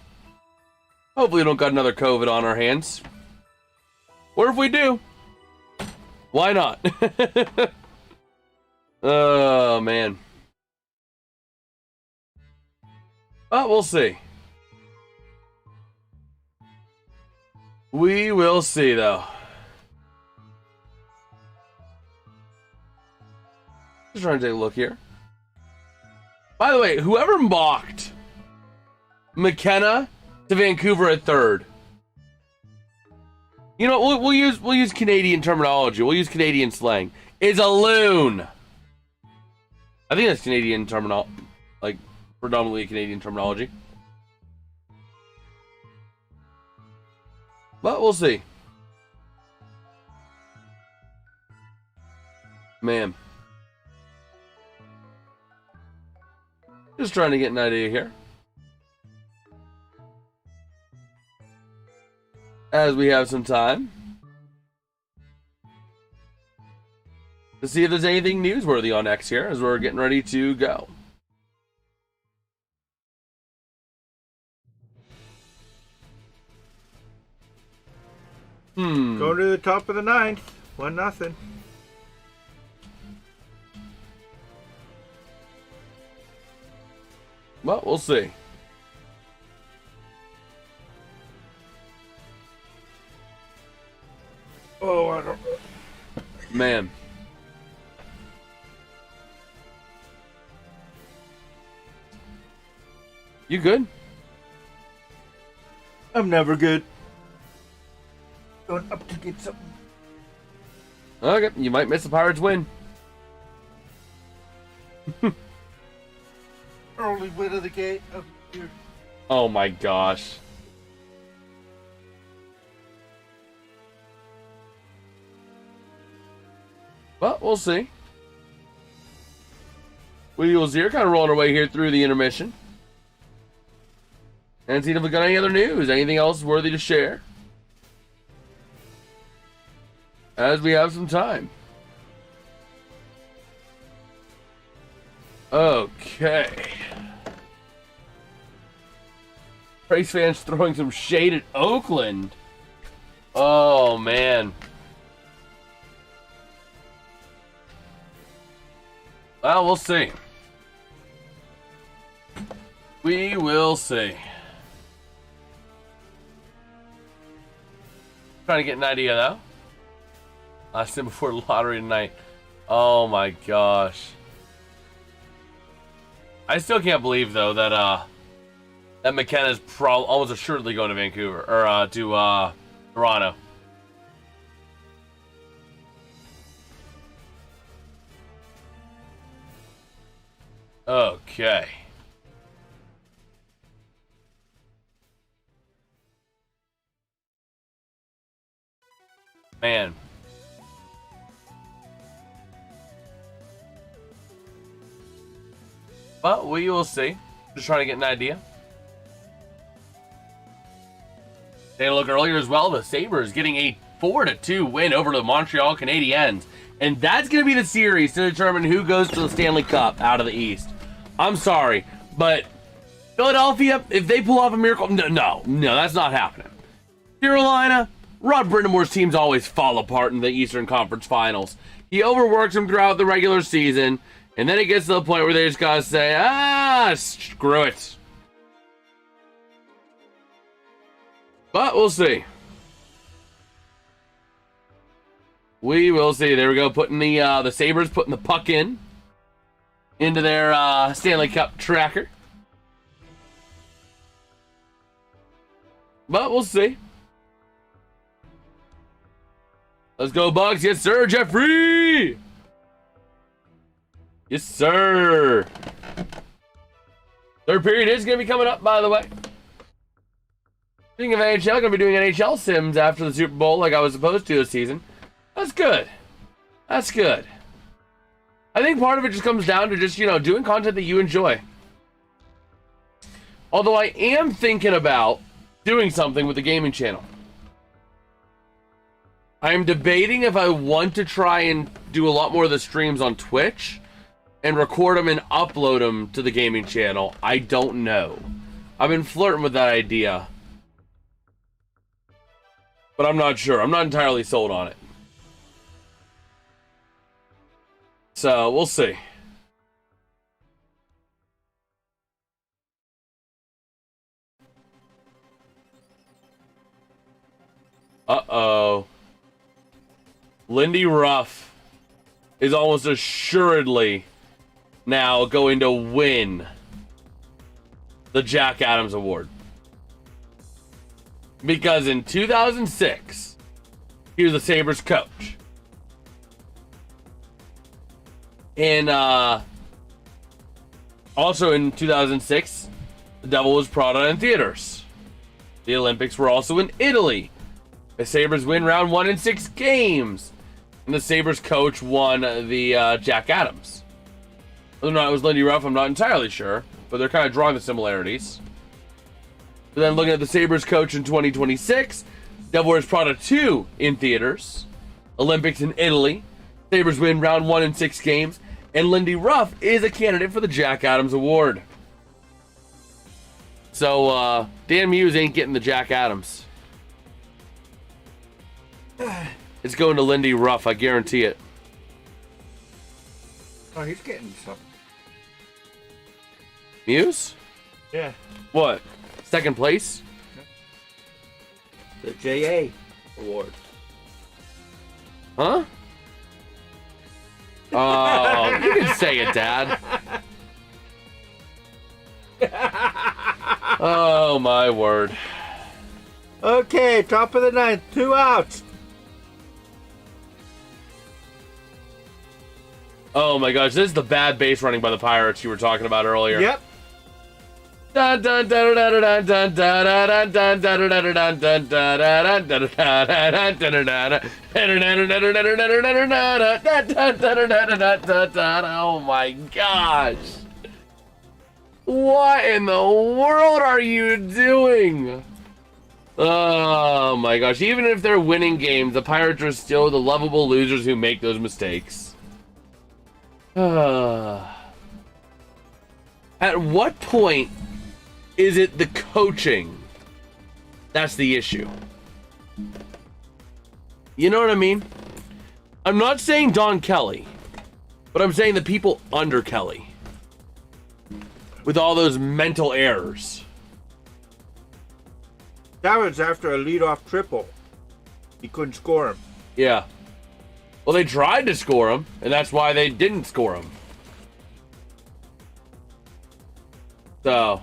Speaker 1: hopefully we don't got another COVID on our hands. Or if we do, why not? Oh, man. But we'll see. We will see, though. Just trying to take a look here. By the way, whoever mocked McKenna to Vancouver at third. You know, we'll use Canadian terminology. We'll use Canadian slang. Is a loon. I think that's Canadian terminology, like predominantly Canadian terminology. But we'll see. Man. Just trying to get an idea here. As we have some time. To see if there's anything newsworthy on X here as we're getting ready to go.
Speaker 3: Going to the top of the ninth. 1-0.
Speaker 1: Well, we'll see.
Speaker 3: Oh, I don't.
Speaker 1: Man. You good?
Speaker 3: I'm never good. Going up to get something.
Speaker 1: Okay, you might miss the Pirates win.
Speaker 3: Early win of the game.
Speaker 1: Oh my gosh. Well, we'll see. Wheels here, kind of rolling our way here through the intermission. And see if we got any other news, anything else worthy to share. As we have some time. Okay. Race fans throwing some shade at Oakland. Oh, man. Well, we'll see. We will see. Trying to get an idea, though. Last thing before the lottery tonight. Oh, my gosh. I still can't believe, though, that that McKenna's almost assuredly going to Vancouver or to Toronto. Okay. Man. But we will see. Just trying to get an idea. Take a look earlier as well. The Sabres getting a 4-2 win over the Montreal Canadiens. And that's going to be the series to determine who goes to the Stanley Cup out of the East. I'm sorry, but Philadelphia, if they pull off a miracle, no, that's not happening. Carolina, Rod Brind'Amour's teams always fall apart in the Eastern Conference Finals. He overworks them throughout the regular season, and then it gets to the point where they just gotta say, screw it. But we'll see. We will see. There we go, putting the Sabres putting the puck into their Stanley Cup tracker. But we'll see. Let's go, Bucks. Yes, sir, Jeffrey. Yes, sir. Third period is going to be coming up, by the way. Speaking of NHL, I'm going to be doing NHL sims after the Super Bowl like I was supposed to this season. That's good. That's good. I think part of it just comes down to just, doing content that you enjoy. Although I am thinking about doing something with the gaming channel. I am debating if I want to try and do a lot more of the streams on Twitch and record them and upload them to the gaming channel. I don't know. I've been flirting with that idea. But I'm not sure. I'm not entirely sold on it. So, we'll see. Uh-oh. Lindy Ruff. is almost assuredly now going to win the Jack Adams Award. Because in 2006, he was the Sabres coach. And also in 2006, the Devil was brought on in theaters. The Olympics were also in Italy. The Sabres win round 1 in 6 games. And the Sabres coach won the Jack Adams. Whether or not it was Lindy Ruff, I'm not entirely sure. But they're kind of drawing the similarities. But then looking at the Sabres coach in 2026, Devil Wears Prada 2 in theaters. Olympics in Italy. Sabres win round 1 in 6 games. And Lindy Ruff is a candidate for the Jack Adams Award. So, Dan Muse ain't getting the Jack Adams. It's going to Lindy Ruff, I guarantee it.
Speaker 3: Oh, he's getting something.
Speaker 1: Muse?
Speaker 3: Yeah.
Speaker 1: What? Second place?
Speaker 3: The JA Award.
Speaker 1: Huh? Oh, you can say it, Dad. Oh, my word.
Speaker 3: Okay, top of the 9th, 2 outs.
Speaker 1: Oh my gosh, this is the bad base running by the Pirates you were talking about earlier.
Speaker 3: Yep.
Speaker 1: Oh my gosh. What in the world are you doing? Oh my gosh, even if they're winning games, the Pirates are still the lovable losers who make those mistakes. At what point is it the coaching that's the issue? You know what I mean? I'm not saying Don Kelly, but I'm saying the people under Kelly with all those mental errors.
Speaker 3: That was after a leadoff triple. He couldn't score him.
Speaker 1: Yeah. Well, they tried to score him, and that's why they didn't score him. So.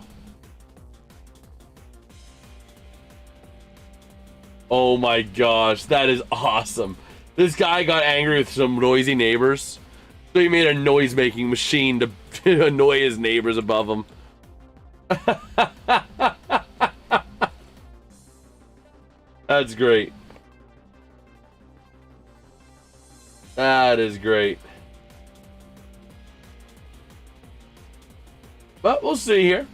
Speaker 1: Oh my gosh, that is awesome. This guy got angry with some noisy neighbors, so he made a noise-making machine to annoy his neighbors above him. That's great. That is great. But we'll see here.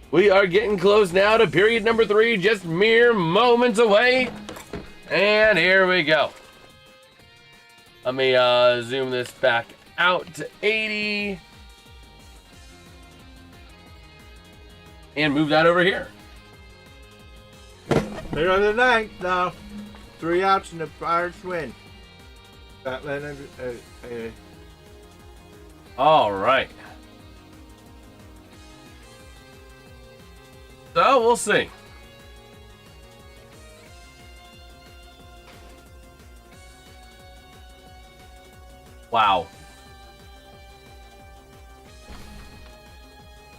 Speaker 1: We are getting close now to period number 3, just mere moments away. And here we go. Let me zoom this back out to 80. And move that over here.
Speaker 3: Middle of the 9th now. 3 outs and the Pirates win.
Speaker 1: All right. So we'll see. Wow.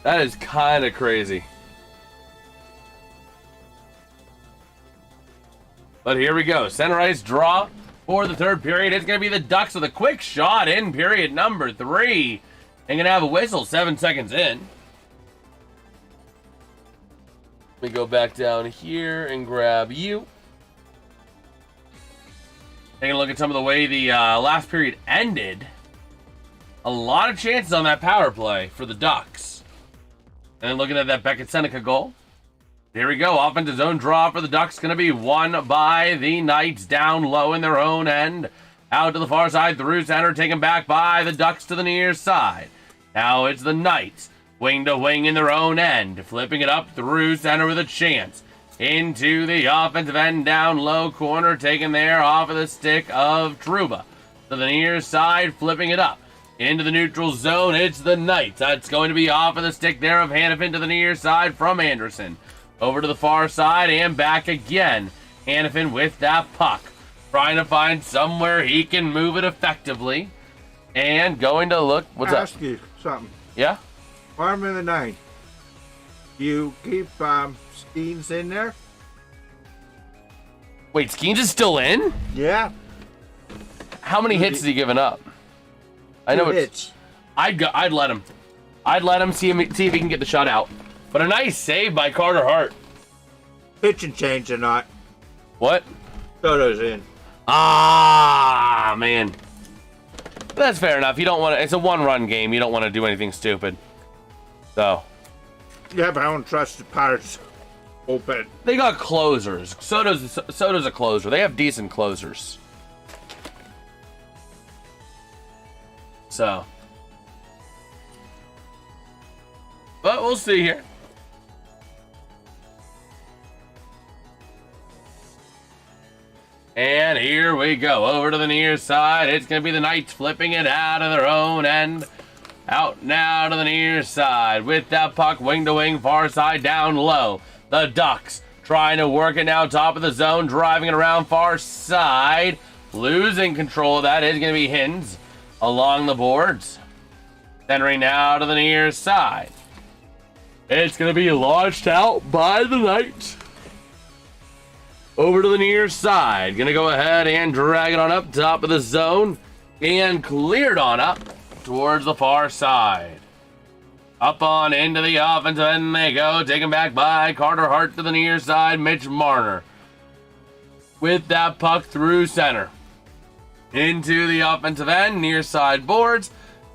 Speaker 1: That is kind of crazy. But here we go. Center ice draw for the 3rd period. It's going to be the Ducks with a quick shot in period number 3. And going to have a whistle 7 seconds in. Let me go back down here and grab you. Taking a look at some of the way the last period ended. A lot of chances on that power play for the Ducks. And then looking at that Beckett Seneca goal. Here we go. Offensive zone draw for the Ducks. Going to be won by the Knights down low in their own end. Out to the far side through center. Taken back by the Ducks to the near side. Now it's the Knights. Wing to wing in their own end. Flipping it up through center with a chance. Into the offensive end down low corner. Taken there off of the stick of Trouba. To the near side. Flipping it up. Into the neutral zone. It's the Knights. That's going to be off of the stick there of Hannafin to the near side from Anderson. Over to the far side and back again. Hannafin with that puck. trying to find somewhere he can move it effectively. And going to look. What's up?
Speaker 3: Ask you something.
Speaker 1: Yeah?
Speaker 3: Bottom of the ninth. You keep Skeens in there?
Speaker 1: Wait, Skeens is still in?
Speaker 3: Yeah.
Speaker 1: How many hits has he given up? I know
Speaker 3: it's.
Speaker 1: I'd let him. I'd let him see if he can get the shutout. But a nice save by Carter Hart.
Speaker 3: Pitching change or not.
Speaker 1: What?
Speaker 3: Soto's in.
Speaker 1: Ah, man. That's fair enough. You don't want to. It's a one-run game. You don't want to do anything stupid. So.
Speaker 3: Yeah, but I don't trust the Pirates bullpen.
Speaker 1: They got closers. Soto's a closer. They have decent closers. So. But we'll see here. And here we go. Over to the near side. It's going to be the Knights flipping it out of their own end. Out now to the near side. With that puck wing to wing, far side down low. The Ducks trying to work it now top of the zone. Driving it around far side. Losing control of that is going to be Hins along the boards. Centering now to the near side. It's going to be launched out by the Knights. Over to the near side. Going to go ahead and drag it on up top of the zone. And cleared on up towards the far side. Up on into the offensive end they go. Taken back by Carter Hart to the near side. Mitch Marner. With that puck through center. Into the offensive end. Near side boards.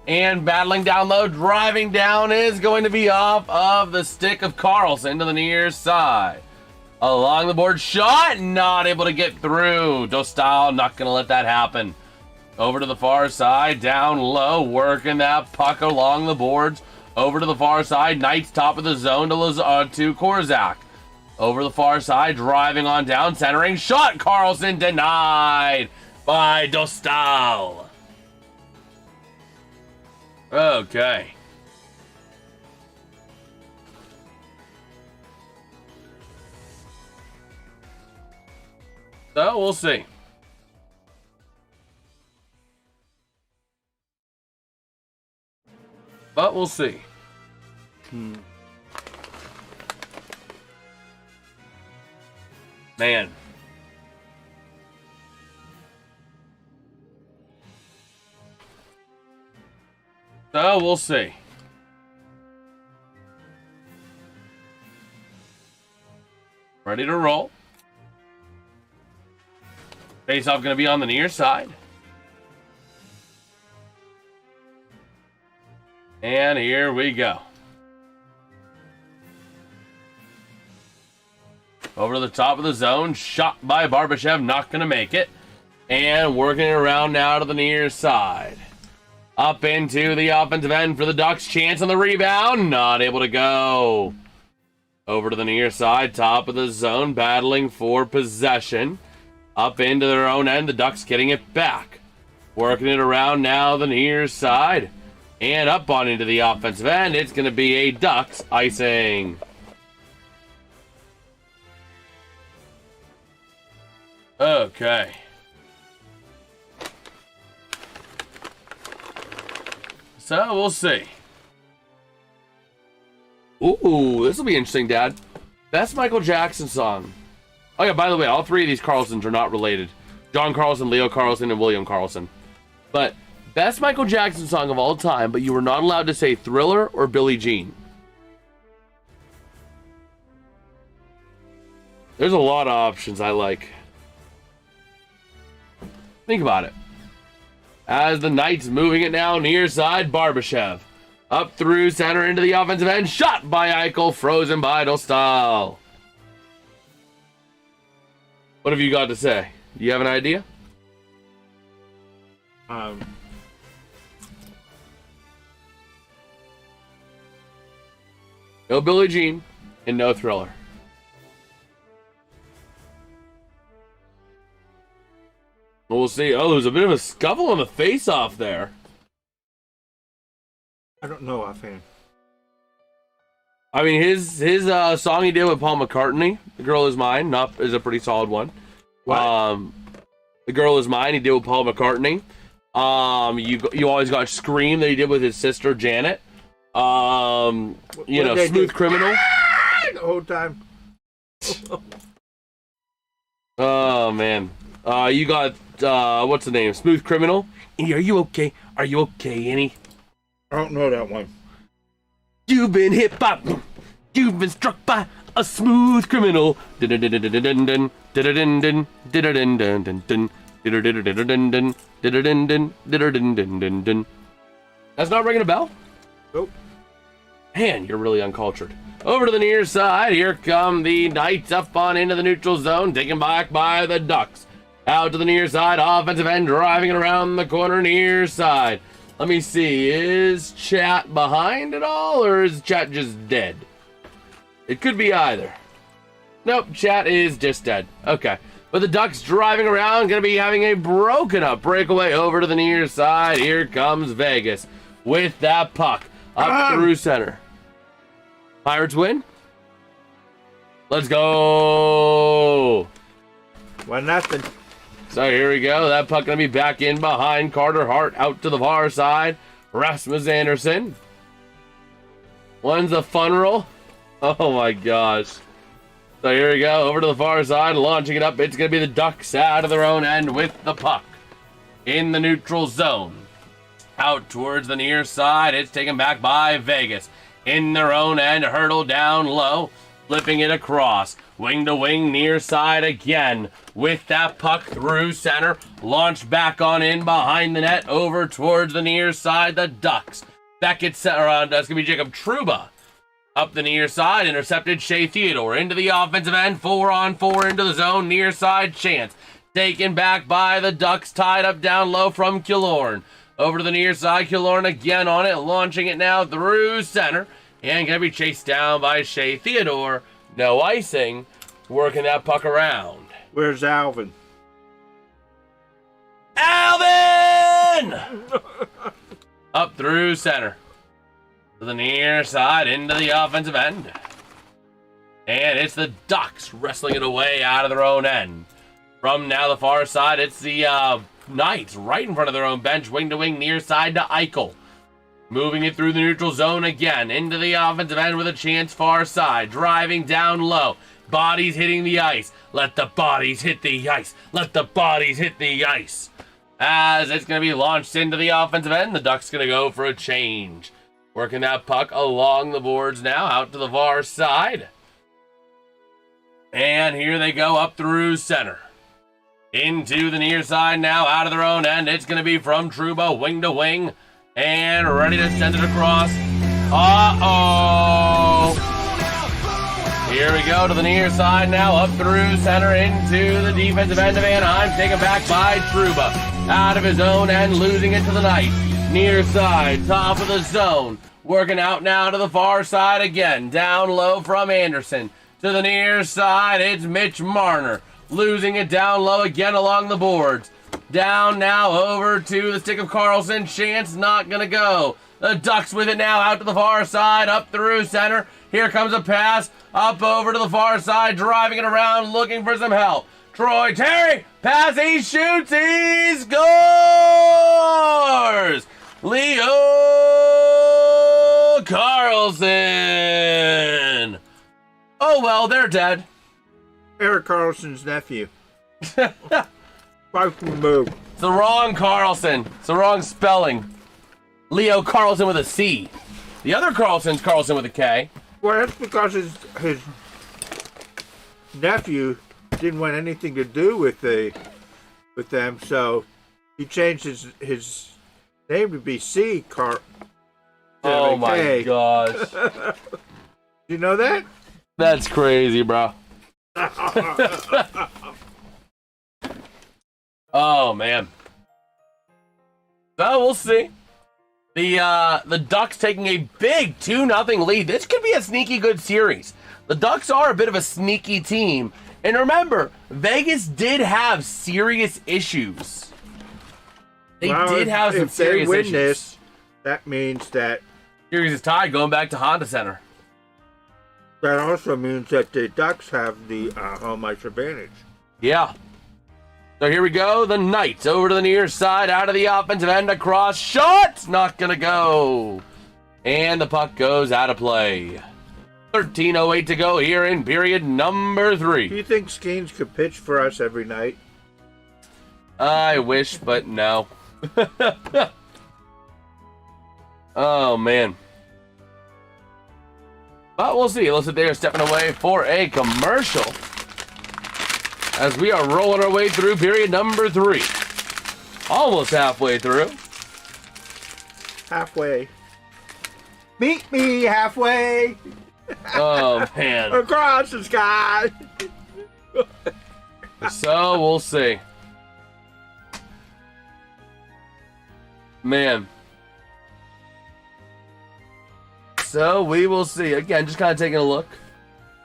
Speaker 1: And battling down low. Driving down is going to be off of the stick of Carlson to the near side. Along the board, shot, not able to get through. Dostal not going to let that happen. Over to the far side, down low, working that puck along the boards. Over to the far side, Knights top of the zone to Korzak. Over the far side, driving on down, centering, shot, Carlson denied by Dostal. Okay. So we'll see. But we'll see. Man. So we'll see. Ready to roll. Face-off going to be on the near side. And here we go. Over to the top of the zone. Shot by Barbashev. Not going to make it. And working it around now to the near side. Up into the offensive end for the Ducks. Chance on the rebound. Not able to go. Over to the near side. Top of the zone. Battling for possession. Up into their own end. The Ducks getting it back. Working it around now the near side. And up on into the offensive end. It's going to be a Ducks icing. Okay. So we'll see. Ooh, this will be interesting, Dad. Best Michael Jackson song. Oh yeah, by the way, all three of these Carlsons are not related. John Carlson, Leo Carlson, and William Carlson. But best Michael Jackson song of all time, but you were not allowed to say Thriller or Billie Jean. There's a lot of options I like. Think about it. As the Knights moving it now, near side, Barbashev. Up through center into the offensive end. Shot by Eichel, frozen by Dostal. What have you got to say? Do you have an idea? No Billie Jean and no Thriller. We'll see. Oh, there's a bit of a scuffle on the face-off there.
Speaker 3: I don't know offhand.
Speaker 1: I mean, his song he did with Paul McCartney, "The Girl Is Mine," is a pretty solid one.
Speaker 3: What?
Speaker 1: The Girl Is Mine, he did with Paul McCartney. You always got Scream that he did with his sister Janet. Smooth Criminal.
Speaker 3: The whole time.
Speaker 1: Oh man. You got what's the name? Smooth Criminal. Annie, are you okay? Are you okay, Annie?
Speaker 3: I don't know that one.
Speaker 1: You've been hit by, you've been struck by a smooth criminal. That's not ringing a bell?
Speaker 3: Nope.
Speaker 1: Man, you're really uncultured. Over to the near side, here come the Knights up on into the neutral zone, taken back by the Ducks. Out to the near side, offensive end, driving it around the corner near side. Let me see, is Chat behind at all, or is Chat just dead? It could be either. Nope, Chat is just dead. Okay. But the Ducks driving around, going to be having a broken up breakaway over to the near side. Here comes Vegas with that puck up through center. Pirates win. Let's go.
Speaker 3: 1-0.
Speaker 1: So here we go. That puck going to be back in behind Carter Hart out to the far side. Rasmus Anderson. One's a fun roll. Oh my gosh. So here we go. Over to the far side. Launching it up. It's going to be the Ducks out of their own end with the puck in the neutral zone. Out towards the near side. It's taken back by Vegas. In their own end. Hurdle down low. Flipping it across. Wing to wing, near side again. With that puck through center. Launch back on in behind the net. Over towards the near side. The Ducks. Beckett center on. That's going to be Jacob Trouba. Up the near side. Intercepted Shea Theodore. Into the offensive end. 4-on-4 into the zone. Near side chance. Taken back by the Ducks. Tied up down low from Killorn. Over to the near side. Killorn again on it. Launching it now through center. And going to be chased down by Shea Theodore. No icing. Working that puck around.
Speaker 3: Where's Alvin?
Speaker 1: Alvin! Up through center. To the near side. Into the offensive end. And it's the Ducks wrestling it away out of their own end. From now the far side, it's the Knights right in front of their own bench. Wing to wing, near side to Eichel. Moving it through the neutral zone again. Into the offensive end with a chance far side. Driving down low. Bodies hitting the ice. Let the bodies hit the ice. Let the bodies hit the ice. As it's going to be launched into the offensive end, the Ducks going to go for a change. Working that puck along the boards now. Out to the far side. And here they go up through center. Into the near side now. Out of their own end. It's going to be from Trouba. Wing to wing. And ready to send it across. Uh-oh. Here we go to the near side now. Up through center into the defensive end of Anaheim. Taken back by Trouba. Out of his own end. Losing it to the Knights. Near side. Top of the zone. Working out now to the far side again. Down low from Anderson. To the near side. It's Mitch Marner. Losing it down low again along the boards. Down now over to the stick of Carlson. Chance not going to go. The Ducks with it now out to the far side. Up through center. Here comes a pass. Up over to the far side. Driving it around. Looking for some help. Troy Terry. Pass. He shoots. He scores. Leo Carlson. Oh, well, they're dead.
Speaker 3: Eric Carlson's nephew. Move.
Speaker 1: It's the wrong Carlson. It's the wrong spelling. Leo Carlson with a C. The other Carlson's Carlson with a K.
Speaker 3: Well, that's because his nephew didn't want anything to do with them, so he changed his name to be C.
Speaker 1: Oh my gosh.
Speaker 3: You know that?
Speaker 1: That's crazy, bro. Oh man. So we'll see. The Ducks taking a big 2-0 lead. This could be a sneaky good series. The Ducks are a bit of a sneaky team. And remember, Vegas did have serious issues. They did have some serious issues. If they win this,
Speaker 3: that means that
Speaker 1: series is tied going back to Honda Center.
Speaker 3: That also means that the Ducks have the home ice advantage.
Speaker 1: Yeah. So here we go. The Knights over to the near side, out of the offensive end, across. Shot! Not going to go. And the puck goes out of play. 13:08 to go here in period number 3.
Speaker 3: Do you think Skeens could pitch for us every night?
Speaker 1: I wish, but no. Oh, man. But we'll see. Looks like they are stepping away for a commercial as we are rolling our way through period number 3. Almost halfway through.
Speaker 3: Halfway. Meet me halfway.
Speaker 1: Oh, man.
Speaker 3: Across the sky.
Speaker 1: So we'll see. Man. So we will see. Again, just kind of taking a look.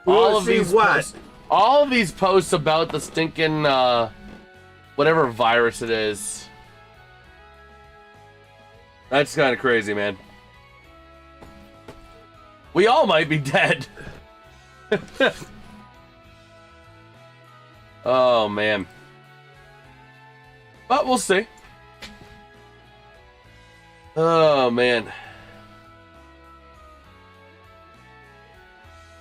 Speaker 3: All of these what?
Speaker 1: All of these posts about the stinking whatever virus it is. That's kind of crazy, man. We all might be dead. Oh, man. But we'll see. Oh, man.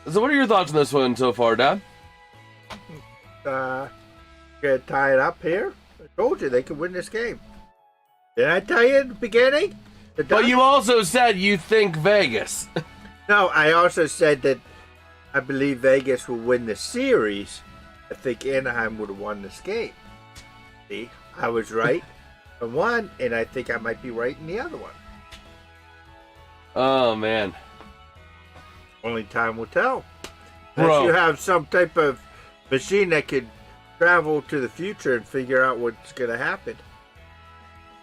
Speaker 1: So what are your thoughts on this one so far, Dad?
Speaker 3: Gonna tie it up here. I told you they could win this game. Did I tell you in the beginning?
Speaker 1: But you also said you think Vegas.
Speaker 3: No, I also said that I believe Vegas will win the series. I think Anaheim would have won this game. See, I was right on one, and I think I might be right in the other one.
Speaker 1: Oh, man.
Speaker 3: Only time will tell.
Speaker 1: Bro.
Speaker 3: Unless you have some type of machine that could travel to the future and figure out what's going to happen.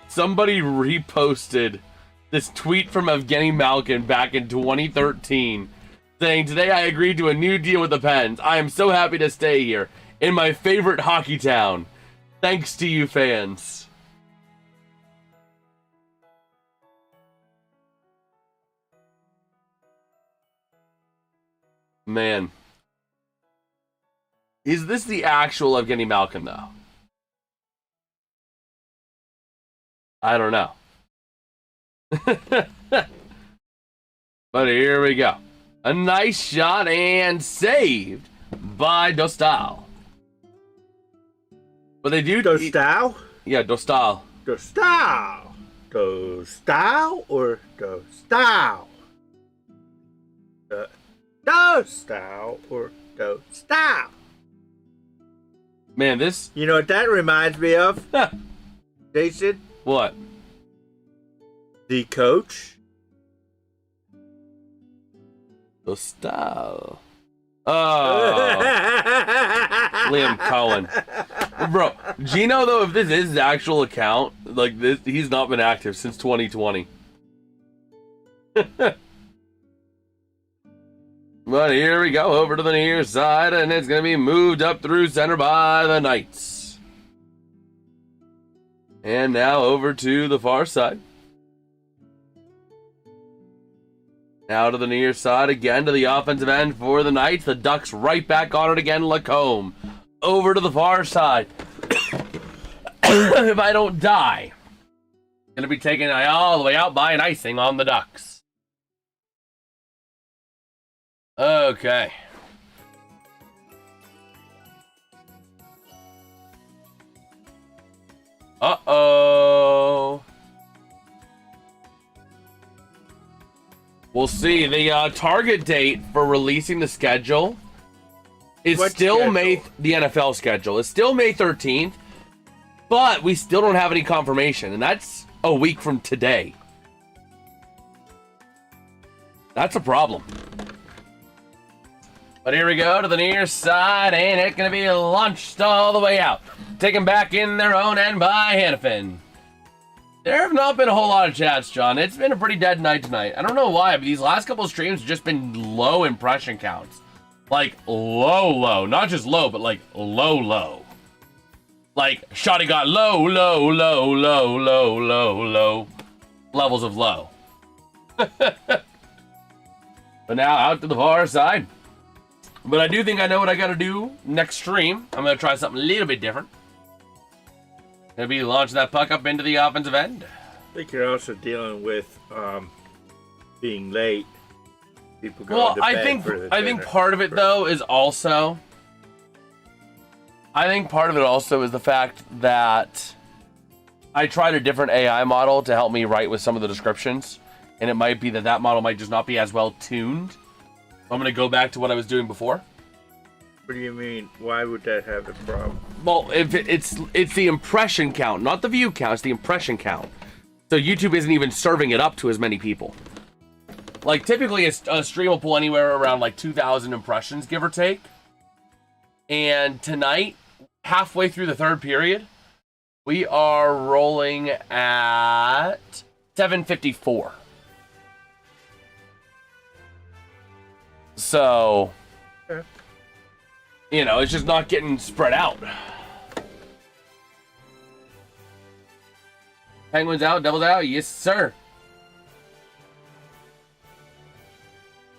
Speaker 1: Somebody reposted this tweet from Evgeny Malkin back in 2013 saying, "Today I agreed to a new deal with the Pens. I am so happy to stay here in my favorite hockey town. Thanks to you fans." Man. Is this the actual Evgeny Malkin, though? I don't know. But here we go. A nice shot and saved by Dostal. But they do...
Speaker 3: Dostal?
Speaker 1: Yeah, Dostal.
Speaker 3: Dostal. Dostal or Dostal? Dostal or Dostal?
Speaker 1: Man, this...
Speaker 3: You know what that reminds me of? Jason?
Speaker 1: What?
Speaker 3: The coach?
Speaker 1: Dostal. Oh. Liam Cohen. Bro, Gino, though, if this is his actual account, like this, he's not been active since 2020. But here we go, over to the near side, and it's going to be moved up through center by the Knights. And now over to the far side. Now to the near side again to the offensive end for the Knights. The Ducks right back on it again. Lacombe over to the far side. If I don't die, going to be taken all the way out by an icing on the Ducks. Okay. Uh-oh. We'll see. The target date for releasing the schedule is still
Speaker 3: schedule?
Speaker 1: the NFL schedule. It's still May 13th, but we still don't have any confirmation, and that's a week from today. That's a problem. But here we go to the near side, and it's going to be launched all the way out. Taken back in their own end by Hannafin. There have not been a whole lot of chats, John. It's been a pretty dead night tonight. I don't know why, but these last couple of streams have just been low impression counts. Like, low. Not just low, but like, low. Like, Shotty got low. Levels of low. But now out to the far side. But I do think I know what I gotta do next stream. I'm gonna try something a little bit different. Gonna be launching that puck up into the offensive end.
Speaker 3: I think you're also dealing with being late. People going
Speaker 1: Well,
Speaker 3: to bed
Speaker 1: I think
Speaker 3: for the
Speaker 1: I think
Speaker 3: dinner.
Speaker 1: part of it though is also. I think part of it also is the fact that I tried a different AI model to help me write with some of the descriptions, and it might be that that model might just not be as well tuned. So I'm gonna go back to what I was doing before.
Speaker 3: What do you mean? Why would that have a problem?
Speaker 1: Well, if it's the impression count, not the view count. It's the impression count. So YouTube isn't even serving it up to as many people. Like typically, a stream will pull anywhere around like 2,000 impressions, give or take. And tonight, halfway through the third period, we are rolling at 754. So, you know, it's just not getting spread out. Penguins out, Devils out, yes sir.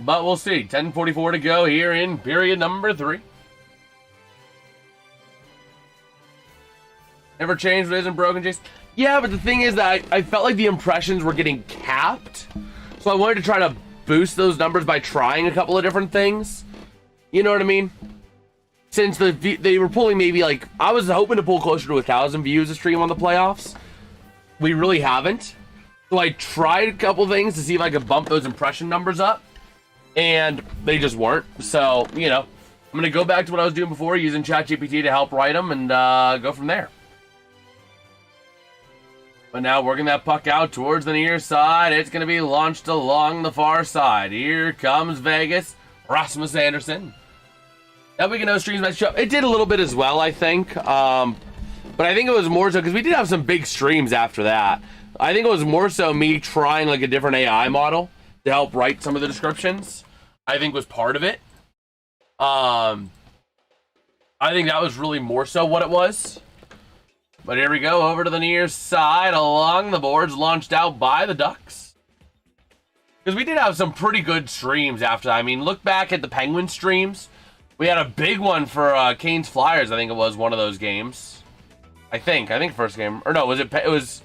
Speaker 1: But we'll see. 10:44 to go here in period number 3. Never changed, but isn't broken, Jason. Yeah, but the thing is that I felt like the impressions were getting capped. So I wanted to try to boost those numbers by trying a couple of different things. You know what I mean? Since they were pulling maybe like, I was hoping to pull closer to 1,000 views a stream on the playoffs. We really haven't. So I tried a couple things to see if I could bump those impression numbers up. And they just weren't. So, you know, I'm going to go back to what I was doing before, using ChatGPT to help write them and go from there. But now working that puck out towards the near side. It's going to be launched along the far side. Here comes Vegas. Rasmus Anderson. That week in no streams match up. It did a little bit as well, I think. But I think it was more so because we did have some big streams after that. I think it was more so me trying like a different AI model to help write some of the descriptions. I think was part of it. I think that was really more so what it was. But here we go, over to the near side, along the boards, launched out by the Ducks. Because we did have some pretty good streams after that. I mean, look back at the Penguin streams. We had a big one for Canes Flyers, I think it was one of those games. I think first game. Or no, was it was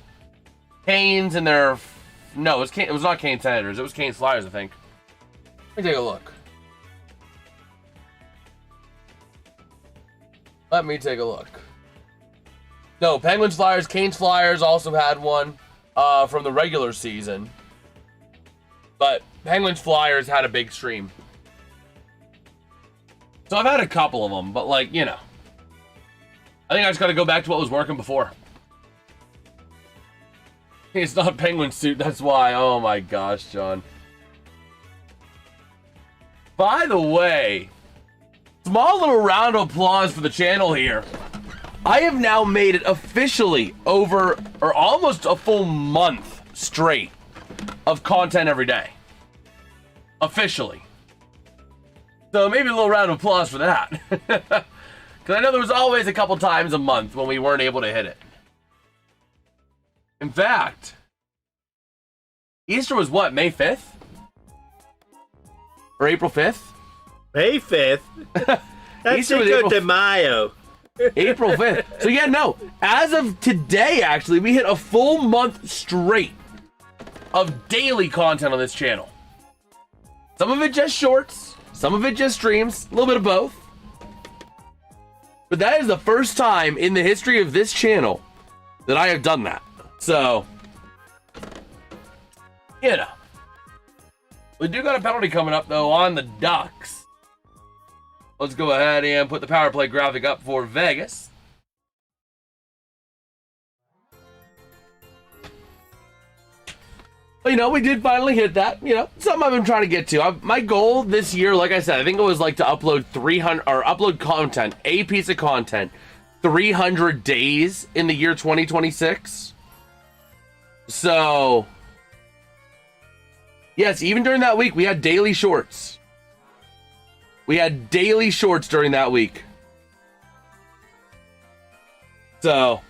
Speaker 1: Canes and their... No, it was not Canes Senators. It was Canes Flyers, I think. Let me take a look. Let me take a look. No, Penguins Flyers, Canes Flyers also had one from the regular season. But Penguins Flyers had a big stream. So I've had a couple of them, but like, you know. I think I just got to go back to what was working before. It's not Penguin suit, that's why. Oh my gosh, John. By the way, small little round of applause for the channel here. I have now made it officially over, or almost a full month straight of content every day. Officially. So maybe a little round of applause for that. Because I know there was always a couple times a month when we weren't able to hit it. In fact, Easter was what, May 5th? Or April 5th?
Speaker 3: May 5th? That's
Speaker 1: Easter was
Speaker 3: Cinco
Speaker 1: April
Speaker 3: de Mayo.
Speaker 1: April 5th. So yeah, no. As of today, actually, we hit a full month straight of daily content on this channel. Some of it just shorts, some of it just streams, a little bit of both. But that is the first time in the history of this channel that I have done that. So, you know. We do got a penalty coming up, though, on the Ducks. Let's go ahead and put the power play graphic up for Vegas. Well, you know, we did finally hit that. You know, something I've been trying to get to. My goal this year, like I said, I think it was like to upload 300 or upload content, a piece of content, 300 days in the year 2026. So, yes, even during that week, we had daily shorts. We had daily shorts during that week. So,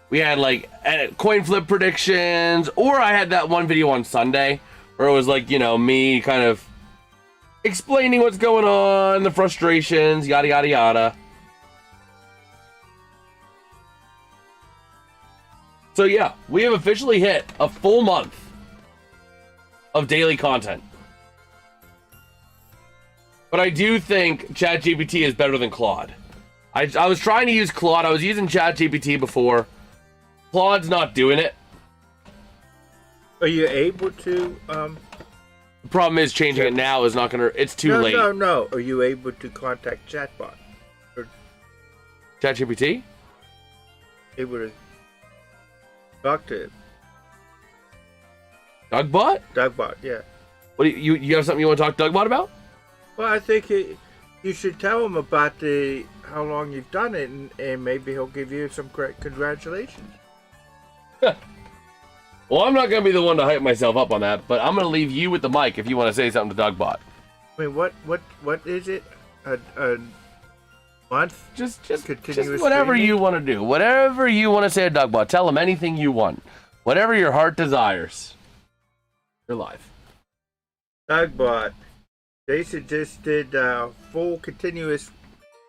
Speaker 1: we had like coin flip predictions, or I had that one video on Sunday where it was like, you know, me kind of explaining what's going on, the frustrations, yada, yada, yada. So yeah, we have officially hit a full month of daily content. But I do think ChatGPT is better than Claude. I was trying to use Claude. I was using ChatGPT before. Claude's not doing it.
Speaker 3: Are you able to?
Speaker 1: The problem is changing it now is not gonna. It's too late.
Speaker 3: No. Are you able to contact chatbot? Or
Speaker 1: ChatGPT?
Speaker 3: able to talk to him?
Speaker 1: Dougbot?
Speaker 3: Dogbot, yeah.
Speaker 1: What do you have something you want to talk to Dougbot about?
Speaker 3: Well, I think you should tell him about how long you've done it, and maybe he'll give you some congratulations.
Speaker 1: Well, I'm not going to be the one to hype myself up on that, but I'm going to leave you with the mic if you want to say something to Dougbot.
Speaker 3: I mean, what is it? A month?
Speaker 1: Just
Speaker 3: Continuous
Speaker 1: whatever
Speaker 3: streaming?
Speaker 1: you want to do. Whatever you want to say to Dougbot. Tell him anything you want. Whatever your heart desires. You're live.
Speaker 3: Dogbot. Jason just did full continuous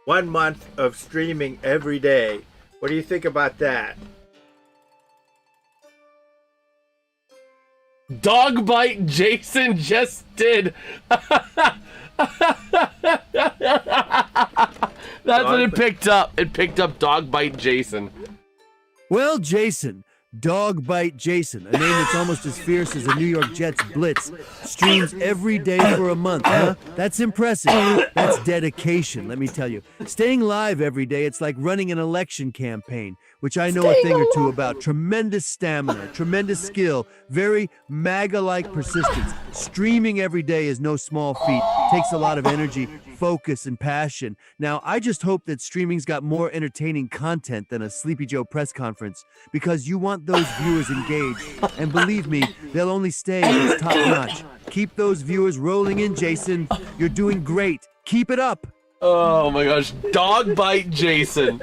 Speaker 3: 1 month of streaming every day. What do you think about that?
Speaker 1: Dogbite Jason just did. That's what it picked up. It picked up Dogbite Jason.
Speaker 6: Well, Jason, Dog Bite Jason, a name that's almost as fierce as a New York Jets blitz, streams every day for a month, huh? That's impressive. That's dedication, let me tell you. Staying live every day, it's like running an election campaign, which I know a thing or two about. Tremendous stamina, tremendous skill, very MAGA-like persistence. Streaming every day is no small feat. Takes a lot of energy, focus, and passion. Now, I just hope that streaming's got more entertaining content than a Sleepy Joe press conference, because you want those viewers engaged. And believe me, they'll only stay if it's top-notch. Keep those viewers rolling in, Jason. You're doing great. Keep it up.
Speaker 1: Oh my gosh, Dogbite Jason.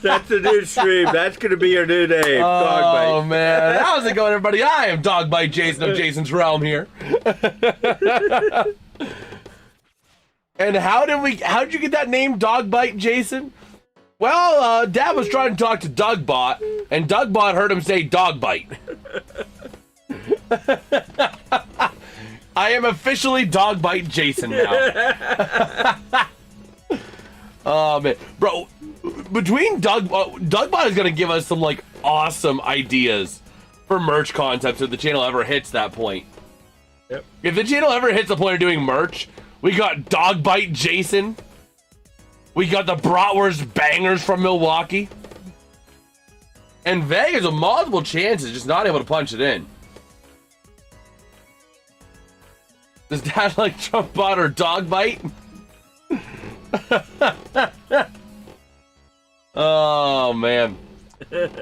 Speaker 3: That's a new stream. That's going to be your new name. Dogbite.
Speaker 1: Oh man, how's it going, everybody? I am Dogbite Jason of Jason's Realm here. And how'd you get that name, Dogbite Jason? Well, Dad was trying to talk to Dougbot, and Dougbot heard him say Dogbite. I am officially Dogbite Jason now. Oh man, bro, between Dougbot is gonna give us some like awesome ideas for merch concepts if the channel ever hits that point.
Speaker 3: Yep.
Speaker 1: If the channel ever hits the point of doing merch, we got Dogbite Jason. We got the Bratwurst Bangers from Milwaukee. And Vegas with multiple chances, just not able to punch it in. Does Dad like Trump bot or Dogbite? Oh, man.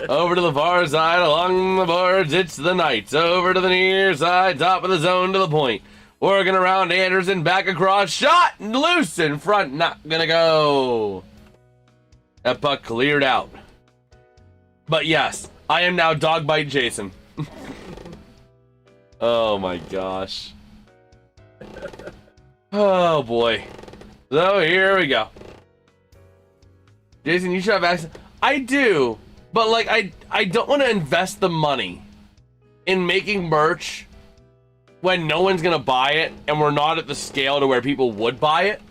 Speaker 1: Over to the far side, along the boards, it's the Knights. Over to the near side, top of the zone to the point. Working around Anderson, back across, shot, loose in front, not gonna go. That puck cleared out. But yes, I am now Dogbite Jason. Oh my gosh. Oh boy. So here we go. Jason, you should have access. I do, but like I don't want to invest the money in making merch when no one's gonna buy it and we're not at the scale to where people would buy it,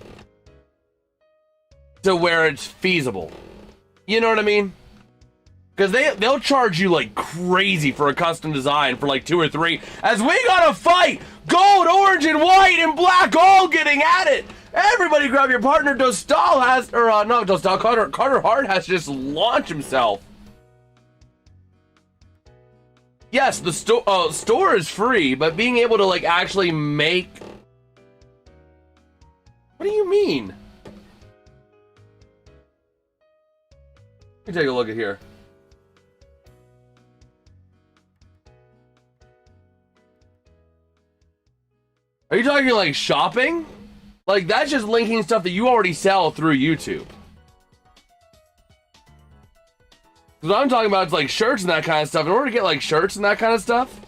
Speaker 1: to where it's feasible. You know what I mean? Because they'll charge you like crazy for a custom design for like 2 or 3. As we gotta fight gold, orange, and white, and black all getting at it. Everybody grab your partner. Dostal has, or not Dostal, Carter Hart has to just launch himself. Yes, the store is free, but being able to like actually make. What do you mean? Let me take a look at here. Are you talking like shopping? Like that's just linking stuff that you already sell through YouTube. What I'm talking about is like shirts and that kind of stuff. In order to get like shirts and that kind of stuff,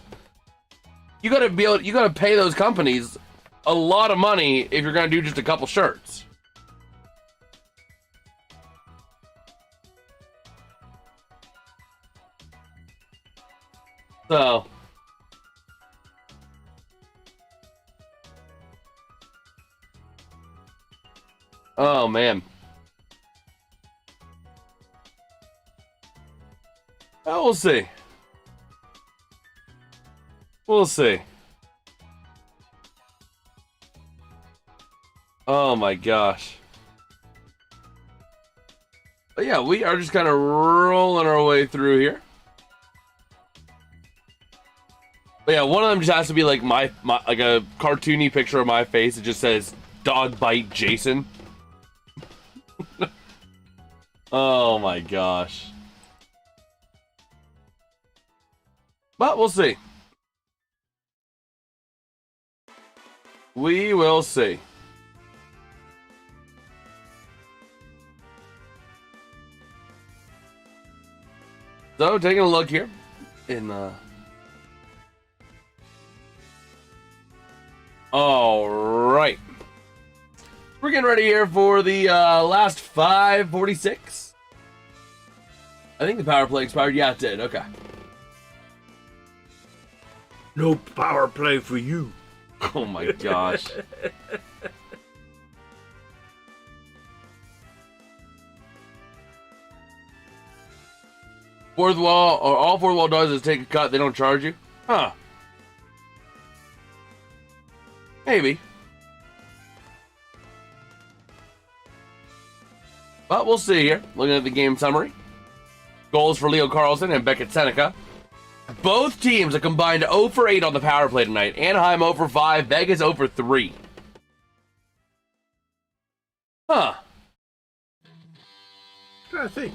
Speaker 1: you gotta pay those companies a lot of money if you're gonna do just a couple shirts. So. Oh, man. Well, we'll see. We'll see. Oh, my gosh. But yeah, we are just kind of rolling our way through here. But yeah, one of them just has to be like my like a cartoony picture of my face. It just says "Dog Bite Jason." Oh my gosh. But we'll see. We will see. So, taking a look here in all right. We're getting ready here for the last 5:46. I think the power play expired. Yeah, it did. Okay.
Speaker 3: No power play for you.
Speaker 1: Oh my gosh. Fourth wall, or all fourth wall does is take a cut. They don't charge you? Huh. Maybe. But we'll see here. Looking at the game summary. Goals for Leo Carlson and Beckett Seneca. Both teams are combined 0 for 8 on the power play tonight. Anaheim 0 for 5. Vegas 0 for 3. Huh.
Speaker 3: I'm trying to think.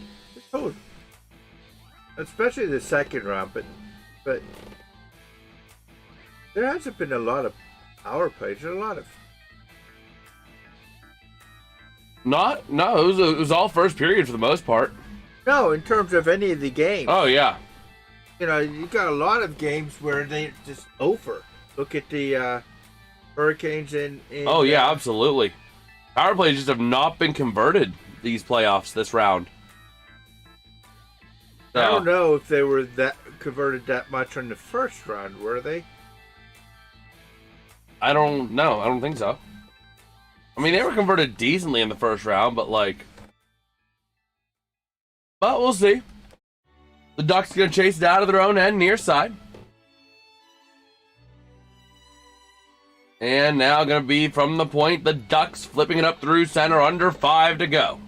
Speaker 3: Especially the second round, but there hasn't been a lot of power plays. There's a lot of
Speaker 1: No, it was all first period for the most part.
Speaker 3: no in terms of any of the games.
Speaker 1: Oh yeah.
Speaker 3: You know, you got a lot of games where they just over. Look at the Hurricanes in
Speaker 1: Oh yeah, absolutely. Power plays just have not been converted these playoffs this round.
Speaker 3: I don't know if they were that converted that much in the first round, were they?
Speaker 1: I don't know. I don't think so. I mean, they were converted decently in the first round, but like... But we'll see. The Ducks going to chase it out of their own end, near side. And now going to be from the point, the Ducks flipping it up through center, under 5 to go.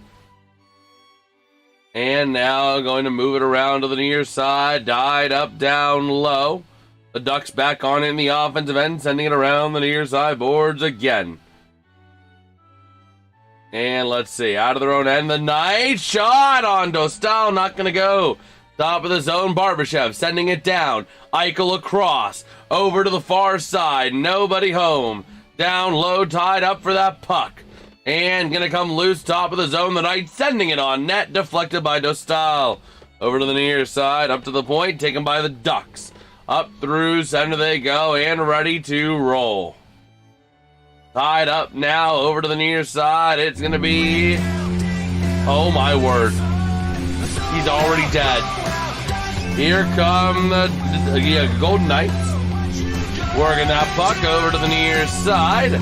Speaker 1: And now going to move it around to the near side, died up, down, low. The Ducks back on it in the offensive end, sending it around the near side boards again. And let's see, out of their own end, the nice shot on Dostal, not going to go. Top of the zone, Barbashev sending it down. Eichel across, over to the far side, nobody home. Down low, tied up for that puck. And gonna come loose, top of the zone, the Knights sending it on net, deflected by Dostal. Over to the near side, up to the point, taken by the Ducks. Up through center they go, and ready to roll. Tied up now, over to the near side, it's gonna be... Oh my word. He's already dead. Here come the Golden Knights. Working that puck over to the near side.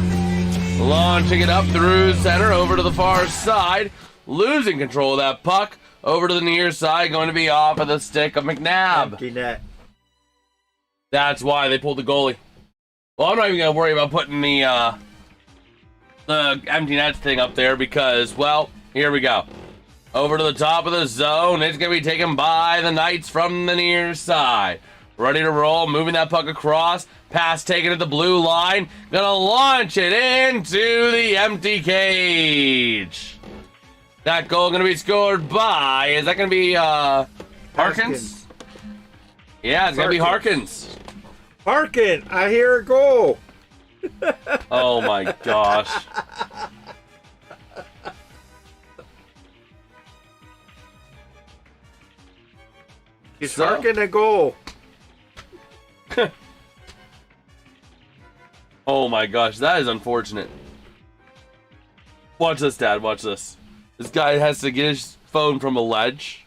Speaker 1: Launching it up through center, over to the far side. Losing control of that puck. Over to the near side, going to be off of the stick of McNabb.
Speaker 3: Empty net.
Speaker 1: That's why they pulled the goalie. Well, I'm not even going to worry about putting the empty nets thing up there because, well, here we go. Over to the top of the zone. It's going to be taken by the Knights from the near side. Ready to roll, moving that puck across. Pass taken at the blue line. Gonna launch it into the empty cage. That goal gonna be scored by... Is that gonna be Harkins? Yeah, it's gonna be Harkins.
Speaker 3: Harkin, I hear a goal.
Speaker 1: Oh my gosh.
Speaker 3: He's Harkin a goal.
Speaker 1: Oh my gosh, that is unfortunate. Watch this, Dad, watch this. This guy has to get his phone from a ledge.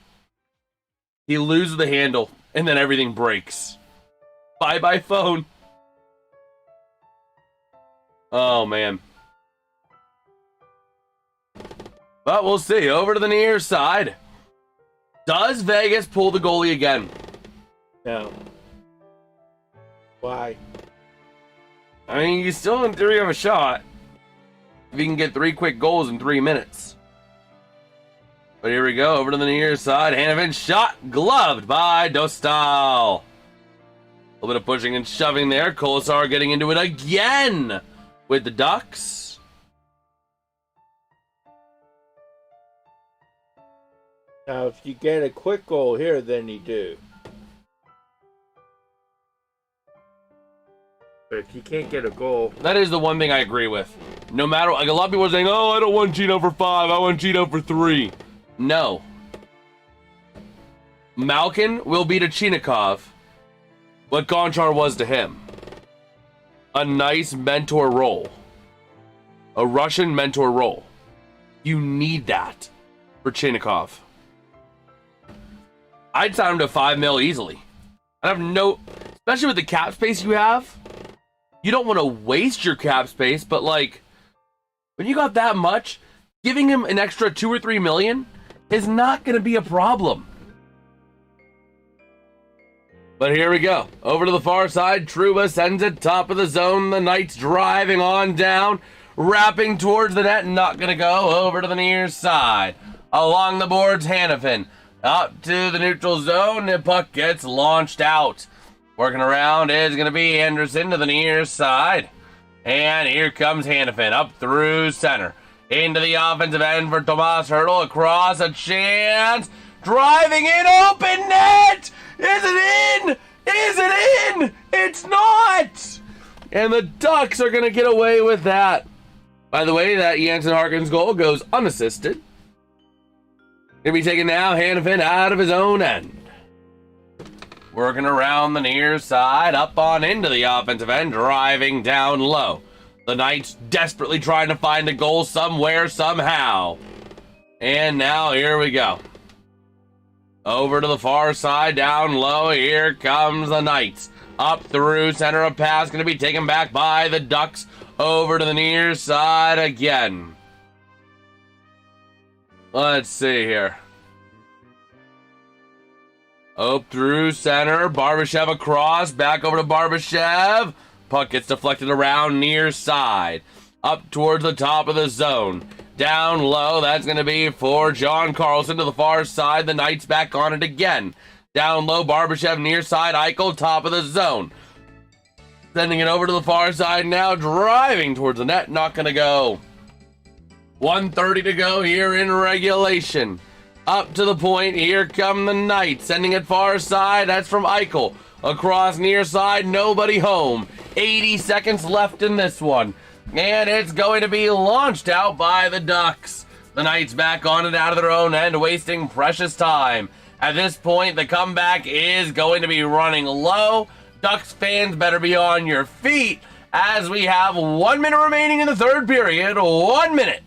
Speaker 1: He loses the handle, and then everything breaks. Bye-bye phone. Oh, man. But we'll see. Over to the near side. Does Vegas pull the goalie again?
Speaker 3: No. Why?
Speaker 1: I mean, you still in theory have a shot if you can get 3 quick goals in 3 minutes. But here we go, over to the near side. Hanifin shot, gloved by Dostal. A little bit of pushing and shoving there. Kolesar getting into it again with the Ducks.
Speaker 3: Now, if you get a quick goal here, then you do. But if you can't get a goal...
Speaker 1: That is the one thing I agree with. No matter, like a lot of people are saying, oh, I don't want Gino for 5, I want Gino for 3. No. Malkin will be to Chinikov what Gonchar was to him. A nice mentor role. A Russian mentor role. You need that for Chinikov. I'd sign him to 5 mil easily. I have no, especially with the cap space you have, you don't want to waste your cap space, but like, when you got that much, giving him an extra 2 or 3 million is not going to be a problem. But here we go. Over to the far side, Trouba sends it top of the zone. The Knights driving on down, wrapping towards the net, not going to go. Over to the near side. Along the boards, Hanifin. Up to the neutral zone, the puck gets launched out. Working around is going to be Anderson to the near side. And here comes Hanifin up through center. Into the offensive end for Tomas Hertl. Across a chance. Driving in, open net! Is it in? Is it in? It's not! And the Ducks are going to get away with that. By the way, that Jansen Harkins goal goes unassisted. Gonna be taking now Hanifin out of his own end. Working around the near side, up on into the offensive end, driving down low. The Knights desperately trying to find a goal somewhere, somehow. And now here we go. Over to the far side, down low, here comes the Knights. Up through center, a pass going to be taken back by the Ducks. Over to the near side again. Let's see here. Up through center, Barbashev across, back over to Barbashev. Puck gets deflected around near side. Up towards the top of the zone. Down low, that's going to be for John Carlson to the far side. The Knights back on it again. Down low, Barbashev near side, Eichel top of the zone. Sending it over to the far side now, driving towards the net, not going to go. 1:30 to go here in regulation. Up to the point, here come the Knights. Sending it far side, that's from Eichel. Across near side, nobody home. 80 seconds left in this one. And it's going to be launched out by the Ducks. The Knights back on it out of their own end, wasting precious time. At this point, the comeback is going to be running low. Ducks fans better be on your feet as we have 1 minute remaining in the third period. 1 minute.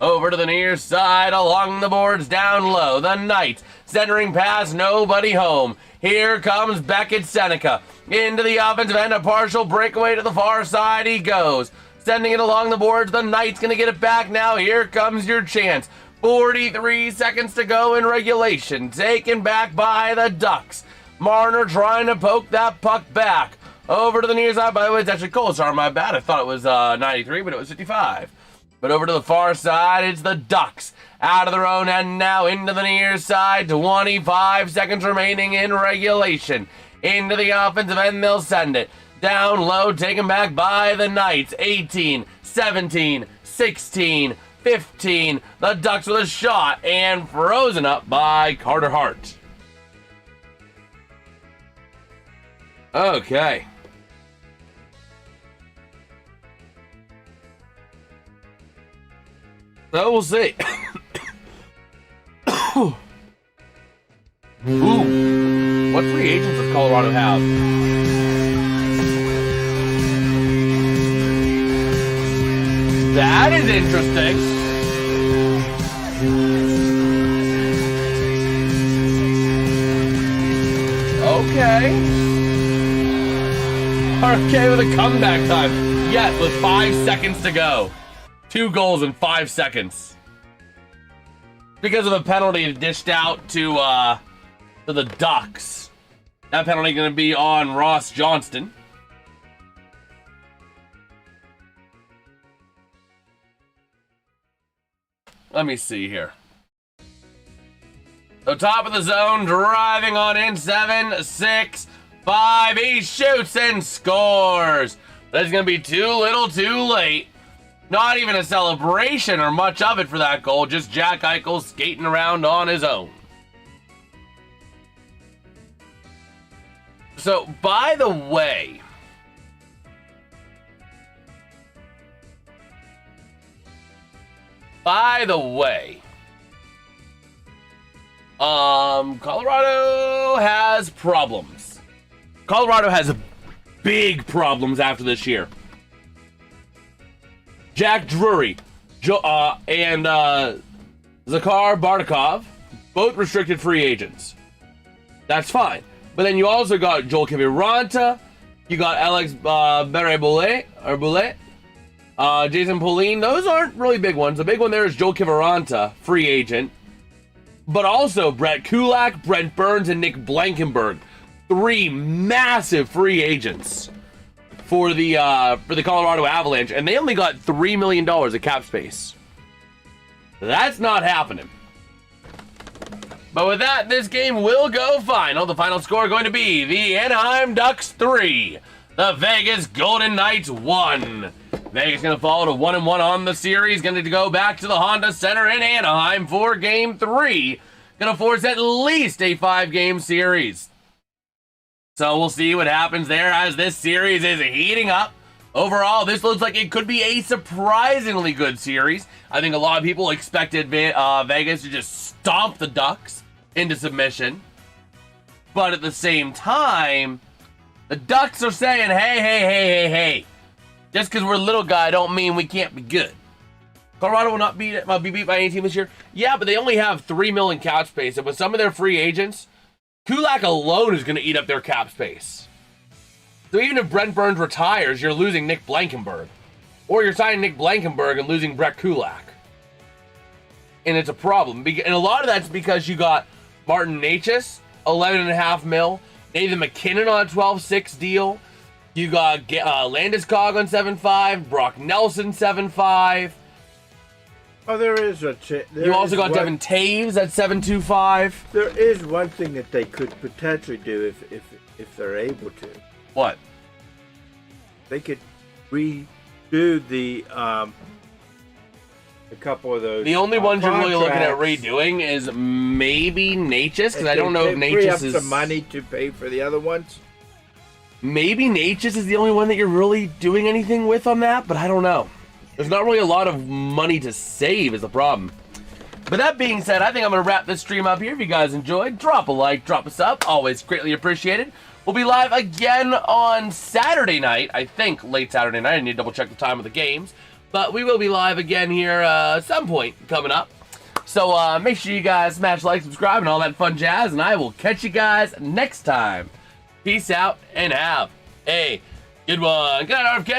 Speaker 1: Over to the near side, along the boards, down low. The Knights centering pass, nobody home. Here comes Beckett Seneca. Into the offensive end, a partial breakaway to the far side he goes. Sending it along the boards, the Knights going to get it back now. Here comes your chance. 43 seconds to go in regulation. Taken back by the Ducks. Marner trying to poke that puck back. Over to the near side, by the way, it's actually Kolesar, my bad. I thought it was 93, but it was 55. But over to the far side, it's the Ducks. Out of their own end now, into the near side. 25 seconds remaining in regulation. Into the offensive end, they'll send it. Down low, taken back by the Knights. 18, 17, 16, 15. The Ducks with a shot and frozen up by Carter Hart. Okay. So we'll see. Ooh. What free agents does Colorado have? That is interesting. Okay. RFK with a comeback time. Yes, with 5 seconds to go. 2 goals in 5 seconds. Because of a penalty dished out to the Ducks. That penalty going to be on Ross Johnston. Let me see here. So top of the zone, driving on in, 7, 6, 5. He shoots and scores. But it's going to be too little, too late. Not even a celebration or much of it for that goal. Just Jack Eichel skating around on his own. So, by the way, Colorado has problems. Colorado has big problems after this year. Jack Drury and Zakhar Bardakov, both restricted free agents. That's fine. But then you also got Joel Kiviranta, you got Alex Boulet, Jason Pauline. Those aren't really big ones. The big one there is Joel Kiviranta, free agent. But also Brett Kulak, Brent Burns, and Nick Blankenburg. 3 massive free agents for the Colorado Avalanche, and they only got $3 million of cap space. That's not happening. But with that, this game will go final. The final score going to be the Anaheim Ducks 3, the Vegas Golden Knights 1. Vegas going to fall to 1-1 on the series. Going to go back to the Honda Center in Anaheim for Game 3. Going to force at least a 5-game series. So we'll see what happens there as this series is heating up. Overall, this looks like it could be a surprisingly good series. I think a lot of people expected Vegas to just stomp the Ducks into submission. But at the same time, the Ducks are saying, hey. Just because we're a little guy don't mean we can't be good. Colorado will not be beat by any team this year. Yeah, but they only have $3 million cap space. And with some of their free agents, Kulak alone is going to eat up their cap space. So even if Brent Burns retires, you're losing Nick Blankenburg. Or you're signing Nick Blankenburg and losing Brett Kulak. And it's a problem. And a lot of that's because you got Martin Necas, $11.5 million. Nathan McKinnon on a 12-6 deal. You got Landeskog on 7.5. Brock Nelson 7.5.
Speaker 3: Oh, there is a...
Speaker 1: You also got Devin Taves at 7.25.
Speaker 3: There is one thing that they could potentially do if they're able to.
Speaker 1: What?
Speaker 3: They could redo the a couple of those.
Speaker 1: The only ones you're really looking at
Speaker 3: contracts.
Speaker 1: redoing is maybe Necas, because I
Speaker 3: They-
Speaker 1: don't know if
Speaker 3: they free up
Speaker 1: Necas is...
Speaker 3: some money to pay for the other ones.
Speaker 1: Maybe Necas is the only one that you're really doing anything with on that, but I don't know. There's not really a lot of money to save is the problem. But that being said, I think I'm going to wrap this stream up here. If you guys enjoyed, drop a like, drop a sub. Always greatly appreciated. We'll be live again on Saturday night. I think late Saturday night. I need to double check the time of the games. But we will be live again here at some point coming up. So make sure you guys smash like, subscribe, and all that fun jazz. And I will catch you guys next time. Peace out and have a good one. Good night, RFK.